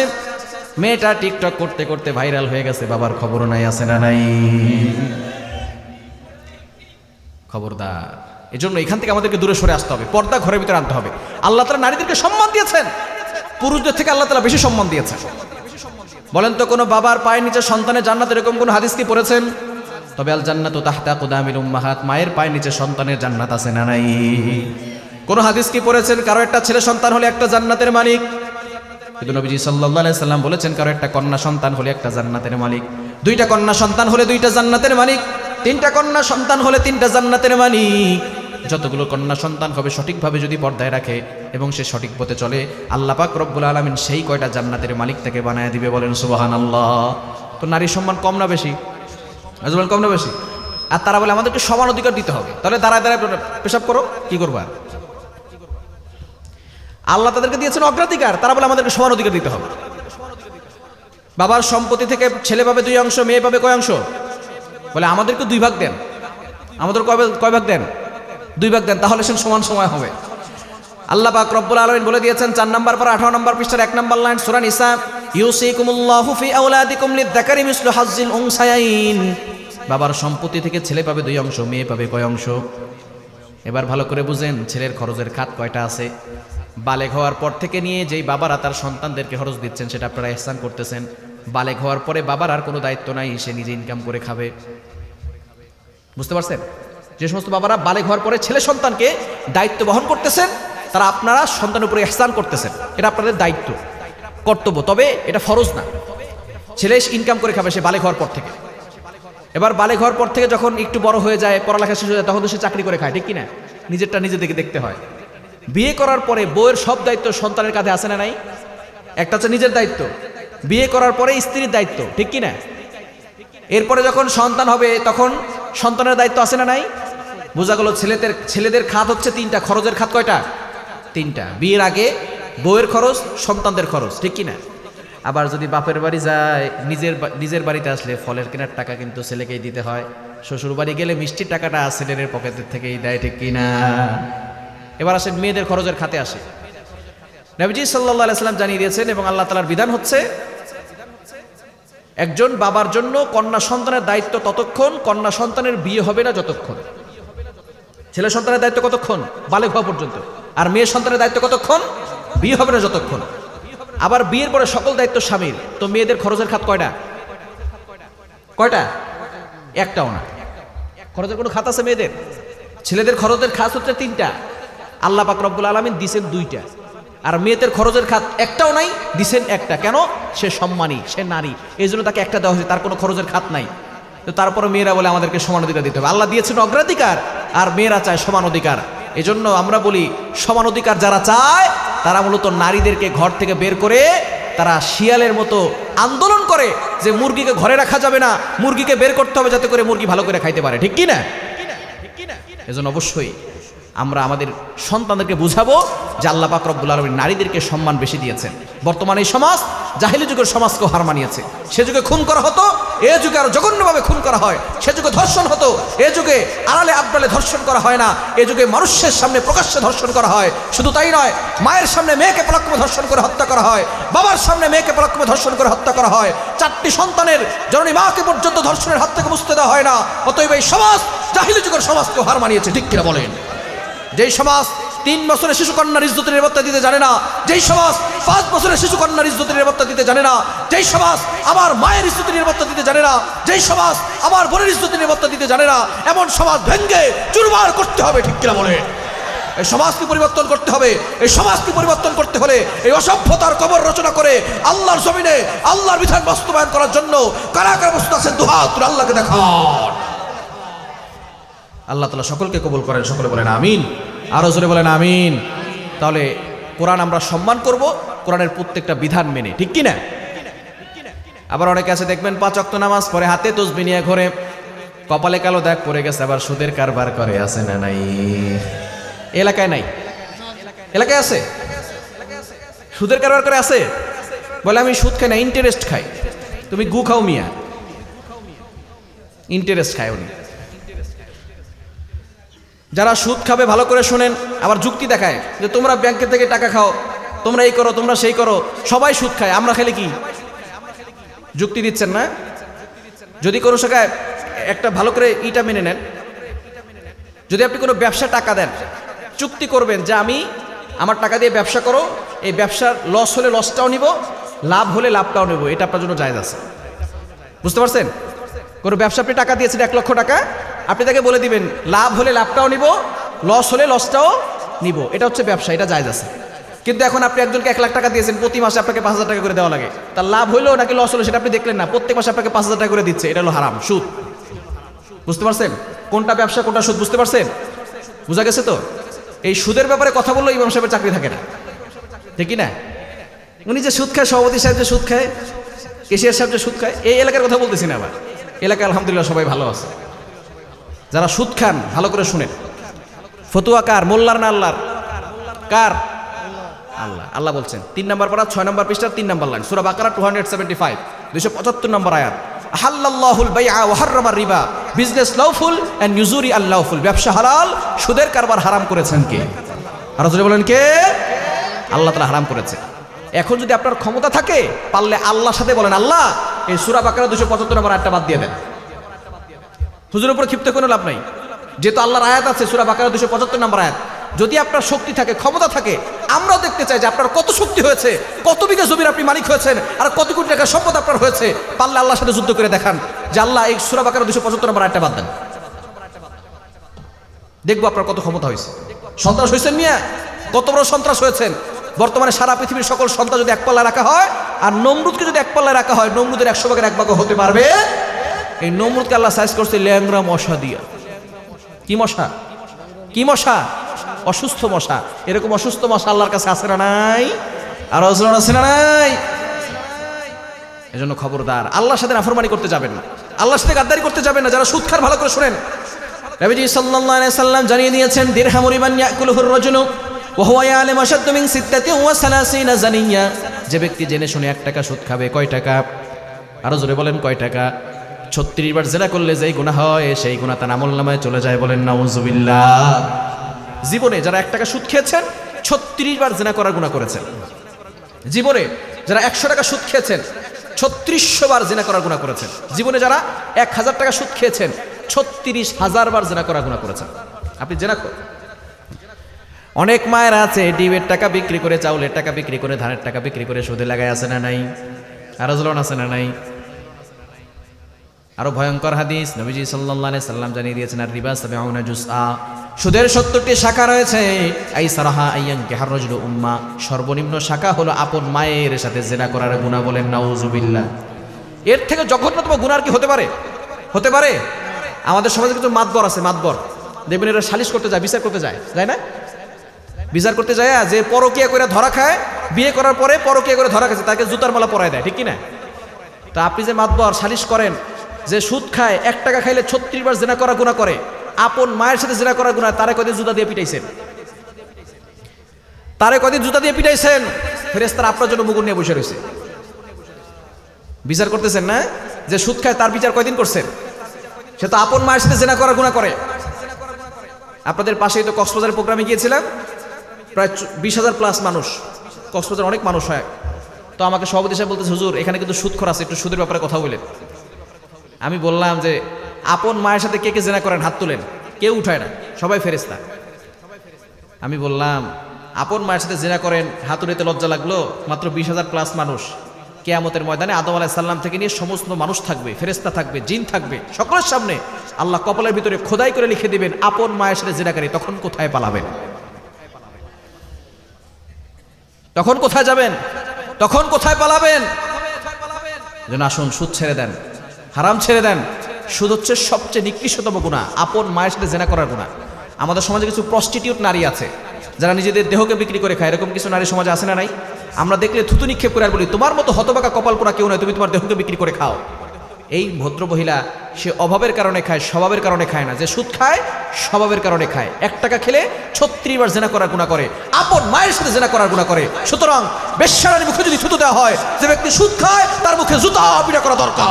মেয়েটা টিকটক করতে করতে ভাইরাল হয়ে গেছে, বাবার খবরও নাই, আছে না নাই? খবরদার। এজন্য এখান থেকে আমাদেরকে দূরে সরে আসতে হবে, পর্দা ঘরের ভিতরে আনতে হবে। আল্লাহ তাআলা নারীদেরকে সম্মান দিয়েছেন, পুরুষদের থেকে আল্লাহ তাআলা বেশি সম্মান দিয়েছেন। বলেন তো, কোনো বাবার পায়ের নিচে সন্তানের জান্নাত, এরকম কোন হাদিস কি পড়েছেন? তবে আল জান্নাতু তাহতা কুদামিল উম্মাহাত, মায়ের পায়ের নিচে সন্তানের জান্নাত আছে না নাই? কোন হাদিস কি পড়েছেন কারো একটা ছেলে সন্তান হলে একটা জান্নাতের মালিক? কিন্তু নবীজি সাল্লাল্লাহু আলাইহি সাল্লাম বলেছেন কারো একটা কন্যা সন্তান হলে একটা জান্নাতের মালিক, 2টা কন্যা সন্তান হলে 2টা জান্নাতের মালিক, 3টা কন্যা সন্তান হলে 3টা জান্নাতের মালিক। যতগুলো কন্যা সন্তান হবে সঠিকভাবে যদি পর্দায় রাখে এবং সে সঠিক পথে চলে, আল্লাহ পাক রব্বুল আলামিন সেই কয়টা জান্নাতের মালিক তাকে বানায় দিবে। বলেন সুবহানাল্লাহ। তো নারীর সম্মান কম না বেশি? আজমান কম না বেশি? আর তারা বলে আমাদেরকে সমান অধিকার দিতে হবে, তাহলে দাঁড়ায় দাঁড়ায় পেশাব করো, কি করবা? আল্লাহ তাদেরকে দিয়েছেন অগ্রাধিকার, তারা বলে আমাদেরকে সমান অধিকার দিতে হবে। বাবার সম্পত্তি থেকে ছেলে পাবে 2 অংশ, মেয়ে পাবে কয় অংশ? বলে আমাদেরকে 2 ভাগ দেন। আমাদের কয় ভাগ দেন? 2 ভাগ দেন, তাহলে সে সমান সময় হবে। আল্লাহ পাক রব্বুল আলামিন বলে দিয়েছেন 4 নম্বর পারা 18 নম্বর পৃষ্ঠার 1 নম্বর লাইন সূরা নিসা, ইউসিকুমুল্লাহু ফি আওলাদিকুম লিয-যাকারি মিসলু হাজ্জিল উনসায়াইন। বাবার সম্পত্তি থেকে ছেলে পাবে 2 অংশ, মেয়ে পাবে কয় অংশ? এবার ভালো করে বুঝেন, ছেলের খরচের খাত কয়টা আছে? বালেগ হওয়ার পর থেকে নিয়ে যেই বাবারা তার সন্তানদেরকে খরচ দিচ্ছেন সেটা আপনারা ইহসান করতেছেন। বালেগ হওয়ার পরে বাবার আর কোনো দায়িত্ব নাই, সে নিজে ইনকাম করে খাবে। বুঝতে পারছেন? যে সমস্ত বাবারা বালেগ হওয়ার পরে ছেলে সন্তানকে দায়িত্ব বহন করতেছেন, তারা আপনারা সন্তানের উপরে ইহসান করতেছেন। এটা আপনাদের দায়িত্ব, কর্তব্য, তবে এটা ফরজ না। ছেলে ইনকাম করে খাবে সে বালেগ হওয়ার পর থেকে। এবার বালেগ হওয়ার পর থেকে যখন একটু বড় হয়ে যায়, পড়ালেখা শেষ হয়ে যায়, তখন তো সে চাকরি করে খায়, ঠিক কিনা? নিজেরটা নিজে থেকে দেখতে হয়। বিয়ে করার পরে বউয়ের সব দায়িত্ব সন্তানের কাঁধে আসে না নাই? একটা হচ্ছে নিজের দায়িত্ব, বিয়ে করার পরে স্ত্রীর দায়িত্ব, ঠিক কিনা? এরপরে যখন সন্তান হবে তখন সন্তানের দায়িত্ব আসে না নাই? বোঝা গেল ছেলেদের খাত হচ্ছে 3টা, খরচের খাত কয়টা? 3টা। বিয়ের আগে বউয়ের খরচ, সন্তানদের খরচ, ঠিক কিনা? আবার যদি বাপের বাড়ি যায়, নিজের বাড়িতে আসলে ফলের কেনার টাকা কিন্তু ছেলেকেই দিতে হয়। শ্বশুর বাড়ি গেলে মিষ্টির টাকাটা ছেলের পকেটের থেকেই দেয়, ঠিক কিনা? এবার আসেন মেয়েদের খরচের খাতে আসে। নবীজি সাল্লাল্লাহু আলাইহি ওয়াসাল্লাম জানিয়ে দিয়েছেন এবং আল্লাহ তাআলার বিধান হচ্ছে একজন বাবার জন্য কন্যা সন্তানের দায়িত্ব ততক্ষণ কন্যা সন্তানের বিয়ে হবে না যতক্ষণ। ছেলে সন্তানের দায়িত্ব কতক্ষণ? বালেগ হওয়া পর্যন্ত। আর মেয়ে সন্তানের দায়িত্ব কতক্ষণ? বিয়ে হবে না যতক্ষণ। আবার বিয়ের পরে সকল দায়িত্ব স্বামীর। তো মেয়েদের খরচের খাত কয়টা? একটাও না। খরচের কোনো খাত আছে মেয়েদের? ছেলেদের খরচের খাত হচ্ছে 3টা, আল্লাহ পাক রব্বুল আলামিন দিছেন 2টা। আর মেয়েদের খরচের খাত একটাও নাই, দিছেন একটা। কেন? সে সম্মানী, সে নারী, এই জন্য তাকে একটা দেওয়া হয়েছে, তার কোনো খরচের খাত নাই। তো তারপরে মেয়েরা বলে আমাদেরকে সমান অধিকার দিতে হবে। আল্লাহ দিয়েছেন অগ্রাধিকার, আর মেয়েরা চায় সমান অধিকার। এই জন্য আমরা বলি সমান অধিকার যারা চায় তারা মূলত নারীদেরকে ঘর থেকে বের করে তারা শিয়ালের মতো আন্দোলন করে যে মুরগিকে ঘরে রাখা যাবে না, মুরগিকে বের করতে হবে যাতে করে মুরগি ভালো করে খাইতে পারে। ঠিক কি না? এজন্য অবশ্যই আমরা আমাদের সন্তানদেরকে বুঝাবো যে আল্লাহ পাক রব্বুল আলামিন নারীদেরকে সম্মান বেশি দিয়েছেন। বর্তমানে এই সমাজ জাহিলি যুগের সমাজকে হার মানিয়েছে। সে যুগে খুন করা হতো, এ যুগে আরো জঘন্যভাবে খুন করা হয়। সে যুগে ধর্ষণ হতো, এ যুগে আড়ালে আবডালে ধর্ষণ করা হয় না। এ যুগে মানুষের সামনে প্রকাশ্যে ধর্ষণ করা হয়। শুধু তাই নয়, মায়ের সামনে মেয়েকে পরাক্রমে ধর্ষণ করে হত্যা করা হয়, বাবার সামনে মেয়েকে পরাক্রমে ধর্ষণ করে হত্যা করা হয়। 4টি সন্তানের জননী মাকে পর্যন্ত ধর্ষণের হাত থেকে মুক্তি দেওয়া হয় না। অতএব এই সমাজ জাহিলি যুগের সমাজকে হার মানিয়েছে। ঠিক কিনা বলেন? যেই সমাজ 3 বছরের শিশুকন্যার ইজ্জতের নিরাপত্তা দিতে জানে না, যেই সমাজ 5 বছরের শিশুকন্যার ইজ্জতের নিরাপত্তা দিতে জানে না, যেই সমাজ আমার মায়ের ইজ্জতের নিরাপত্তা দিতে জানে না, যেই সমাজ আমার বোনের ইজ্জতের নিরাপত্তা দিতে জানে না, এমন সমাজ ভেঙ্গে চুরমার করতে হবে। ঠিক কিনা বলে? এই সমাজকে পরিবর্তন করতে হবে। এই সমাজকে পরিবর্তন করতে হলে এই অসভ্যতার কবর রচনা করে আল্লাহর জমিনে আল্লাহর বিধান বাস্তবায়ন করার জন্য কারা কারা প্রস্তুত আছেন? দুহাত তুলে আল্লাহকে দেখান। আল্লাহ তাআলা সকলকে কবুল করেন। সকলে বলেন আমিন। আরো জোরে বলেন আমিন। তাহলে কোরআন আমরা সম্মান করব, কোরআনের প্রত্যেকটা বিধান মেনে। ঠিক কি না? আবার অনেকে আছে দেখবেন 5 ওয়াক্ত নামাজ পড়ে, হাতে তসবিহ নিয়ে ঘোরে, কপালে কালো দাগ পড়ে গেছে, আবার সুদের কারবার করে। আছে না নাই? এলাকায় নাই? এলাকায় আছে? সুদের কারবার করে আছে? বলে আমি সুদ খাই না, ইন্টারেস্ট খাই। তুমি গু খাও মিয়া, ইন্টারেস্ট খায় উনি। যারা সুদ খাবে ভালো করে শোনেন, আবার যুক্তি দেখায় যে তোমরা ব্যাংকে থেকে টাকা খাও, তোমরা এই করো, তোমরা সেই করো, সবাই সুদ খায়, আমরা খেলে কি? যুক্তি দিচ্ছেন না? যদি কোনো শাখায় একটা ভালো করে ইটা মেনে নেন, যদি আপনি কোনো ব্যবসা টাকা দেন, চুক্তি করবেন যে আমি আমার টাকা দিয়ে ব্যবসা করো, এই ব্যবসার লস হলে লসটাও নিব, লাভ হলে লাভটাও নেব, এটা আপনার জন্য জায়েজ আছে। বুঝতে পারছেন? কোনো ব্যবসা আপনি টাকা দিয়েছেন 1 লক্ষ টাকা, আপনি তাকে বলে দিবেন লাভ হলে লাভটাও নিব, লস হলে লসটাও নিব, এটা হচ্ছে ব্যবসা, এটা জায়েজ আছে। কিন্তু এখন আপনি একজনকে 1 লাখ টাকা দিয়েছেন, প্রতি মাসে আপনাকে 5,000 টাকা করে দেওয়া লাগে, তার লাভ হইলো নাকি লস হলো সেটা আপনি দেখলেন না, প্রত্যেক মাসে আপনাকে 5,000 টাকা করে দিচ্ছে, এটা হলো হারাম, সুদ। বুঝতে পারছেন কোনটা ব্যবসা কোনটা সুদ? বুঝতে পারছেন? বুঝা গেছে তো? এই সুদের ব্যাপারে কথা বললো ইমাম সাহেবের চাকরি থাকে না। ঠিক না? উনি যে সুদ খায়, সভাপতি সাহেব যে সুদ খায়, কেশিয়ার সাহেব যে সুদ খায়, এই এলাকার কথা বলতেছি না। আবার এলাকায় আলহামদুলিল্লাহ সবাই ভালো আছে। যারা সুদ খান ভালো করে শুনেন, ফতুয়া কার? মোল্লার না আল্লাহর? কার? আল্লাহ। আল্লাহ বলছেন 3 নম্বর পারা 6 নম্বর পৃষ্ঠা 3 নম্বর লাইন, সূরা বাকারা 275 275 নম্বর আয়াত। আহাল্লাল্লাহুল বাইআ ওয়া হাররামার রিবা, বিজনেস লাউফুল এন্ড ইউজুরি আল্লাউফুল, ব্যবসা হালাল, সুদের কারবার হারাম করেছেন কে? আর যদি বলেন কে? আল্লাহ তাআলা হারাম করেছে। এখন যদি আপনার ক্ষমতা থাকে, পারলে আল্লাহর সাথে বলেন আল্লাহ এই সূরা বাকারা 275 নম্বর আয়াতটা বাদ দিয়ে দেন। হুজুরের উপর ক্ষিপ্ত কোনো লাভ নাই, যেহেতু আল্লাহর আয়াত আছে সূরা বাকারা 275 নম্বর আয়াত। যদি আপনার শক্তি থাকে, ক্ষমতা থাকে, আমরাও দেখতে চাই যে আপনার কত শক্তি হয়েছে, কত বিঘা জমির আপনি মালিক হয়েছেন, আর কত কোটি টাকার সম্পদ আপনার হয়েছে। পারলে আল্লাহর সাথে যুদ্ধ করে দেখান যে আল্লাহ এই সূরা বাকারা 275 নম্বর আয়াতটা বাদ দেন, দেখবো আপনার কত ক্ষমতা হয়েছে। সন্ত্রাস হয়েছেন মিয়া, কত বড় সন্ত্রাস হয়েছেন। বর্তমানে সারা পৃথিবীর সকল সন্ত্রাস যদি এক পাল্লায় রাখা হয়, আর নমরুদকে যদি এক পাল্লায় রাখা হয়, নমরুদের 100 ভাগের 1 ভাগ হতে পারবে। এই নমরুদকে আল্লাহ সাইজ করছে ল্যাংরা মশা দিয়া। কি মশা? কি মশা? অসুস্থ মশা। এরকম অসুস্থ মশা আল্লাহর কাছে আছে না নাই? আর আছে না নাই? এজন্য খবরদার, আল্লাহর সাথে নাফরমানি করতে যাবেন না, আল্লাহর সাথে গাদ্দারি করতে যাবেন না। যারা সুদ খান ভালো করে শুনেন, নবীজি সাল্লাল্লাহু আলাইহি সাল্লাম জানিয়ে দিয়েছেন দিরহামু রিমান ইয়াকুলুহুর রাজুলু ওয়া হুয়া ইয়ালামু আশাদ্দু মিন 36 জানিয়া, যে ব্যক্তি জেনে শুনে 1 টাকা সুদ খাবে, কয় টাকা? আরো জোরে বলেন কয় টাকা? 36 বার জেনা করলে যেই গুনাহ হয় সেই গুনাহ তার আমলনামায় চলে যায়। বলেন নাউজুবিল্লাহ। জীবনে যারা 1 টাকা সুদ খেয়েছেন 36 বার জিনা করার গুনাহ করেছেন। জীবনে যারা 100 টাকা সুদ খেয়েছেন 3600 বার জিনা করার গুনাহ করেছেন। জীবনে যারা 1000 টাকা সুদ খেয়েছেন 36,000 বার জিনা করার গুনাহ করেছেন। আপনি জিনা করেন। অনেক মায়ের আছে ডিমের টাকা বিক্রি করে, চাউলের টাকা বিক্রি করে, ধানের টাকা বিক্রি করে সুদে লাগায়, আছে না নাই? আরো জ্বলন আছে না নাই? আরো ভয়ঙ্কর হাদিস নবীজি সাল্লাল্লাহু আলাইহি সাল্লাম জানিয়ে দিয়েছেন, আর রিবা সাবিউনা জুসআ, সুদের 70টি শাখা রয়েছে। আই সারাহা আইয়ান কিহার রাজুলু উম্মা, সর্বনিম্ন শাখা হলো আপন মায়ের সাথে জিনা করার গুনাহ। বলেন নাউজুবিল্লাহ। এর থেকে জঘন্যতম গুনাহ আর কি হতে পারে? হতে পারে? আমাদের সমাজে কিন্তু মাতবর আছে, মাতবর দেখবেন এরা সালিশ করতে যায়, বিচার করতে যায়, যায় না? বিচার করতে যায় যে পরকিয়া করে ধরা খায়, বিয়ে করার পরে পরকিয়া করে ধরা খাচ্ছে, তাকে জুতার মালা পরায় দেয়, ঠিক কি না? তা আপনি যে মাতবর সালিশ করেন, যে সুদ খায়, 1 টাকা খাইলে 36 বার জিনা করা গুনাহ করে, আপন মায়ের সাথে জিনা করা গুনাহ, তারে কয়দিন জুতা দিয়ে পিটাইছেন? তারে কয়দিন জুতা দিয়ে পিটাইছেন? ফেরেশতারা আপনার জন্য মুগুর নিয়ে বসে রয়েছে, বিচার করতেছেন না? যে সুদ খায় তার বিচার কয়দিন করছেন? সে তো আপন মায়ের সাথে জিনা করা গুনাহ করে। আপনাদের পাশেই তো কক্সবাজারের প্রোগ্রামে গিয়েছিলাম, প্রায় 20,000 প্লাস মানুষ, কক্সবাজার অনেক মানুষ হয়। তো আমাকে সভাপতি সাহেব বলতেছে, হুজুর এখানে কিন্তু সুদখোর আছে, একটু সুদের ব্যাপারে কথা বলেন। আমি বললাম যে আপন মায়ের সাথে কে কে জিনা করেন হাত তুলেন। কেউ উঠায় না, সবাই ফেরেশতা। আমি বললাম আপন মায়ের সাথে জিনা করেন, হাত উঠাইতে লজ্জা লাগলো? মাত্র 20,000 প্লাস মানুষ। কিয়ামতের ময়দানে আদম আলাইহিস সালাম থেকে নিয়ে সমস্ত মানুষ থাকবে, ফেরেশতা থাকবে, জিন থাকবে, সকলের সামনে আল্লাহ কপালের ভিতরে খোদাই করে লিখে দিবেন আপন মায়ের সাথে জিনাকারী। তখন কোথায় পালাবেন? তখন কোথায় যাবেন? তখন কোথায় পালাবেন? যেন আসুন সুদ ছেড়ে দেন, হারাম ছেড়ে দেন। সুদ হচ্ছে সবচেয়ে নিকৃষ্টতম গুনাহ, আপন মায়ের সাথে জিনা করার গুনাহ। আমাদের সমাজে কিছু প্রস্টিটিউট নারী আছে যারা নিজেদের দেহকে বিক্রি করে খায়, এরকম কিছু নারী সমাজে আছে না নাই? আমরা দেখলে থুতু নিক্ষেপ করে আর বলি, তোমার মতো হতবাকা কপাল পোড়া কেউ নয়, তুমি তোমার দেহকে বিক্রি করে খাও। এই ভদ্র মহিলা সে অভাবের কারণে খায়, স্বভাবের কারণে খায় না। যে সুদ খায় স্বভাবের কারণে খায়। 1 টাকা খেলে 36 বার জিনা করার গুনাহ করে, আপন মায়ের সাথে জিনা করার গুনাহ করে। সুতরাং বেশ্যার মুখে যদি থুতু দেওয়া হয়, যে ব্যক্তি সুদ খায় তার মুখে জুতা পিটা করা দরকার।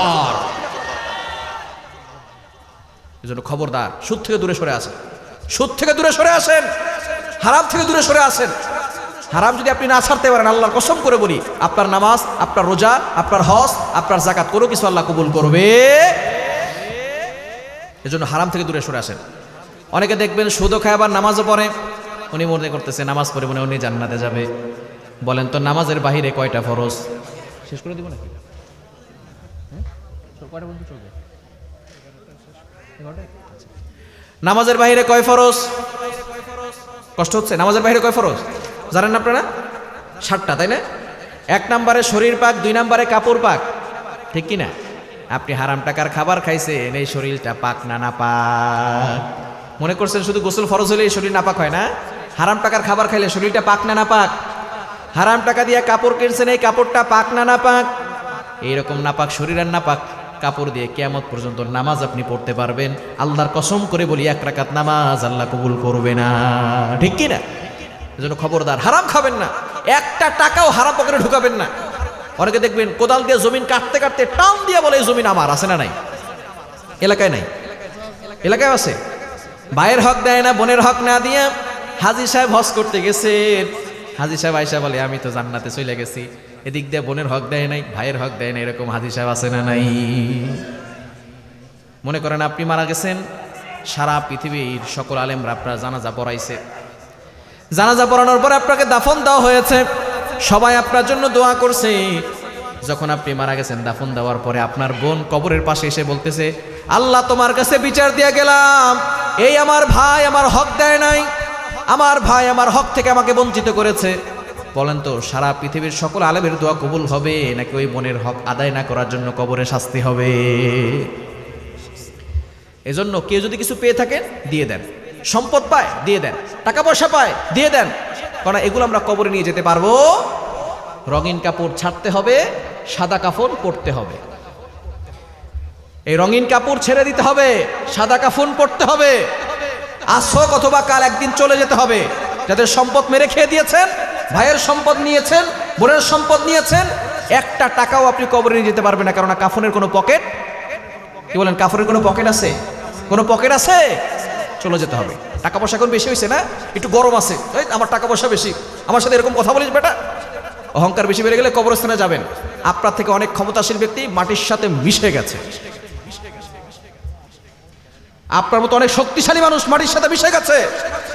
এজন্য খবরদার, সুদ থেকে দূরে সরে আসেন, সুদ থেকে দূরে সরে আসেন, হারাম থেকে দূরে সরে আসেন। হারাম যদি আপনি না ছাড়তে পারেন, আল্লাহর কসম করে বলি, আপনার নামাজ, আপনার রোজা, আপনার হজ, আপনার যাকাত কোনো কিছু আল্লাহ কবুল করবে। এজন্য হারাম থেকে দূরে সরে আসেন। অনেকে দেখবেন সুদও খায় আবার নামাজও পড়ে, উনি মনে করতেছে নামাজ পড়ে মনে উনি জান্নাতে যাবে। বলেন তো নামাজের বাহিরে কয়টা ফরজ? শেষ করে দিব নাকি? নামাজের বাহিরে কয় ফরজ? কষ্ট হচ্ছে? নামাজের বাহিরে কয় ফরজ জানেন আপনারা? 7টা, তাই না? 1 নম্বরে শরীর পাক, 2 নম্বরে কাপড় পাক, ঠিক কি না? আপনি হারাম টাকার খাবার খাইছেন, এই শরীরটা পাক না নাপাক? মনে করছেন শুধু গোসল ফরজ হলে এই শরীর নাপাক হয় না? হারাম টাকার খাবার খাইলে শরীরটা পাক না নাপাক? হারাম টাকা দিয়ে কাপড় কিনছেন, এই কাপড়টা পাক না নাপাক? এইরকম নাপাক শরীর আর নাপাক কাপড় দিয়ে কিয়ামত পর্যন্ত নামাজ আপনি পড়তে পারবেন। আল্লাহর কসম করে বলি 1 রাকাত নামাজ আল্লাহ কবুল করবে না, ঠিক কি না? এজন্য খবরদার, হারাম খাবেন না, 1টা টাকাও হারাম পকেটে ঢুকাবেন না। অনেকে দেখবেন কোদাল দিয়ে জমিন কাটতে কাটতে টান দিয়ে বলে এই জমিন আমার, আছে না নাই? এলাকায় নাই? এলাকায় আছে। ভাইয়ের হক দেয় না, বোনের হক না দিয়ে হাজী সাহেব হজ করতে গেছেন। হাজী সাহেব আয়েশা বলে আমি তো জান্নাতে চলে গেছি, এদিক দিয়ে বোনের হক দেয় নাই, ভাইয়ের হক দেয় না, এরকম হাজী সাহেব আছে না নাই? মনে করেন আপনি মারা গেছেন, সারা পৃথিবীর সকল আলেমরা আপনার জানাজা পড়াইছে, জানাজা পড়ানোর পরে আপনাকে দাফন দেওয়া হয়েছে, সবাই আপনার জন্য দোয়া করছে। যখন আপনি মারা গেছেন, দাফন দেওয়ার পরে আপনার বোন কবরের পাশে এসে বলতেছে, আল্লাহ তোমার কাছে বিচার দিয়ে গেলাম, এই আমার ভাই আমার হক দেয় নাই, আমার ভাই আমার হক থেকে আমাকে বঞ্চিত করেছে। বলেন তো সারা পৃথিবীর সকল আলেমের দোয়া কবুল হবে নাকি ওই বোনের হক আদায় না করার জন্য কবরে শাস্তি হবে? এজন্য কেউ যদি কিছু পেয়ে থাকেন দিয়ে দেন, সম্পদ পায় দিয়ে দেন, টাকা পয়সা পায় দিয়ে দেন, কারণ এগুলো আমরা কবরে নিয়ে যেতে পারবো। রঙিন কাপড় ছাড়তে হবে, সাদা কাফন পরতে হবে। এই রঙিন কাপড় ছেড়ে দিতে হবে, সাদা কাফন পরতে হবে। আজ হোক অথবা কাল একদিন চলে যেতে হবে। যাদের সম্পদ মেরে খেয়ে দিয়েছেন, ভাইয়ের সম্পদ নিয়েছেন, বোনের সম্পদ নিয়েছেন, 1টা টাকাও আপনি কবরে নিয়ে যেতে পারবেন না, কারণ কাফনের কোনো পকেট, কি বলেন, কাফনের কোনো পকেট আছে? কোনো পকেট আছে? চলে যেতে হবে। টাকা পয়সা এখন বেশি হয়েছে না, একটু গরম আছে, এই আমার টাকা পয়সা বেশি, আমার সাথে এরকম কথা বলিস বেটা। অহংকার বেশি বেড়ে গেলে কবরস্থানে যাবেন। আপনার থেকে অনেক ক্ষমতাশীল ব্যক্তি মাটির সাথে মিশে গেছে। আপনার মতো অনেক শক্তিশালী মানুষ মাটির সাথে মিশে গেছে,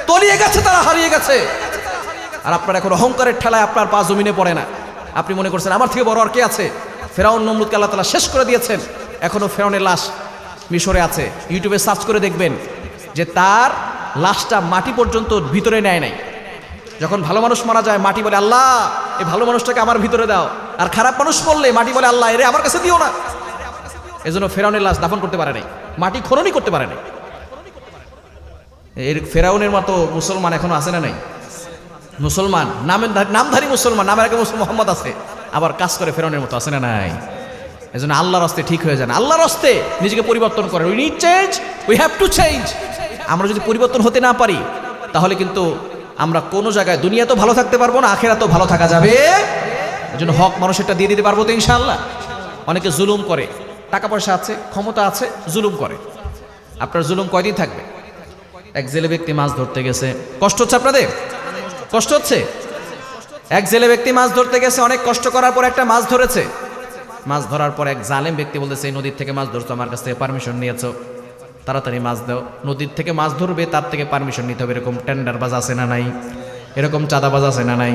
তলিয়ে গেছে, তারা হারিয়ে গেছে। আর আপনার এখন অহংকারের ঠেলায় আপনার পা জমিনে পড়ে না। আপনি মনে করছেন আমার থেকে বড় আর কে আছে। ফেরাউন নমরুদকে আল্লাহ তাআলা শেষ করে দিয়েছেন, এখনো ফেরাউনের লাশ মিশরে আছে। ইউটিউবে সার্চ করে দেখবেন যে তার লাশটা মাটি পর্যন্ত ভিতরে নেয় নাই। যখন ভালো মানুষ মারা যায় মাটি বলে আল্লাহ এই ভালো মানুষটাকে আমার ভিতরে দাও, আর খারাপ মানুষ বললে মাটি বলে আল্লাহ এরে আমার কাছে দিও না। এজন্য ফেরাউনের লাশ দাফন করতে পারে নাই, মাটি খননই করতে পারে নাই। এর ফেরাউনের মতো মুসলমান এখনো আছে না নাই? মুসলমান নামধারী মুসলমান, নামের আগে মোহাম্মদ আছে, আবার কাজ করে ফেরাউনের মতো আছে না নাই? এজন্য আল্লাহর রাস্তায় ঠিক হয়ে যান, আল্লাহর রাস্তায় নিজেকে পরিবর্তন করেন। We need change, we have to change. আমরা যদি পরিবর্তন হতে না পারি তাহলে কিন্তু আমরা কোনো জায়গায় দুনিয়া তো ভালো থাকতে পারবো না, আখেরাতেও ভালো থাকা যাবে। এজন্য হক মানুষেরটা দিয়ে দিতে পারবো তো ইনশাআল্লাহ। অনেকে জুলুম করে, টাকা পয়সা আছে, ক্ষমতা আছে, জুলুম করে। আপনার জুলুম কয়দিন থাকবে? এক জেলে ব্যক্তি মাছ ধরতে গেছে, কষ্ট হচ্ছে আপনাদের? কষ্ট হচ্ছে? এক জেলে ব্যক্তি মাছ ধরতে গেছে, অনেক কষ্ট করার পর একটা মাছ ধরেছে। মাছ ধরার পর এক জালেম ব্যক্তি বলতেছে এই নদীর থেকে মাছ ধরছো, আমার কাছ থেকে পারমিশন নিয়েছো, তাড়াতাড়ি মাছ দাও। নদীর থেকে মাছ ধরবে তার থেকে পারমিশন নিতে হবে, এরকম টেন্ডারবাজ আছে না নাই? এরকম চাঁদাবাজ আছে না নাই?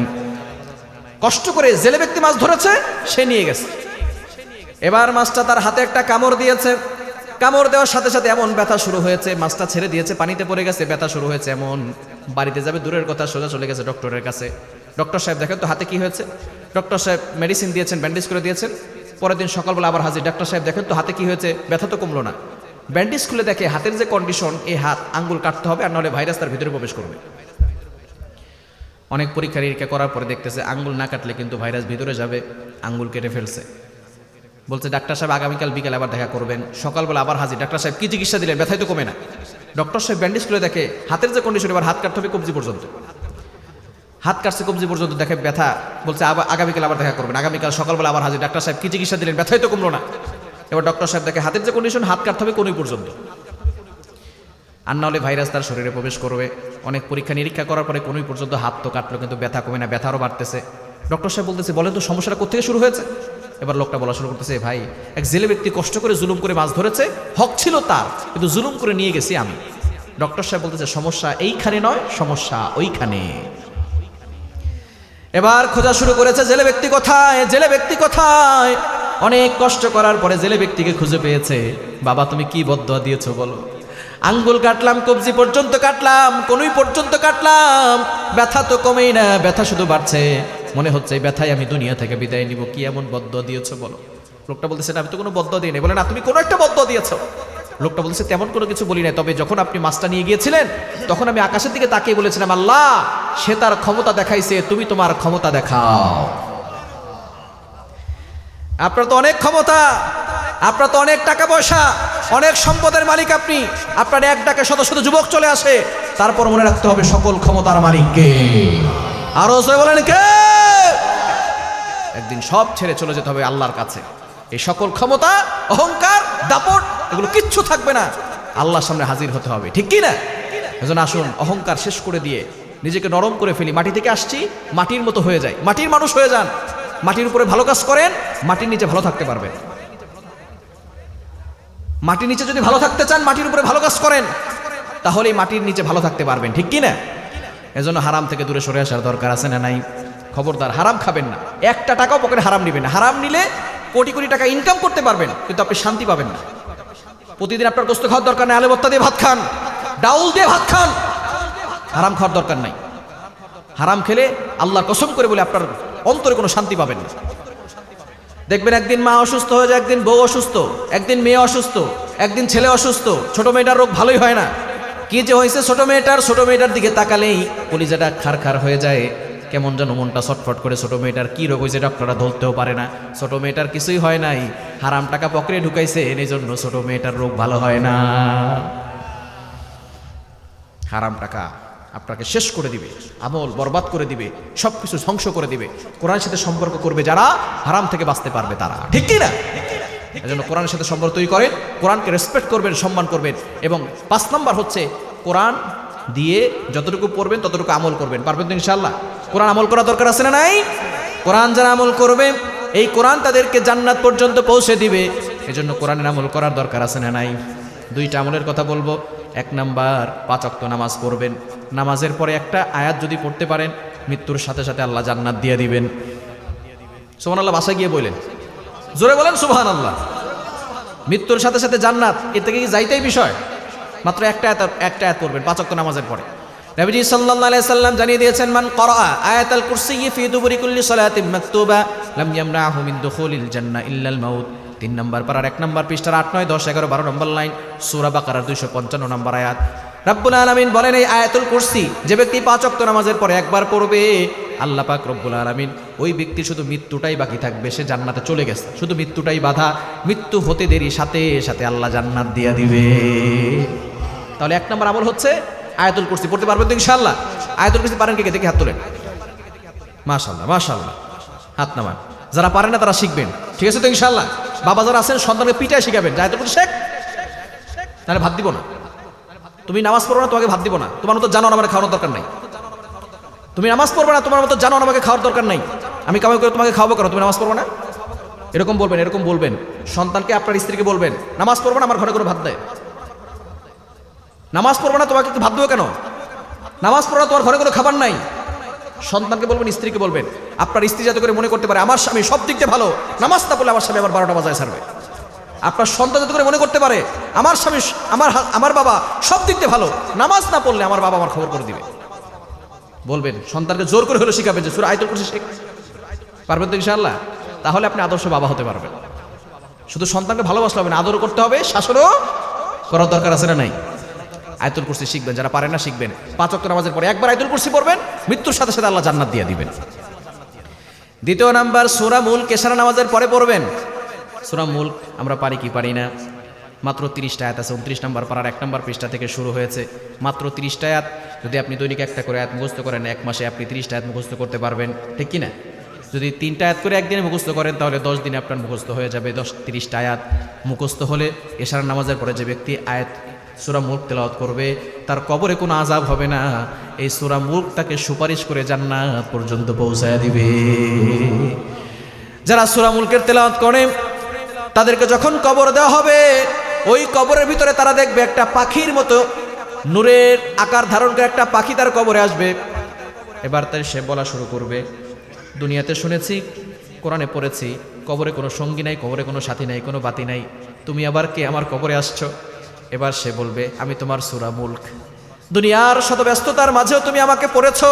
কষ্ট করে জেলে ব্যক্তি মাছ ধরেছে, সে নিয়ে গেছে। এবার মাছটা তার হাতে একটা কামড় দিয়েছে, কামড় দেওয়ার সাথে সাথে এমন ব্যথা শুরু হয়েছে, মাছটা ছেড়ে দিয়েছে, পানিতে পড়ে গেছে, ব্যথা শুরু হয়েছে এমন। বাড়িতে যাবে দূরের কথা, সোজা চলে গেছে ডক্টরের কাছে। ডক্টর সাহেব দেখেন তো হাতে কি হয়েছে। ডক্টর সাহেব মেডিসিন দিয়েছেন, ব্যান্ডেজ করে দিয়েছেন। পরের দিন সকালবেলা আবার হাজির, ডাক্তার সাহেব দেখেন তো হাতে কি হয়েছে, ব্যথা তো কমলো না। ব্যান্ডেজ খুলে দেখে হাতের যে কন্ডিশন, এই হাত আঙ্গুল কাটতে হবে, আর নাহলে ভাইরাস তার ভিতরে প্রবেশ করবে। অনেক পরীক্ষা নিরীক্ষা করার পরে দেখতেছে আঙ্গুল না কাটলে কিন্তু ভাইরাস ভিতরে যাবে, আঙ্গুল কেটে ফেলছে। বলছে ডাক্তার সাহেব আগামীকাল বিকেলে আবার দেখা করবেন। সকালবেলা আবার হাজির, ডাক্তার সাহেব কি চিকিৎসা দিলেন, ব্যথাই তো কমে না। ডক্টর সাহেব ব্যান্ডেজ খুলে দেখে হাতের যে কন্ডিশন, এবার হাত কাটতে হবে কবজি পর্যন্ত। হাত কাটছে কবজি পর্যন্ত, দেখে ব্যথা। বলছে আগামীকাল আবার দেখা করবেন। আগামীকাল সকালবেলা আবার হাজির, ডাক্তার সাহেব কি চিকিৎসা দিলেন, ব্যথাই তো কমলো না। এবার ডক্টর সাহেব দেখে হাতের যে কন্ডিশন, হাত কাটতে হবে কোনই পর্যন্ত, আর না হলে ভাইরাস তার শরীরে প্রবেশ করবে। অনেক পরীক্ষা নিরীক্ষা করার পরে কোনই পর্যন্ত হাত তো কাটলো, কিন্তু ব্যথা কমে না, ব্যথা আরও বাড়তেছে। ডক্টর সাহেব বলতেছে বলেন তো সমস্যাটা কোথেকে শুরু হয়েছে। এবার লোকটা বলা শুরু করতেছে ভাই এক জেলে ব্যক্তি কষ্ট করে জুলুম করে মাছ ধরেছে, হক ছিল তার, কিন্তু জুলুম করে নিয়ে গেছি আমি। ডক্টর সাহেব বলতেছে সমস্যা এইখানে নয়, সমস্যা ওইখানে। এবার খোঁজা শুরু করেছে জেলে ব্যক্তি কোথায়, জেলে ব্যক্তি কোথায়। অনেক কষ্ট করার পরে জেলে ব্যক্তিকে খুঁজে পেয়েছে। বাবা তুমি কি বদদোয়া দিয়েছো বলো। আঙ্গুল কাটলাম, কবজি পর্যন্ত কাটলাম, কনুই পর্যন্ত কাটলাম, ব্যথা তো কমেই না, ব্যথা শুধু বাড়ছে। মনে হচ্ছে এই ব্যথায় আমি দুনিয়া থেকে বিদায় নিব। কি এমন বদদোয়া দিয়েছো বলো। লোকটা বলতেছে না আমি তো কোনো বদদোয়া দিই নাই। বলে না তুমি কোনো একটা বদদোয়া দিয়েছো। লোকটা বলতেছে তেমন কোনো কিছু বলি নাই, তবে যখন আপনি মাছটা নিয়ে গিয়েছিলেন তখন আমি আকাশের দিকে তাকিয়ে বলেছিলাম আল্লাহ সে তার ক্ষমতা দেখাইছে, তুমি তোমার ক্ষমতা দেখাও। আপনার তো অনেক ক্ষমতা, আপনার তো অনেক টাকা পয়সা, অনেক সম্পদের মালিক আপনি। আপনার এক ডাকে শত শত যুবক চলে আসে, তারপর মনে রাখতে হবে সকল ক্ষমতার মালিককে। আরো বলেন কে। একদিন সব ছেড়ে চলে যেতে হবে আল্লাহর কাছে। এই সকল ক্ষমতা, অহংকার, দাপট এগুলো কিচ্ছু থাকবে না, আল্লাহর সামনে হাজির হতে হবে, ঠিক কি না? এজন্য আসুন অহংকার শেষ করে দিয়ে নিজেকে নরম করে ফেলি। মাটি থেকে আসছি, মাটির মতো হয়ে যায়, মাটির মানুষ হয়ে যান। মাটির উপরে ভালো কাজ করেন, মাটির নিচে ভালো থাকতে পারবেন। মাটির নিচে যদি ভালো থাকতে চান, মাটির উপরে ভালো কাজ করেন, তাহলেই মাটির নিচে ভালো থাকতে পারবেন, ঠিক কি না? এজন্য হারাম থেকে দূরে সরে আসার দরকার আছে না নাই? খবরদার হারাম খাবেন না, একটা টাকাও পকেটে হারাম নেবেন না। হারাম নিলে কোটি কোটি টাকা ইনকাম করতে পারবেন, কিন্তু আপনি শান্তি পাবেন না। প্রতিদিন আপনার গোস্ত খাওয়ার দরকার নেই, আলু ভর্তা দিয়ে ভাত খান, ডাউল দিয়ে ভাত খান, হারাম খাওয়ার দরকার নাই। হারাম খেলে আল্লাহর কসম করে বলে আপনার অন্তরে কোনো শান্তি পাবেন না। দেখবেন একদিন মা অসুস্থ হয়ে যায়, একদিন বউ অসুস্থ, একদিন মেয়ে অসুস্থ, একদিন ছেলে অসুস্থ। ছোট মেয়েটার রোগ ভালোই হয় না। কি যে হয়েছে ছোট মেয়েটার দিকে তাকালেই কলিজাটা খারখার হয়ে যায়, কেমন যেন মনটা ছটফট করে। ছোট মেয়েটার কি রোগ হয়েছে ডক্টররা ধরতেও পারে না। ছোট মেয়েটার কিছুই হয় নাই, হারাম টাকা পকেটে ঢুকাইছে, এই জন্য ছোট মেয়েটার রোগ ভালো হয় না। হারাম টাকা আপনাকে শেষ করে দিবে, আমল বরবাদ করে দিবে, সবকিছু ধ্বংস করে দিবে। কোরআনের সাথে সম্পর্ক করবে যারা, হারাম থেকে বাঁচতে পারবে তারা, ঠিক কি না? এজন্য কোরআনের সাথে সম্পর্ক তৈরি করেন, কোরআনকে রেসপেক্ট করবেন, সম্মান করবেন। এবং 5 নাম্বার হচ্ছে কোরআন দিয়ে যতটুকু পড়বেন ততটুকু আমল করবেন, পারবেন তো ইনশাআল্লাহ? কোরআন আমল করা দরকার আছে না নাই? কোরআন যারা আমল করবে এই কোরআন তাদেরকে জান্নাত পর্যন্ত পৌঁছে দিবে, এজন্য কোরআনের আমল করার দরকার আছে না নাই? দুইটা আমলের কথা বলবো। 1 নাম্বার 5 ওয়াক্ত নামাজ পড়বেন। নামাজের পরে একটা আয়াত যদি পড়তে পারেন মৃত্যুর সাথে সাথে আল্লাহ জান্নাত দিয়ে দিবেন। সুবহানাল্লাহ বাসায় গিয়ে বলেন, জোরে বলেন সুবহানাল্লাহ। মৃত্যুর সাথে সাথে জান্নাত, এর থেকে কি যাইতেই বিষয়? মাত্র একটা আয়াত পড়বেন 5 ওয়াক্ত নামাজের পরে। নবীজি সাল্লাল্লাহু আলাইহি সাল্লাম জানিয়ে দিয়েছেন, মান ক্বারা আয়াতাল কুরসিয়্যি ফি দুবুরি কুল্লি সালাতিন মাকতুবা লাম ইয়ামনাহু মিন দুখুলিল জান্নাহ ইল্লাল মাউত। 3 নম্বর পারার 1 নম্বর পৃষ্ঠার 8, 9, 10, 11, 12 নম্বর লাইন, সূরা বাকারার 255 নম্বর আয়াত। রব্বুল আলামিন বলেন, এই আয়াতুল কুরসি যে ব্যক্তি 5 ওয়াক্ত নামাজের পরে একবার পড়বে, আল্লাহ পাক রব্বুল আলামিন ওই ব্যক্তি শুধু মৃত্যুটাই বাকি থাকবে, সে জান্নাতে চলে গেছে, শুধু মৃত্যুটাই বাধা, মৃত্যু হতে দেরি সাথে সাথে আল্লাহ জান্নাত দিয়ে দিবে। তাহলে 1 নম্বর আমল হচ্ছে আয়াতুল কুরসি পড়তে পারবেন তো ইনশাআল্লাহ? আয়াতুল কুরসি পারেন কে? দেখে হাত তোলেন। মাশাআল্লাহ মাশাআল্লাহ, হাত নামান। যারা পারেন না তারা শিখবেন, ঠিক আছে তো ইনশাআল্লাহ? বাবা যারা আছেন সন্তানকে পিটায় শিখাবেন যে আয়াতুল কুরসি শেখ, তাহলে ভাত দিব না। তুমি নামাজ পড়ো না, তোমাকে ভাত দিব না। তোমার মতো জানোয়ার আমার খাওয়ানোর দরকার নাই। তুমি নামাজ পড়বে না, তোমার মতো জানোয়ার আমাকে খাওয়ার দরকার নাই। আমি কামাই করে তোমাকে খাওয়াবো কেন? তুমি নামাজ পড়বে না, এরকম বলবেন। এরকম বলবেন সন্তানকে, আপনার স্ত্রীকে বলবেন, নামাজ পড়বে না, আমার ঘরে করে ভাত দেয়। নামাজ পড়বে না, তোমাকে ভাত দেবো কেন? নামাজ পড়ো না, তোমার ঘরে কোনো খাবার নাই। সন্তানকে বলবেন, স্ত্রীকে বলবেন, আপনার স্ত্রী যাতে করে মনে করতে পারে আমার স্বামী সব দিক দিয়ে ভালো, নামাজ না পড়লে আমার স্বামী আবার 12টা বাজায় ছাড়বে। আপনার সন্তান যাতে করে মনে করতে পারে আমার স্বামী আমার বাবা সব দিক দিয়ে ভালো, নামাজ না পড়লে আমার বাবা আমার খবর করে দিবে। বলবেন, সন্তানকে জোর করে হলো শিখাবেন যে সূরা আয়াতুল কুরসি শেখ। পারবেন তো ইনশাআল্লাহ? তাহলে আপনি আদর্শ বাবা হতে পারবেন। শুধু সন্তানকে ভালোবাসলে হবে না, আদরও করতে হবে, শাসনও করার দরকার আছে না নাই? আয়াতুল কুরসি শিখবেন, যারা পারেন না শিখবেন। 5 ওয়াক্ত নামাজের পরে একবার আয়াতুল কুরসি পড়বেন, মৃত্যুর সাথে সাথে আল্লাহ জান্নাত দিয়ে দিবেন। 2 নাম্বার সূরা মুলক এশারা নামাজের পরে পড়বেন। সূরা মুলক আমরা পারি কি পারি না, মাত্র 30টা আয়াত আছে। 29 নাম্বার পারার 1 নম্বর পৃষ্ঠা থেকে শুরু হয়েছে, মাত্র 30টা আয়াত। যদি আপনি দৈনিক একটা করে আয়াত মুখস্থ করেন, 1 মাসে আপনি 30টা আয়াত মুখস্থ করতে পারবেন, ঠিক কিনা? যদি 3টা আয়াত করে একদিনে মুখস্থ করেন তাহলে 10 দিনে আপনার মুখস্থ হয়ে যাবে 30টা আয়াত। মুখস্থ হলে এশারা নামাজের পরে যে ব্যক্তি আয়াত সূরা মুলক তেলাওয়াত করবে তার কবরে কোনো আযাব হবে না, এই সূরা মুলক তাকে সুপারিশ করে জান্নাত পর্যন্ত পৌঁছায় দিবে। যারা সূরা মুলকের তেলাওয়াত করে তাদেরকে যখন কবর দেওয়া হবে, ওই কবরের ভিতরে তারা দেখবে একটা পাখির মতো নূরের আকার ধারণ করে একটা পাখি তার কবরে আসবে। এবার তাই সে বলা শুরু করবে, দুনিয়াতে শুনেছি, কোরআনে পড়েছি, কবরে কোনো সঙ্গী নাই, কবরে কোনো সাথী নাই, কোনো বাতি নাই, তুমি আবার কে আমার কবরে আসছো? এবার সে বলবে, আমি তোমার সূরা মুলক। দুনিয়ার শত ব্যস্ততার মাঝেও তুমি আমাকে পড়েছো,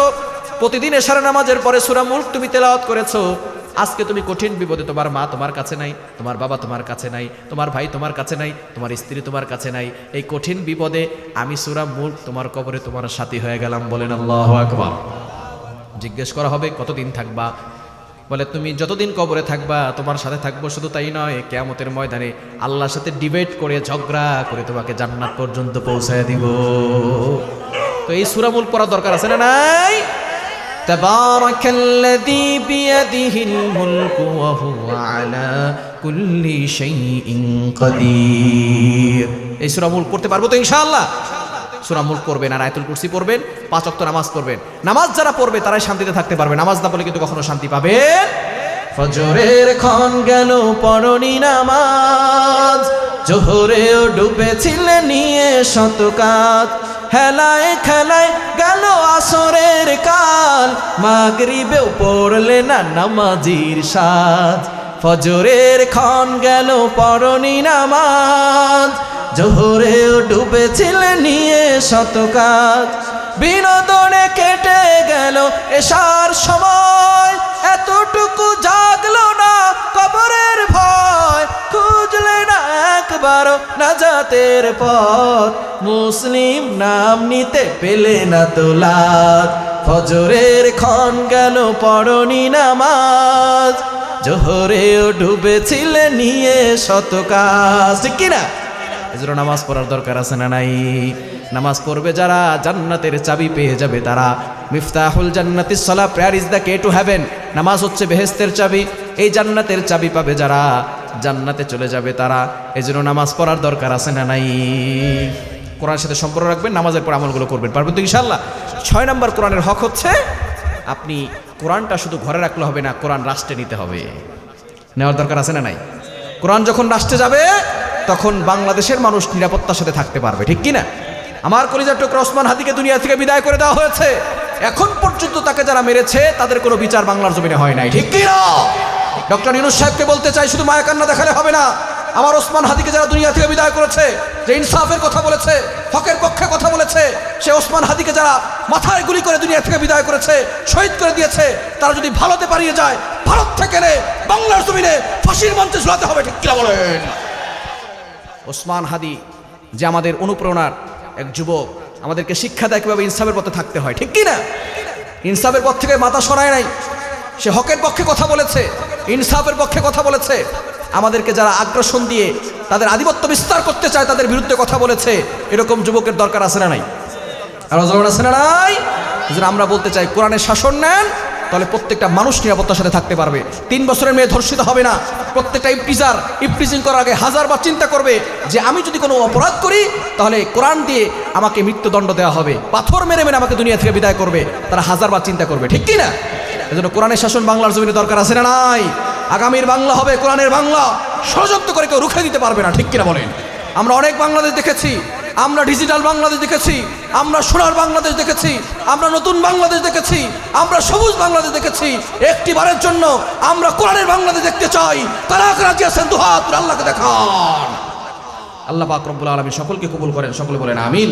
প্রতিদিন এশারা নামাজের পরে সূরা মুলক তুমি তেলাওয়াত করেছো। আজকে তুমি কঠিন বিপদে, তোমার মা তোমার কাছে নাই, তোমার বাবা তোমার কাছে নাই, তোমার ভাই তোমার কাছে নাই, তোমার স্ত্রী তোমার কাছে নাই, এই কঠিন বিপদে আমি সূরা মুলক তোমার কবরে তোমার সাথী হয়ে গেলাম। বলেন আল্লাহু আকবার। জিজ্ঞেস করা হবে, কতদিন থাকবা? বলে, তুমি যতদিন কবরে থাকবা তোমার সাথে থাকবো। শুধু তাই নয়, কিয়ামতের ময়দানে আল্লাহর সাথে ডিবেট করে, ঝগড়া করে তোমাকে জান্নাত পর্যন্ত পৌঁছায় দিব। তো এই সূরা মুলক পড়ার দরকার আছে না নাই? তাবারাকাল্লাযী বিয়াদিহিল মুলকু ওয়া হুয়া আলা কুল্লি শাইইন কাদির। এই সূরা মুলক পড়তে পারবো তো ইনশাআল্লাহ? সূরা মুলক পড়বেন আর আয়াতুল কুরসি পড়বেন, 5 ওয়াক্ত নামাজ পড়বেন। নামাজ যারা পড়বে তারাই শান্তিতে থাকতে পারবে, নামাজ না পড়লে কিন্তু কখনো শান্তি পাবেন। ফজরের ক্ষণ গেল পড়নি নামাজ, জোহরেও ডুবেছিলে নিয়ে শত কাজ, হেলায় খেলায় গেল আসরের কাল, মাগরিবেও পড়লে না নামাজির সাজ। ফজরের ক্ষণ গেল পড়নি নামাজ, জোহরেও ডুবেছিলে নিয়ে শত কাজ, বিনোদনে কেটে গেল এশার সময়, এতটুকু জাগলো না কবরের ভয়, খুঁজলে না একবারও নাজাতের পথ, মুসলিম নাম নিতে পেলে না তোলাত। ফজরের ক্ষণ গেল পড়নি নামাজ, জোহরেও ডুবেছিলে নিয়ে শত কাজ, ঠিক কিনা? এজন্য নামাজ পড়ার দরকার আছে না নাই? নামাজ পড়বে যারা জান্নাতের চাবি পেয়ে যাবে তারা। মিফতাহুল জান্নাতিস সালাহ, prayer is the key to heaven. নামাজ হচ্ছে বেহেশতের চাবি, এই জান্নাতের চাবি পাবে যারা, জান্নাতে চলে যাবে তারা। এজন্য নামাজ পড়ার দরকার আছে না নাই? কোরআনের সাথে সম্পর্ক রাখবেন, নামাজের পর আমলগুলো করবেন, পারবেন তো ইনশাআল্লাহ। 6 নম্বর কোরআনের হক হচ্ছে আপনি কোরআনটা শুধু ঘরে রাখলে হবে না, কোরআন রাষ্ট্রে নিতে হবে। নেওয়ার দরকার আছে না নাই? কোরআন যখন রাষ্ট্রে যাবে তখন বাংলাদেশের মানুষ নিরাপত্তার সাথে থাকতে পারবে, ঠিক কি না? আমার কলিজার টুকরা ওসমান হাদিকে দুনিয়া থেকে বিদায় করে দেওয়া হয়েছে, এখন পর্যন্ত তাকে যারা মেরেছে তাদের কোনো বিচার বাংলার জমিনে হয় নাই, ঠিক কি না? ডক্টর ইউনূস সাহেবকে বলতে চাই, শুধু মায়া কান্না দেখালে হবে না। আমার ওসমান হাদিকে যারা দুনিয়া থেকে বিদায় করেছে, যে ইনসাফের কথা বলেছে, হকের পক্ষে কথা বলেছে, সে ওসমান হাদিকে যারা মাথায় গুলি করে দুনিয়া থেকে বিদায় করেছে, শহীদ করে দিয়েছে, তারা যদি ভারতে পালিয়ে যায়, ভারত থেকে বাংলার জমিনে ফাঁসির মঞ্চে ঝুলাতে হবে, ঠিক কিনা বলেন? ওসমান হাদি যে আমাদের অনুপ্রেরণার এক যুবক, আমাদেরকে শিক্ষা দেয় কিভাবে ইনসাফের পথে থাকতে হয়, ঠিক কি না? ইনসাফের পথ থেকে মাথা সরায় নাই, সে হকের পক্ষে কথা বলেছে, ইনসাফের পক্ষে কথা বলেছে। আমাদেরকে যারা আগ্রাসন দিয়ে তাদের আধিপত্য বিস্তার করতে চায় তাদের বিরুদ্ধে কথা বলেছে, এরকম যুবকের দরকার আছে না নাই? আর আছে না নাই? আমরা বলতে চাই, কোরআনের শাসন নেন, তাহলে প্রত্যেকটা মানুষ নিরাপত্তার সাথে থাকতে পারবে। 3 বছরের মেয়ে ধর্ষিত হবে না। প্রত্যেকটা ইফটিজিং করার আগে 1000 চিন্তা করবে যে আমি যদি কোনো অপরাধ করি তাহলে কোরআন দিয়ে আমাকে মৃত্যুদণ্ড দেওয়া হবে, পাথর মেরে মেরে আমাকে দুনিয়া থেকে বিদায় করবে, তারা 1000 চিন্তা করবে, ঠিক কি না? এজন্য কোরআনের শাসন বাংলার জমিনে দরকার আছে না নাই? আগামীর বাংলা হবে কোরআনের বাংলা, ষড়যন্ত্র করে কেউ রুখে দিতে পারবে না, ঠিক কিনা বলেন? আমরা অনেক বাংলাদেশ দেখেছি, আমরা ডিজিটাল বাংলাদেশ দেখেছি, আমরা সোনার বাংলাদেশ দেখেছি, আমরা নতুন বাংলাদেশ দেখেছি, আমরা সবুজ বাংলাদেশ দেখেছি। একটিবারের জন্য আমরা কোরআনের বাংলাদেশ দেখতে চাই। তারা রাজি আছেন? দুহাত আল্লাহকে দেখান। আল্লাহ পাক রব্বুল আলামিন সকলকে কবুল করেন, সকলে বলেন আমিন।